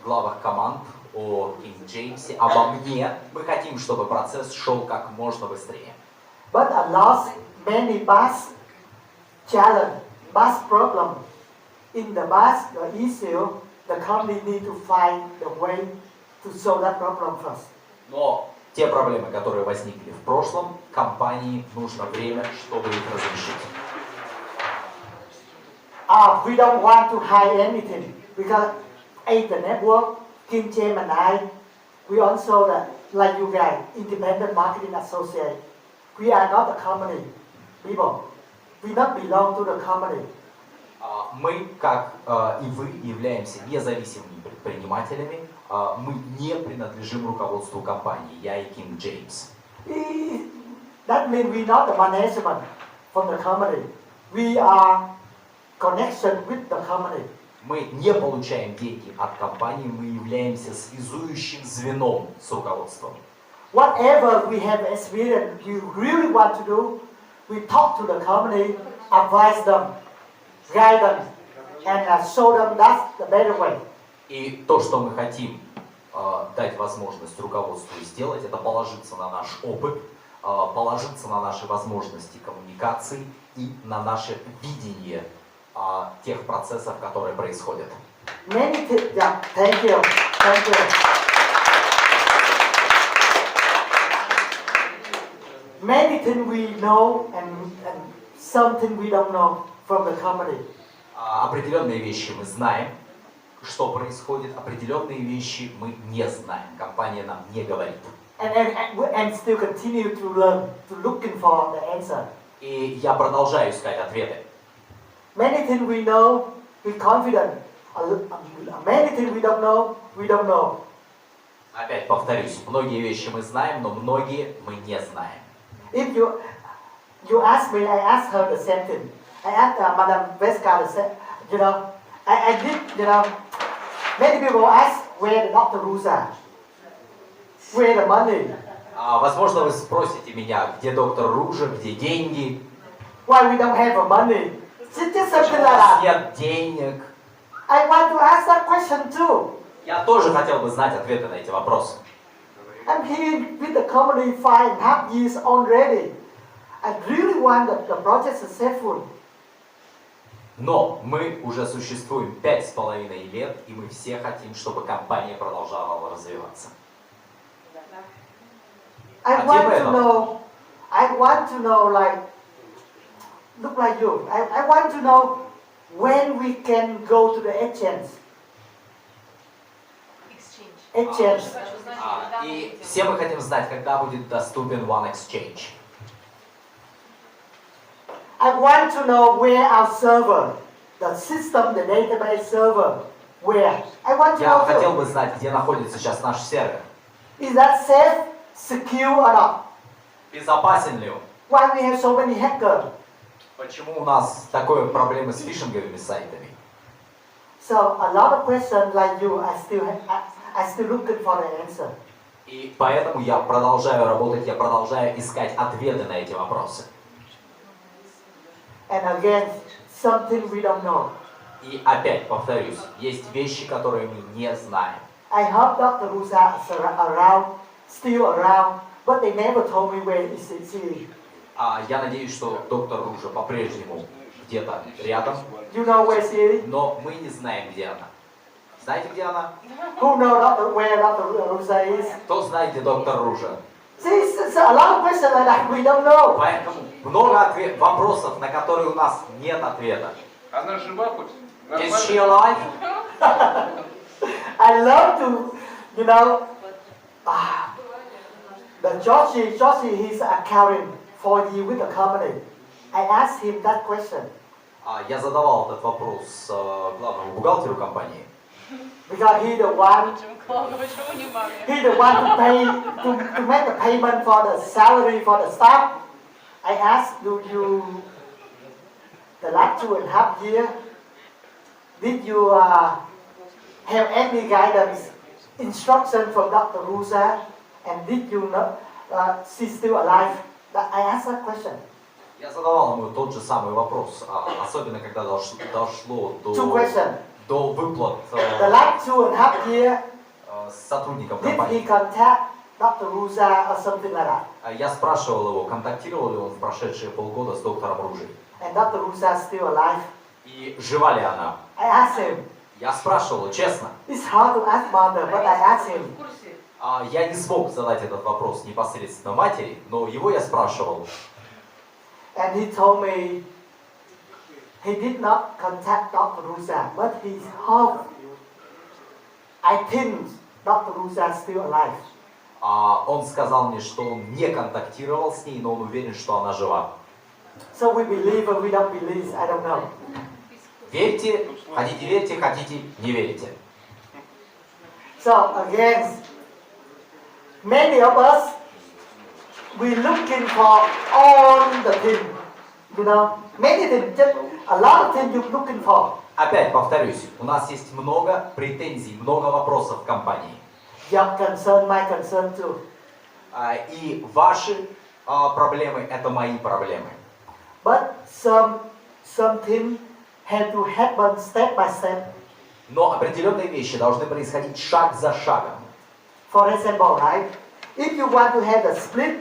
главах команд, о Кинг Джеймсе, обо мне, мы хотим, чтобы процесс шел как можно быстрее. But a lot, many bus challenge, bus problem. In the bus, the issue, the company need to find the way to solve that problem first. Но те проблемы, которые возникли в прошлом, компании нужно время, чтобы их разрешить. We don't want to hide anything because at the network, Kim James and I, we also the, like you guys, independent marketing associate. We are not a company, people. We not belong to the company. Мы, как и вы, являемся независимыми предпринимателями. Мы не принадлежим руководству компании, я и Кинг Джеймс. That means we not the management from the company. We are connection with the company. Мы не получаем деньги от компании, мы являемся связующим звеном с руководством. Whatever we have experienced, we really want to do, we talk to the company, advise them, guide them, and show them that's the better way. И то, что мы хотим дать возможность руководству сделать, это положиться на наш опыт, положиться на наши возможности коммуникации и на наше видение тех процессов, которые происходят. Thank you. Many things we know and something we don't know from the company. Определенные вещи мы знаем, что происходит, определенные вещи мы не знаем, компания нам не говорит. And still continue to learn, to looking for the answer. И я продолжаю искать ответы. Many things we know, we confident. Many things we don't know, we don't know. Опять повторюсь, многие вещи мы знаем, но многие мы не знаем. If you ask me, I ask her the same thing. I asked Madam Veska the same. I did. Many people ask where the Dr. Rusa, where the money. Возможно, вы спросите меня, где доктор Ружа, где деньги? Why we don't have money? Just something Почему like у нас that. нет денег? I want to ask that question too. Я тоже хотел бы знать ответы на эти вопросы. I'm here with the company 5.5 years already. I really want the project successful. Но мы уже существуем 5,5 лет, и мы все хотим, чтобы компания продолжала развиваться. I want to know, like, look like you. I want to know when we can go to the exchange. Exchange. И все мы хотим знать, когда будет доступен One Exchange. I want to know where our server, the system, the database server, where. I want to Я know хотел too. бы знать, где находится сейчас наш сервер. Is that safe, secure or not? Безопасен ли он? Why we have so many hackers? Почему у нас такое проблемы с фишинговыми сайтами? So a lot of questions like you, I still looking for the answer. И поэтому я продолжаю работать, я продолжаю искать ответы на эти вопросы. And again, something we don't know. И опять повторюсь, есть вещи, которые мы не знаем. I hope Dr. Rusa is around, still around, but they never told me where is she. Я надеюсь, что доктор Ружа по-прежнему где-то рядом, You know where she is? но мы не знаем, где она. Знаете, где она? Who know where Dr. Rusa is? Кто знает, где доктор Ружа? See, so a lot of questions like that we don't know. Поэтому много вопросов, на которые у нас нет ответа. Она жива хоть? Is she alive? I love to, you know, the Joshi, he's accounting for you with the company. I asked him that question Я задавал этот вопрос главному бухгалтеру компании, because he the one to pay to make the payment for the salary for the staff. I asked, do you the last 2.5 years did you have any guidance instruction from Dr. Rusa, and did you know she's still alive? I asked that question. я задавал ему тот же самый вопрос, особенно когда дошло Two questions. до выплат The last 2.5 years, сотрудникам did he компании. contact Dr. Rusa or something like that? Я спрашивал его, контактировал ли он в прошедшие полгода с доктором Ружей. And Dr. Rusa is still alive. И жива ли она? I asked him. Я спрашивал, честно. It's hard to ask mother, but I asked him. Я не смог задать этот вопрос непосредственно матери, но его я спрашивал. And he told me he did not contact Dr. Rusa, but he hoped. I think Dr. Rusa is still alive. Он сказал мне, что он не контактировал с ней, но он уверен, что она жива. So we believe or we don't believe, I don't know. Верьте, хотите не верите. So again, many of us, we looking for all the things, you know, many things, just a lot of things you're looking for. Опять повторюсь, у нас есть много претензий, много вопросов в компании. Your concern, my concern too. И ваши проблемы – это мои проблемы. But something have to happen step by step. Но определенные вещи должны происходить шаг за шагом. For example, right? If you want to have a split,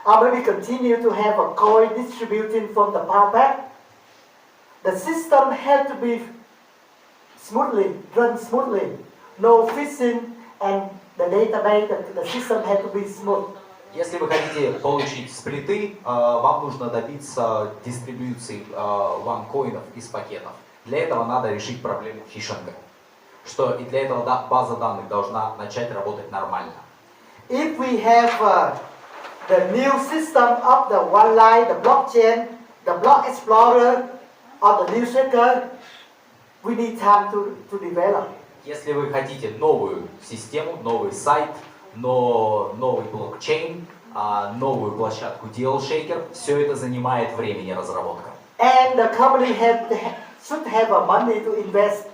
or maybe continue to have a coin distributing from the power pack, the system has to be run smoothly. No phishing, and the database, the system has to be smooth. Если вы хотите получить сплиты, вам нужно добиться дистрибьюции ванкоинов из пакетов. Для этого надо решить проблему фишинга. И для этого база данных должна начать работать нормально. If we have the new system of the one line, the blockchain, the block explorer, or the new checker, we need time to develop. Если вы хотите новую систему, новый сайт, новый блокчейн, новую площадку DealShaker, все это занимает времени разработка. And the company should have a money to invest.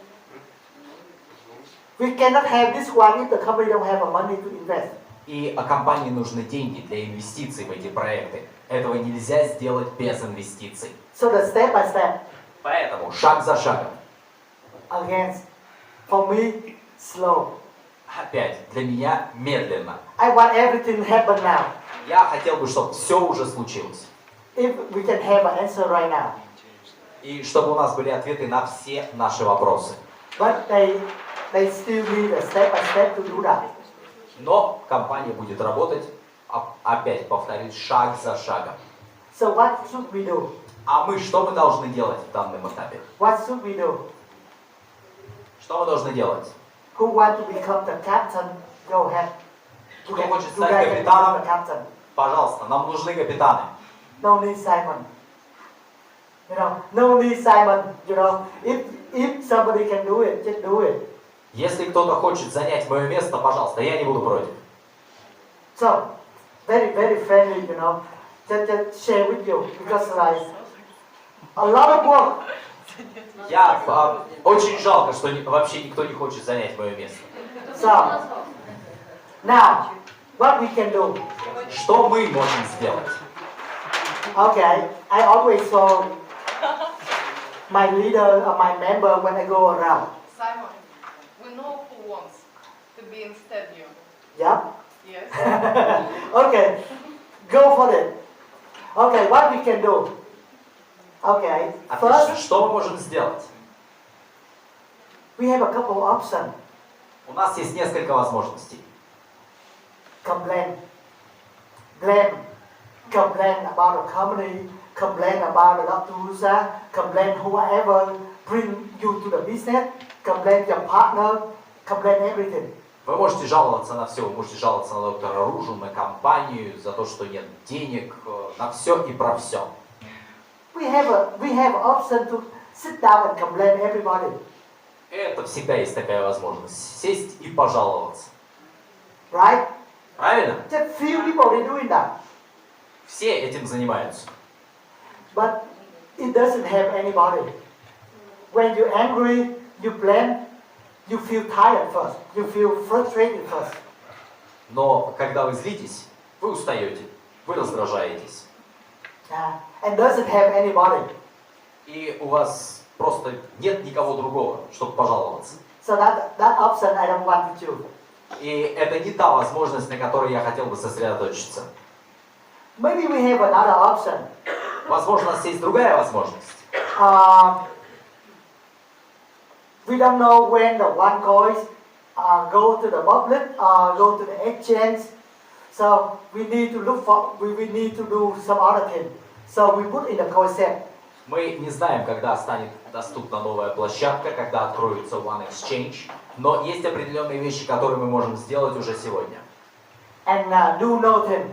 We cannot have this one if the company don't have a money to invest. И компании нужны деньги для инвестиций в эти проекты. Этого нельзя сделать без инвестиций. So the step by step. Поэтому шаг за шагом. Again, for me, slow. Опять, для меня медленно. I want everything to happen now. Я хотел бы, чтобы все уже случилось. If we can have an answer right now. И чтобы у нас были ответы на все наши вопросы. But they still need a step by step to do that. Но компания будет работать, опять повторюсь, шаг за шагом. So what should we do? А что мы должны делать в данном этапе? What should we do? Что мы должны делать? Who want to become the captain? Go ahead. Кто хочет You стать guys can become капитаном? the captain. Пожалуйста, нам нужны капитаны. No need Simon. You know, no need Simon. You know, if somebody can do it, just do it. Если кто-то хочет занять мое место, пожалуйста, я не буду против. So, very, very friendly, you know, just share with you because like a lot of work. Очень жалко, что вообще никто не хочет занять мое место. So, now, what we can do? Что мы можем сделать? Okay, I always saw my leader or my member when I go around. Simon, we know who wants. be instead you. Yeah. Yes. Okay, go for it. Okay, what we can do? Okay, Отлично. first Что мы можем сделать? we have a couple of options. У нас есть несколько возможностей. Complain, blame, complain about the company, complain about the user, complain whoever bring you to the business, complain your partner, complain everything. Вы можете жаловаться на все, вы можете жаловаться на доктора Ружу, на компанию, за то, что нет денег, на все и про все. We have option to sit down and complain everybody, Это всегда есть такая возможность. Сесть и пожаловаться. right? Правильно? Just few people are doing that, Все этим занимаются. but it doesn't help anybody. When you're angry, you blame, you feel tired first, you feel frustrated first. Но когда вы злитесь, вы устаете, вы раздражаетесь. And doesn't help anybody. И у вас просто нет никого другого, чтобы пожаловаться. So that option I don't want to choose. И это не та возможность, на которой я хотел бы сосредоточиться. Maybe we have another option. Возможно, у нас есть другая возможность. We don't know when the one coins go to the public or go to the exchange. So we need to look for, we need to do some other thing. So we put in the concept. Мы не знаем, когда станет доступна новая площадка, когда откроется One Exchange, но есть определенные вещи, которые мы можем сделать уже сегодня. And do nothing.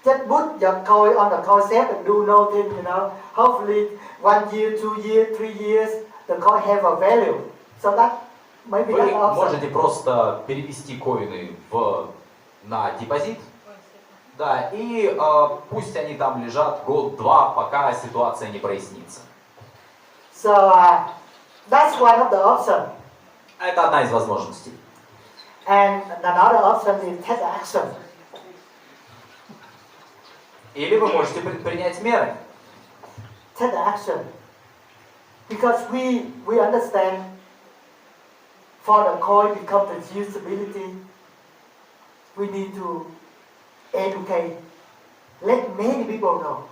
Just put your coin on the concept and do nothing, you know. Hopefully 1 year, 2 years, 3 years, the coin have a value. So that maybe Вы that option. можете просто перевести коины на депозит, да, и пусть они там лежат год-два, пока ситуация не прояснится. So that's one of the options. Это одна из возможностей. And another option is take action. Или вы можете предпринять меры. Take action. Because we understand for the coin become the usability, we need to educate, let many people know.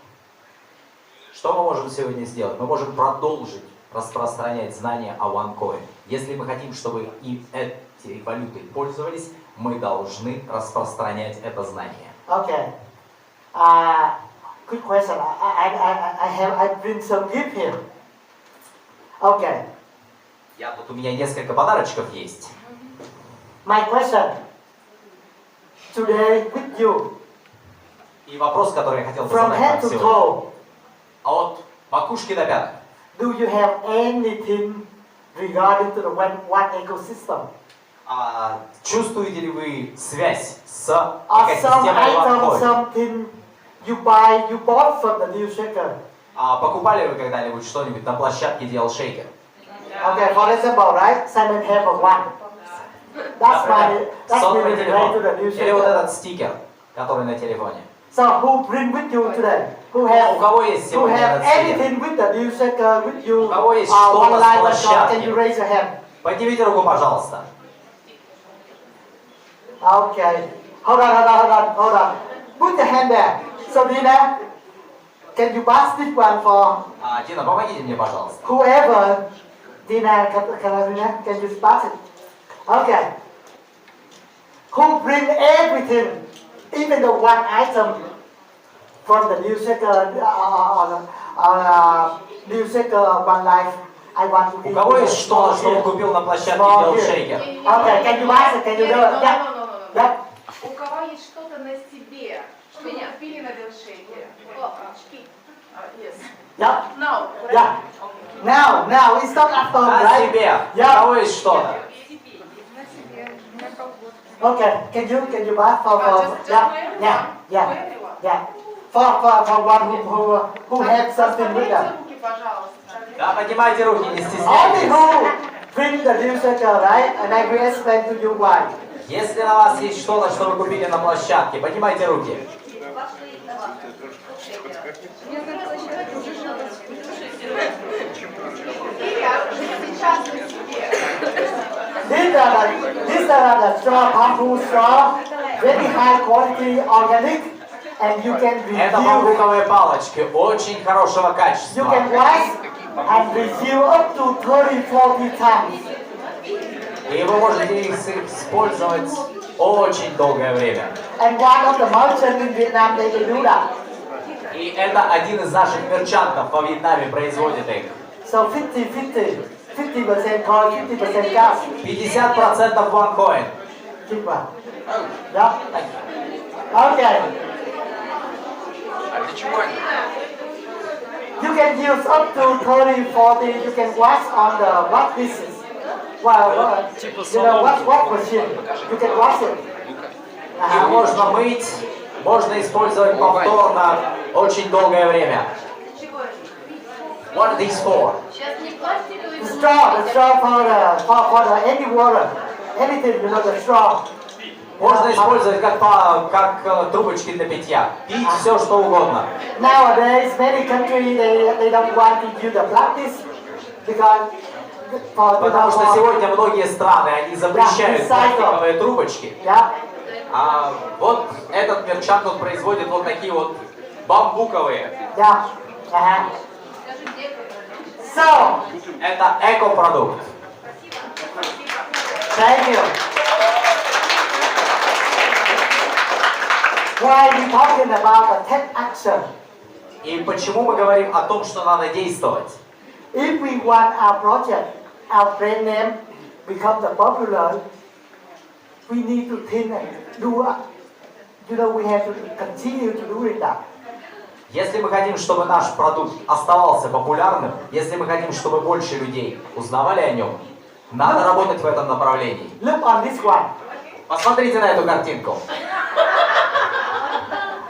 Что мы можем сегодня сделать? Мы можем продолжить распространять знания о OneCoin. Если мы хотим, чтобы и эти валюты пользовались, мы должны распространять это знание. Okay. Good question. I bring some gift here. Okay. У меня несколько подарочков есть. My question today with you. И вопрос, который я хотел бы From задать head вам to сегодня. toe, От макушки до пяток. do you have anything regarding to the one ecosystem? Чувствуете ли вы связь с Or some экосистемой item, OneCoin? something you bought from the new shaker? Покупали вы когда-нибудь что-нибудь на площадке DL Shaker? Okay, for example, right? Simon have a one. That's Сотовый really related to телефон. the new Или вот shaker. этот стикер, который на телефоне. So who bring with you today? Who У have кого есть сегодня этот стикер? anything with the new shaker with you? У кого есть что-то One с line, one площадки? Can you raise your hand? Поднимите руку, пожалуйста. Okay. Hold on. Put the hand there. So Dina, can you pass this one for Дина, помогите мне, пожалуйста. whoever? Dina, can you pass it? Okay. Who bring everything, even the one item from the new shaker new shaker one life? I want to У give кого you есть что-то, что он here. купил на площадке Small DL here. Shaker? Okay, can you pass it? Can you do it? Yeah. Yeah. У кого есть что-то на себе, что вы купили на Делшейке? Yes. Yeah. Now. Yeah. Now, it's not after, На right? себе. У Yeah. кого есть что-то? Okay, can you pass for Just yeah. For one who has something with them. Руки, пожалуйста. Да, поднимайте руки, не Only стесняйтесь. who bring the new shaker, right? And I will explain to you why. Если на вас есть что-то, что вы купили на площадке, поднимайте руки. Или сейчас на себе. These are straw, bamboo straw, very high quality organic, and you can Это refill. бамбуковые палочки очень хорошего You качества. can wash and refill up to 30-40 times. И вы можете их использовать очень долгое время. And one of the merchants in Vietnam, they do that. И это один из наших мерчантов во Вьетнаме производит их. So 50-50, 50% coin, 50% cash. 50% OneCoin. Cheaper. Yeah. Okay. А для чего они? You can use up to 30-40. You can wash on the wash dishes. Well, you know wash machine. You can wash it. Их можно мыть, можно использовать повторно очень долгое время. What are these for? The straw for the any water, anything, you know, the straw. Можно использовать как трубочки для питья. Пить все что угодно. Nowadays, many countries they don't want to use the plastic because Потому что сегодня многие страны, они запрещают пластиковые трубочки. Yeah. А вот этот мерчант, он производит вот такие вот бамбуковые. Yeah. So, Это экопродукт. thank you. Why we talking about the take action? И почему мы говорим о том, что надо действовать? If we want our project, our brand name become the popular, we need to think and do. You know, we have to continue to do that. Если мы хотим, чтобы наш продукт оставался популярным, если мы хотим, чтобы больше людей узнавали о нем, надо работать в этом направлении. Look on this one. Посмотрите на эту картинку.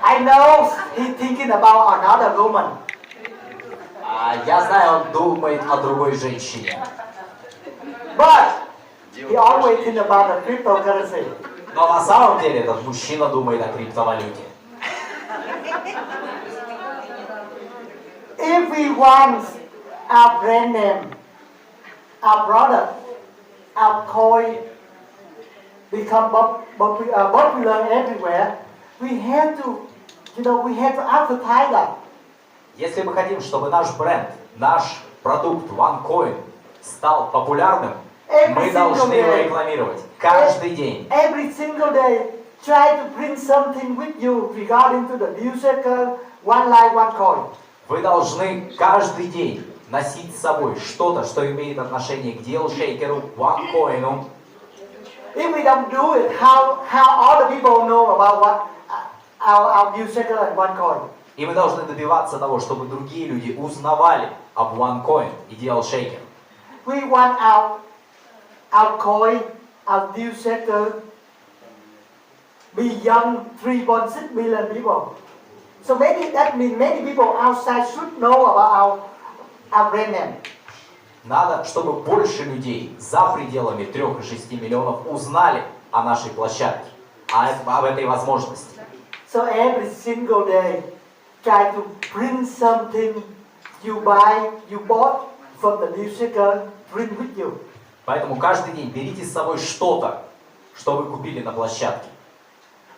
I know he's thinking about another woman. Я знаю, он думает о другой женщине. But he always think about the cryptocurrency. Но на самом деле этот мужчина думает о криптовалюте. If we want our brand name, our product, our coin become popular everywhere, we have to, you know, we have to advertise that. Если мы хотим, чтобы наш бренд, наш продукт OneCoin стал популярным, мы должны его рекламировать каждый день. Every single day, try to bring something with you regarding to the new circle, one life, one coin. Вы должны каждый день носить с собой что-то, что имеет отношение к DL-шейкеру, OneCoin. If we don't do it, how all the people know about what our new circle and one coin? И мы должны добиваться того, чтобы другие люди узнавали об OneCoin и DL-шейкер. We want our coin, our new circle, beyond 3.6 million people. So that means many people outside should know about our brand name. Надо, чтобы больше людей за пределами 3,6 миллионов узнали о нашей площадке, об этой возможности. So every single day, try to bring something you bought from the new circle, bring with you. Поэтому каждый день берите с собой что-то, что вы купили на площадке.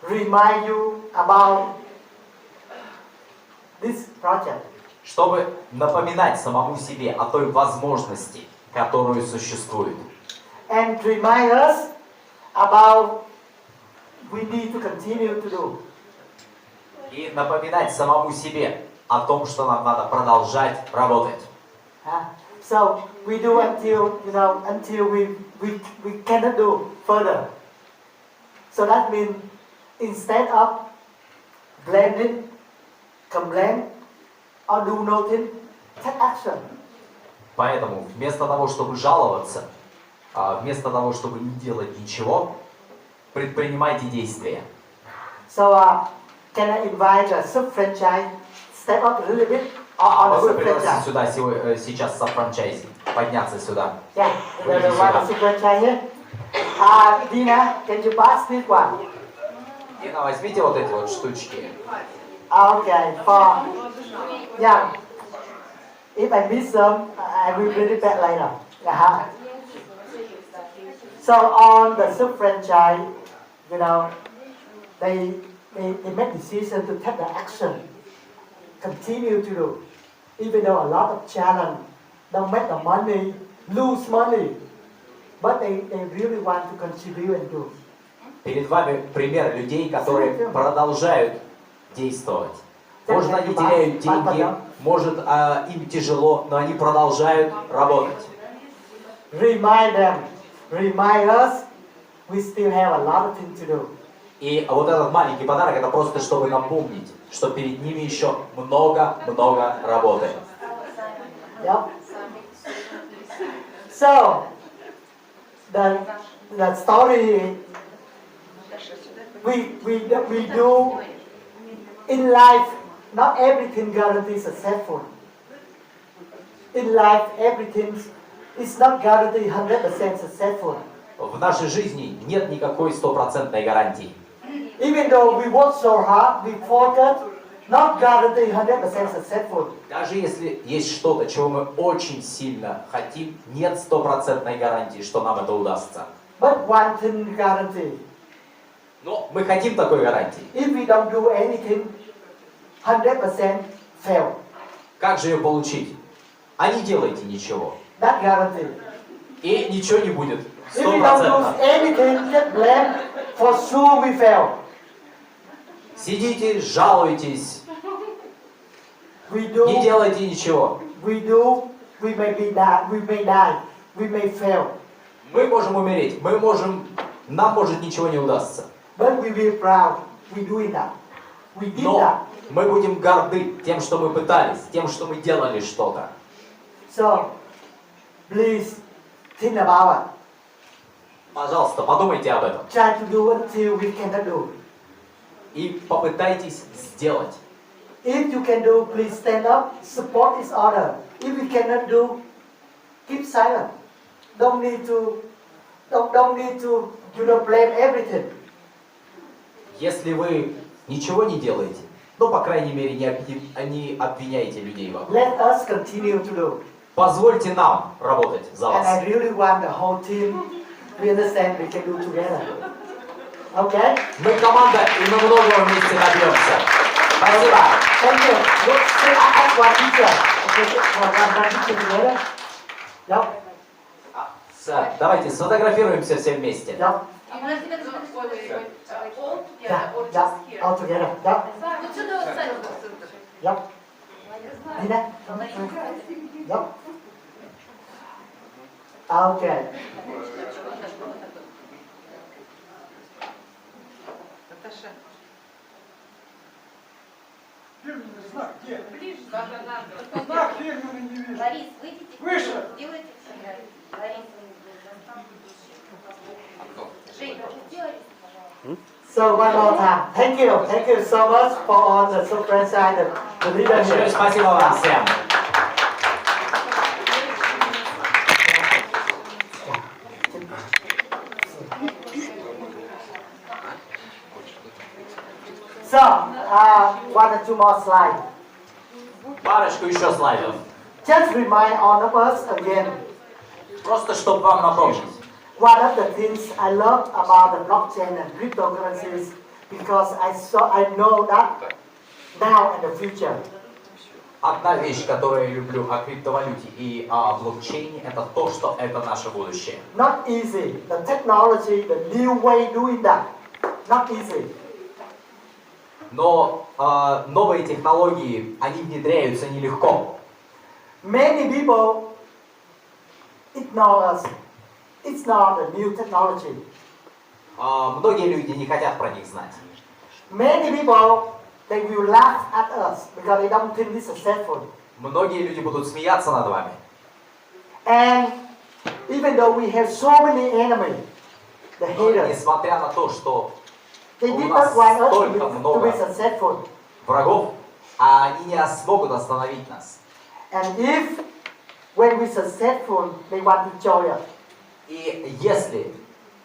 Remind you about this project. Чтобы напоминать самому себе о той возможности, которую существует. And remind us about we need to continue to do. И напоминать самому себе о том, что нам надо продолжать работать. So we do until we cannot do further. So that means instead of blaming, complain, or do nothing, take action. Поэтому вместо того, чтобы жаловаться, вместо того, чтобы не делать ничего, предпринимайте действия. So can I invite the sub-franchise step up a little bit? Могу пригласить сюда сейчас со-франчайзи, подняться сюда. Yeah, there's one sub-franchise here. Dina, can you pass this one? Дина, возьмите вот эти вот штучки. Okay, yeah. If I miss some, I will bring it back later. So on the sub-franchise, you know, they make decision to take the action, continue to do, even though a lot of challenge, don't make the money, lose money, but they really want to contribute and do. Перед вами пример людей, которые продолжают действовать. Может, они теряют деньги, может, им тяжело, но они продолжают работать. Remind them, remind us, we still have a lot of things to do. И вот этот маленький подарок, это просто чтобы напомнить, что перед ними еще много-много работы. Yep. So, the story we do in life, not everything guarantees successful. In life, everything is not guaranteed 100% successful. В нашей жизни нет никакой стопроцентной гарантии. Even though we work so hard, we focus, not guaranteed 100% successful. Даже если есть что-то, чего мы очень сильно хотим, нет стопроцентной гарантии, что нам это удастся. But one thing guaranteed. Но мы хотим такой гарантии. If we don't do anything, 100% fail. Как же ее получить? А не делайте ничего. That guaranteed. И ничего не будет. If we don't do 100%. anything, get blamed, for sure we fail. Сидите, жалуйтесь, We do, не делайте ничего. we may die, we may fail. Мы можем умереть, нам может ничего не удастся. But we will proud, we doing that. We did that. Но мы будем горды тем, что мы пытались, тем, что мы делали что-то. So, please think about it. Пожалуйста, подумайте об этом. Try to do until we cannot do. И попытайтесь сделать. If you can do, please stand up, support each other. If we cannot do, keep silent. Don't need to blame everything. Если вы ничего не делаете, ну, по крайней мере, не обвиняйте людей вокруг. Let us continue to do. Позвольте нам работать за And I вас. really want the whole team, we understand we can do together. Okay? Мы команда, и мы многого вместе добьемся. Спасибо. Thank you. Let's say I ask one teacher. Okay, one teacher together. Yep. Давайте сфотографируемся все вместе. Yep. Yeah, yep. All together. Yep. Yep. Nina. Yep. Okay. Фирменный знак где? Знак фирменный не вижу. Борис, выйдите. Выше. Делайте всегда. Борис, Жень, сделайте, пожалуйста. So one more time. Thank you so much for all the super side, the leader Большое here. спасибо вам всем. So, one or two more slides. Парочку еще слайдов. Just remind all of us again. Просто чтобы вам напомнить. One of the things I love about the blockchain and cryptocurrencies because I know that now and the future. Одна вещь, которую я люблю о криптовалюте и о блокчейне, это то, что это наше будущее. Not easy. The technology, the new way doing that. Not easy. Но новые технологии, они внедряются нелегко. Many people ignore us. It's not a new technology. Многие люди не хотят про них знать. Many people, they will laugh at us because they don't think it's successful. Многие люди будут смеяться над вами. And even though we have so many enemies, the Но haters, несмотря на то, что they у did нас not want us столько to be много successful. врагов, они не смогут остановить нас. And if, when we're successful, they want to join us. И если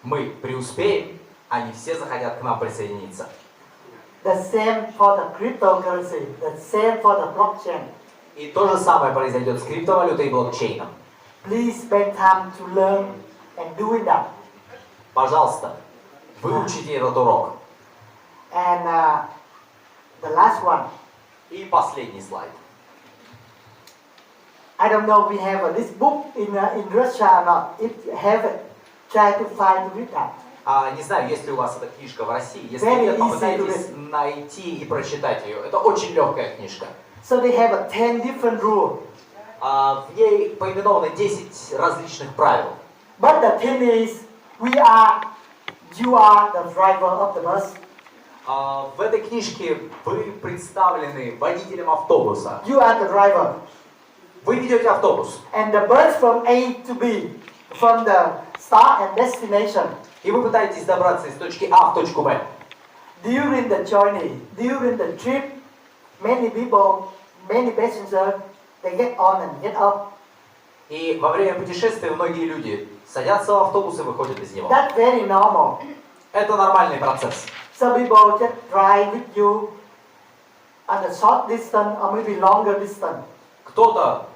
мы преуспеем, они все захотят к нам присоединиться. The same for the cryptocurrency, the same for the blockchain. И то же самое произойдет с криптовалютой и блокчейном. Please spend time to learn and doing that. Пожалуйста, выучите этот урок. And the last one, И последний слайд. I don't know we have this book in Russia or not. If you have it, try to find to read that. Не знаю, есть ли у вас эта книжка в России. Если Very нет, easy попытайтесь to найти и прочитать ее. Это очень легкая книжка. So they have 10 different rules. В ней поименованы 10 различных правил. But the thing is, you are the driver of the bus. В этой книжке вы представлены водителем автобуса. You are the driver. Вы ведете автобус. And the bus from A to B, from the start and destination. И вы пытаетесь добраться из точки А в точку Б. During the journey, during the trip, many people, many passengers, they get on and get off. И во время путешествия многие люди садятся в автобус и выходят из него. That's very normal. Это нормальный процесс. Some people just drive with you at a short distance or maybe longer distance. Кто-то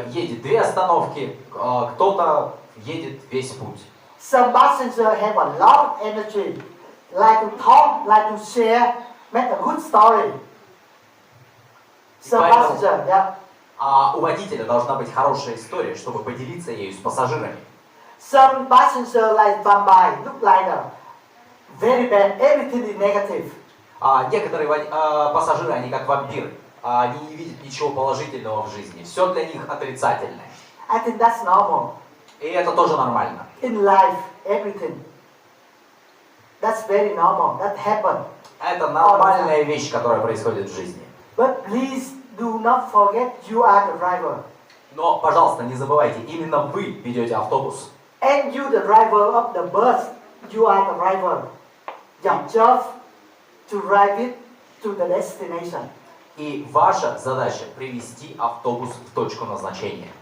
едет 2 остановки, кто-то едет весь путь. Some passengers have a lot of energy, like to talk, like to share, make a good story. Some Поэтому- passengers, yeah. А у водителя должна быть хорошая история, чтобы поделиться ею с пассажирами. Some passengers like vampire, look like very bad, everything is negative. Некоторые пассажиры, они как вампиры. Они не видят ничего положительного в жизни. Все для них отрицательное. I think that's normal. И это тоже нормально. In life, everything. That's very normal. That happens. Это нормальная вещь, которая происходит в жизни. But please do not forget you are the driver. Но, пожалуйста, не забывайте, именно вы ведете автобус. And you the driver of the bus. You are the driver. Your job to drive it to the destination. И ваша задача привести автобус в точку назначения.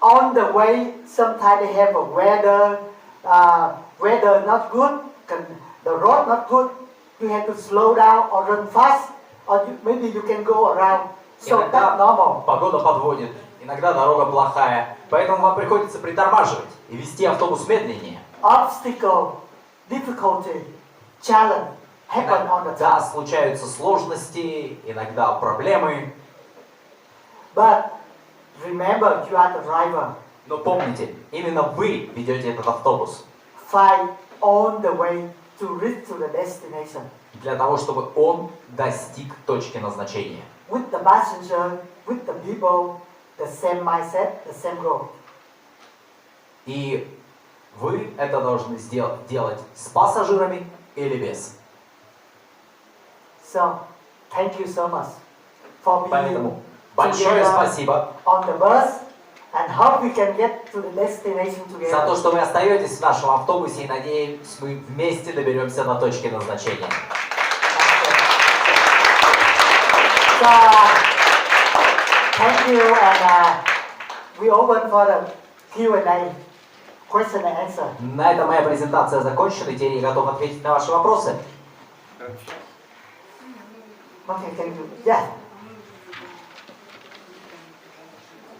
On the way, sometimes they have a weather not good, the road not good. You have to slow down or run fast, or maybe you can go around. So that's Иногда normal. погода подводит, иногда дорога плохая, поэтому вам приходится притормаживать и вести автобус медленнее. Obstacle, difficulty, challenge happen on the Иногда time. случаются сложности, иногда проблемы, But remember, you are the driver. но помните, именно вы ведете этот автобус Fight on the way to reach to the destination. для того, чтобы он достиг точки назначения. With the passenger, with the people, the same mindset, the same goal. И вы это должны делать с пассажирами или без. So, thank you so much for being Поэтому большое together спасибо on the bus and hope we can get to the destination за то, together. что вы остаетесь в нашем автобусе и, надеюсь, мы вместе доберемся до точки назначения. So, thank you and we open for the Q&A, question and answer. На этом моя презентация закончена, и теперь я готов ответить на ваши вопросы. Okay, thank you. Yes.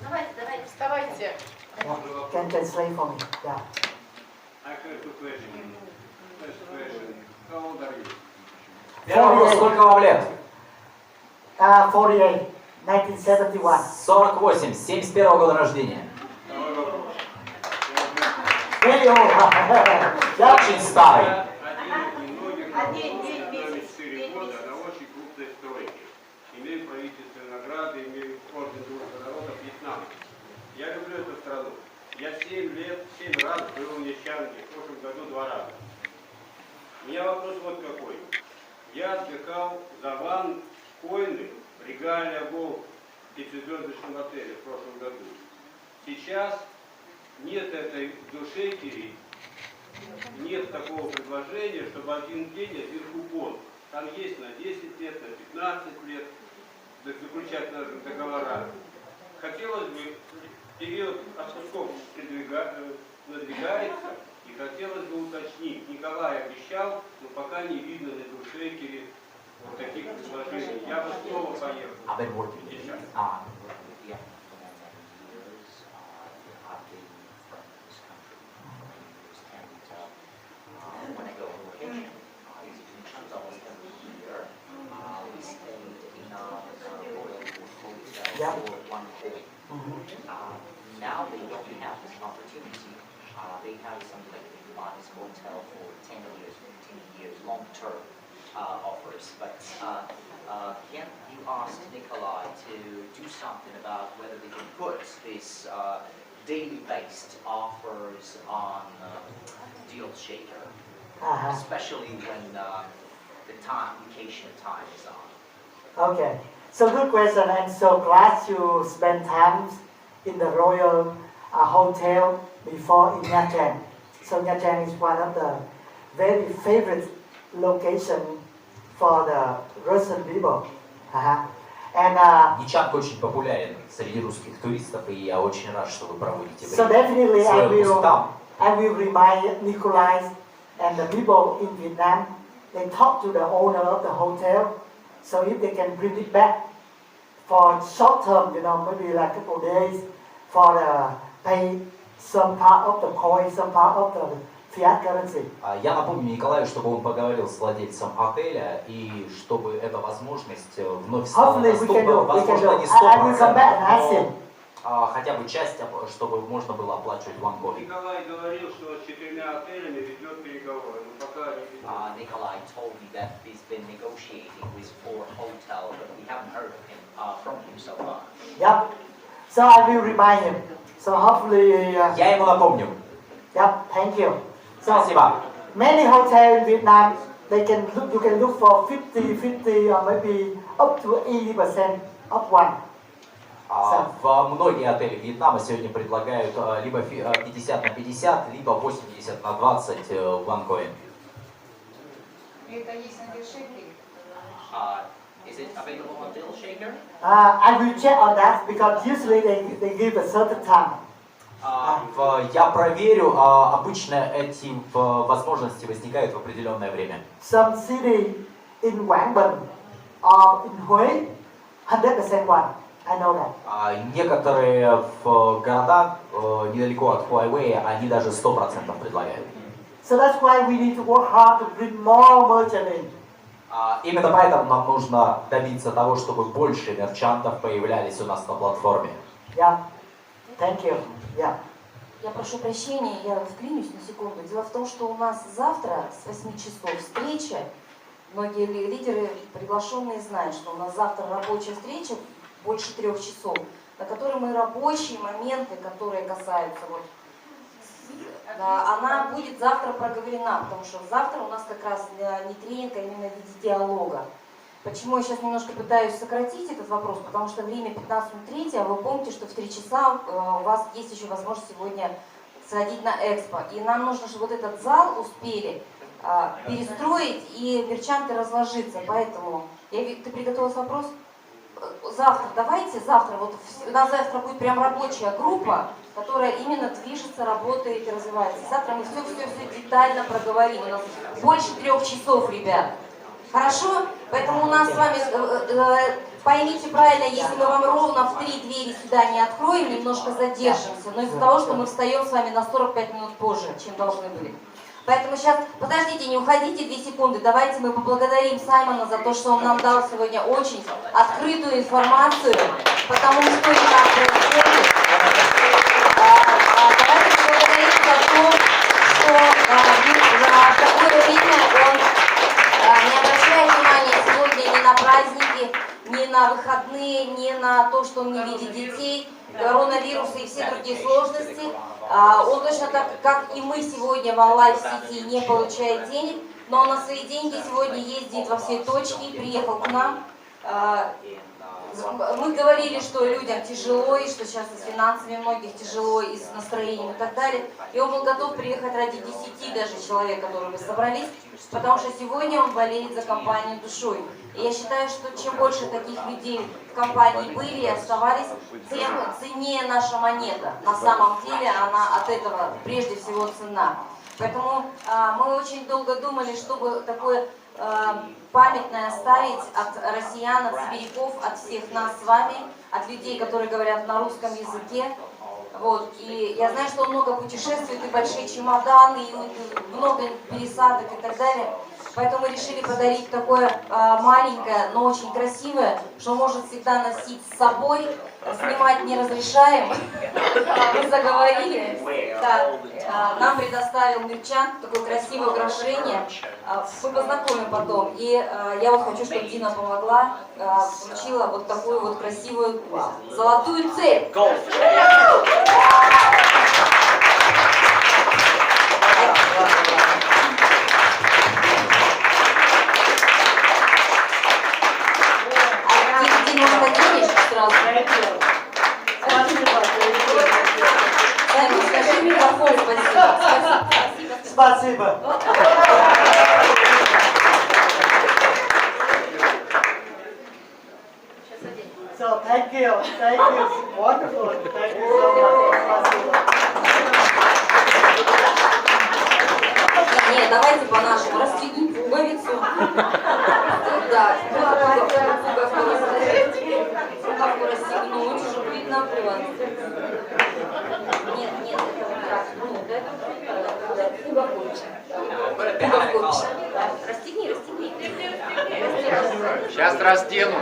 Давайте, вставайте. Can translate for me. Yeah. I have two questions. First question, how old are you? Первый вопрос, сколько вам лет? 48, 1971. 48, 71 года рождения. Второй вопрос. Very old. Yeah. Очень старый. Один из немногих работает 4 года на очень крупной стройке. Имею правительственные награды, имею орден Дружбы народов Вьетнама. Я люблю эту страну. Я 7 раз был в Нефтянке, в прошлом году 2 раза. У меня вопрос вот какой. Я отдыхал за ван Койны, регалия Волк в 5-звездочном отеле в прошлом году. Сейчас нет этой душекери, нет такого предложения, чтобы один день один купон. Там есть на 10 лет, на 15 лет, заключать надо договора. Хотелось бы, период отпусков надвигается, и хотелось бы уточнить. Николай обещал, но пока не видно на душекере вот таких предложений. Я бы снова поехал. I've been working. Сейчас. Yeah. Now they don't have this opportunity. They have something like they buy this hotel for 10 years, 15 years, long-term offers. But can you ask Nikolai to do something about whether they can put this daily-based offers on Deal Shaker, especially when the vacation time is on? Okay, so good question, and so glad you spend time in the Royal Hotel before in Nha Trang. So Nha Trang is one of the very favorite location for the Russian people. And Ничанг очень популярен среди русских туристов, и я очень рад, что вы проводите so время. definitely свой отпуск там. I will remind Nikolai and the people in Vietnam. They talk to the owner of the hotel, so if they can bring it back for short term, maybe like a couple of days, for the pay some part of the coin, some part of the fiat currency. Я напомню Николаю, чтобы он поговорил с владельцем отеля, и чтобы эта возможность вновь стала доступна, возможно, не 100%, но хотя бы часть, чтобы можно было оплачивать ванкоин. Николай говорил, что с 4 отелями ведет переговоры. Но пока Nikolai told me that he's been negotiating with 4 hotels, but we haven't heard from him so far. Yep. So I will remind him. So hopefully. Я ему напомню. Yep. Thank you. So Спасибо. many hotels in Vietnam, you can look for 50 or maybe up to 80% of one. В многие отели Вьетнама сегодня предлагают либо 50 на 50, либо 80 на 20 ванкоин. Это есть на Дешеке? Is it available on Deal Shaker? I will check on that because usually they give a certain time. Я проверю, обычно эти возможности возникают в определенное время. Some city in Quảng Bình or in Huế, 100% one. I know that. Некоторые в городах недалеко от Huawei, они даже 100% предлагают. So that's why we need to work hard to bring more merchants in. Именно поэтому нам нужно добиться того, чтобы больше мерчантов появлялись у нас на платформе. Yeah. Thank you. Yeah. Я прошу прощения, я вклинюсь на секунду. Дело в том, что у нас завтра с 8 часов встреча. Многие лидеры приглашенные знают, что у нас завтра рабочая встреча больше 3 часов, на которой мы рабочие моменты, которые касаются она будет завтра проговорена, потому что завтра у нас как раз не тренинг, а именно в виде диалога. Почему я сейчас немножко пытаюсь сократить этот вопрос, потому что время 15:03, а вы помните, что в 3 часа у вас есть еще возможность сегодня сходить на экспо. И нам нужно, чтобы вот этот зал успели перестроить и мерчанты разложиться. Поэтому, ты приготовила вопрос? Завтра, давайте завтра, у нас завтра будет прям рабочая группа, которая именно движется, работает и развивается. Завтра мы все детально проговорим. У нас больше 3 часов, ребят. Хорошо? Поэтому у нас с вами, поймите правильно, если мы вам ровно в 3 двери сюда не откроем, немножко задержимся, но из-за того, что мы встаем с вами на 45 минут позже, чем должны были. Поэтому сейчас, подождите, не уходите 2 секунды, давайте мы поблагодарим Саймона за то, что он нам дал сегодня очень открытую информацию, потому что это происходит. Давайте поблагодарим за то, что в такое время он не обращает внимания сегодня ни на праздники, ни на выходные, ни на то, что он не видит детей, коронавирусы и все другие сложности. Он точно так, как и мы сегодня в онлайн-сети не получает денег, но он на свои деньги сегодня ездит во все точки, приехал к нам. Мы говорили, что людям тяжело, и что сейчас и с финансами многих тяжело, и с настроением и так далее. И он был готов приехать ради 10 даже человек, которые бы собрались, потому что сегодня он болеет за компанию душой. И я считаю, что чем больше таких людей в компании были и оставались, тем ценнее наша монета. На самом деле она от этого прежде всего ценна. Поэтому мы очень долго думали, чтобы такое памятное оставить от россиян, от сибиряков, от всех нас с вами, от людей, которые говорят на русском языке. И я знаю, что он много путешествует, и большие чемоданы, и много пересадок и так далее. Поэтому мы решили подарить такое маленькое, но очень красивое, что может всегда носить с собой. Снимать не разрешаем. Мы заговорили. Да. Нам предоставил мерчант такое красивое украшение. Мы познакомим потом. И я вот хочу, чтобы Дина помогла, вручила вот такую вот красивую золотую цепь. Дина, может, оденешь сразу? Саймон, скажи микрофон, спасибо. Спасибо. So thank you, wonderful, thank you so much. Спасибо. Нет, давайте по-нашему. Расстегни пуговицу. Да, пуговку расстегнуть, чтобы видно было. Нет, это вот так. Это пуговку. Расстегни. Сейчас раздену.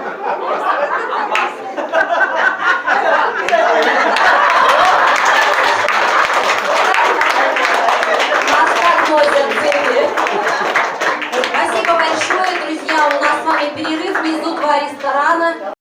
Спасибо большое, друзья. У нас с вами перерыв. Внизу 2 ресторана.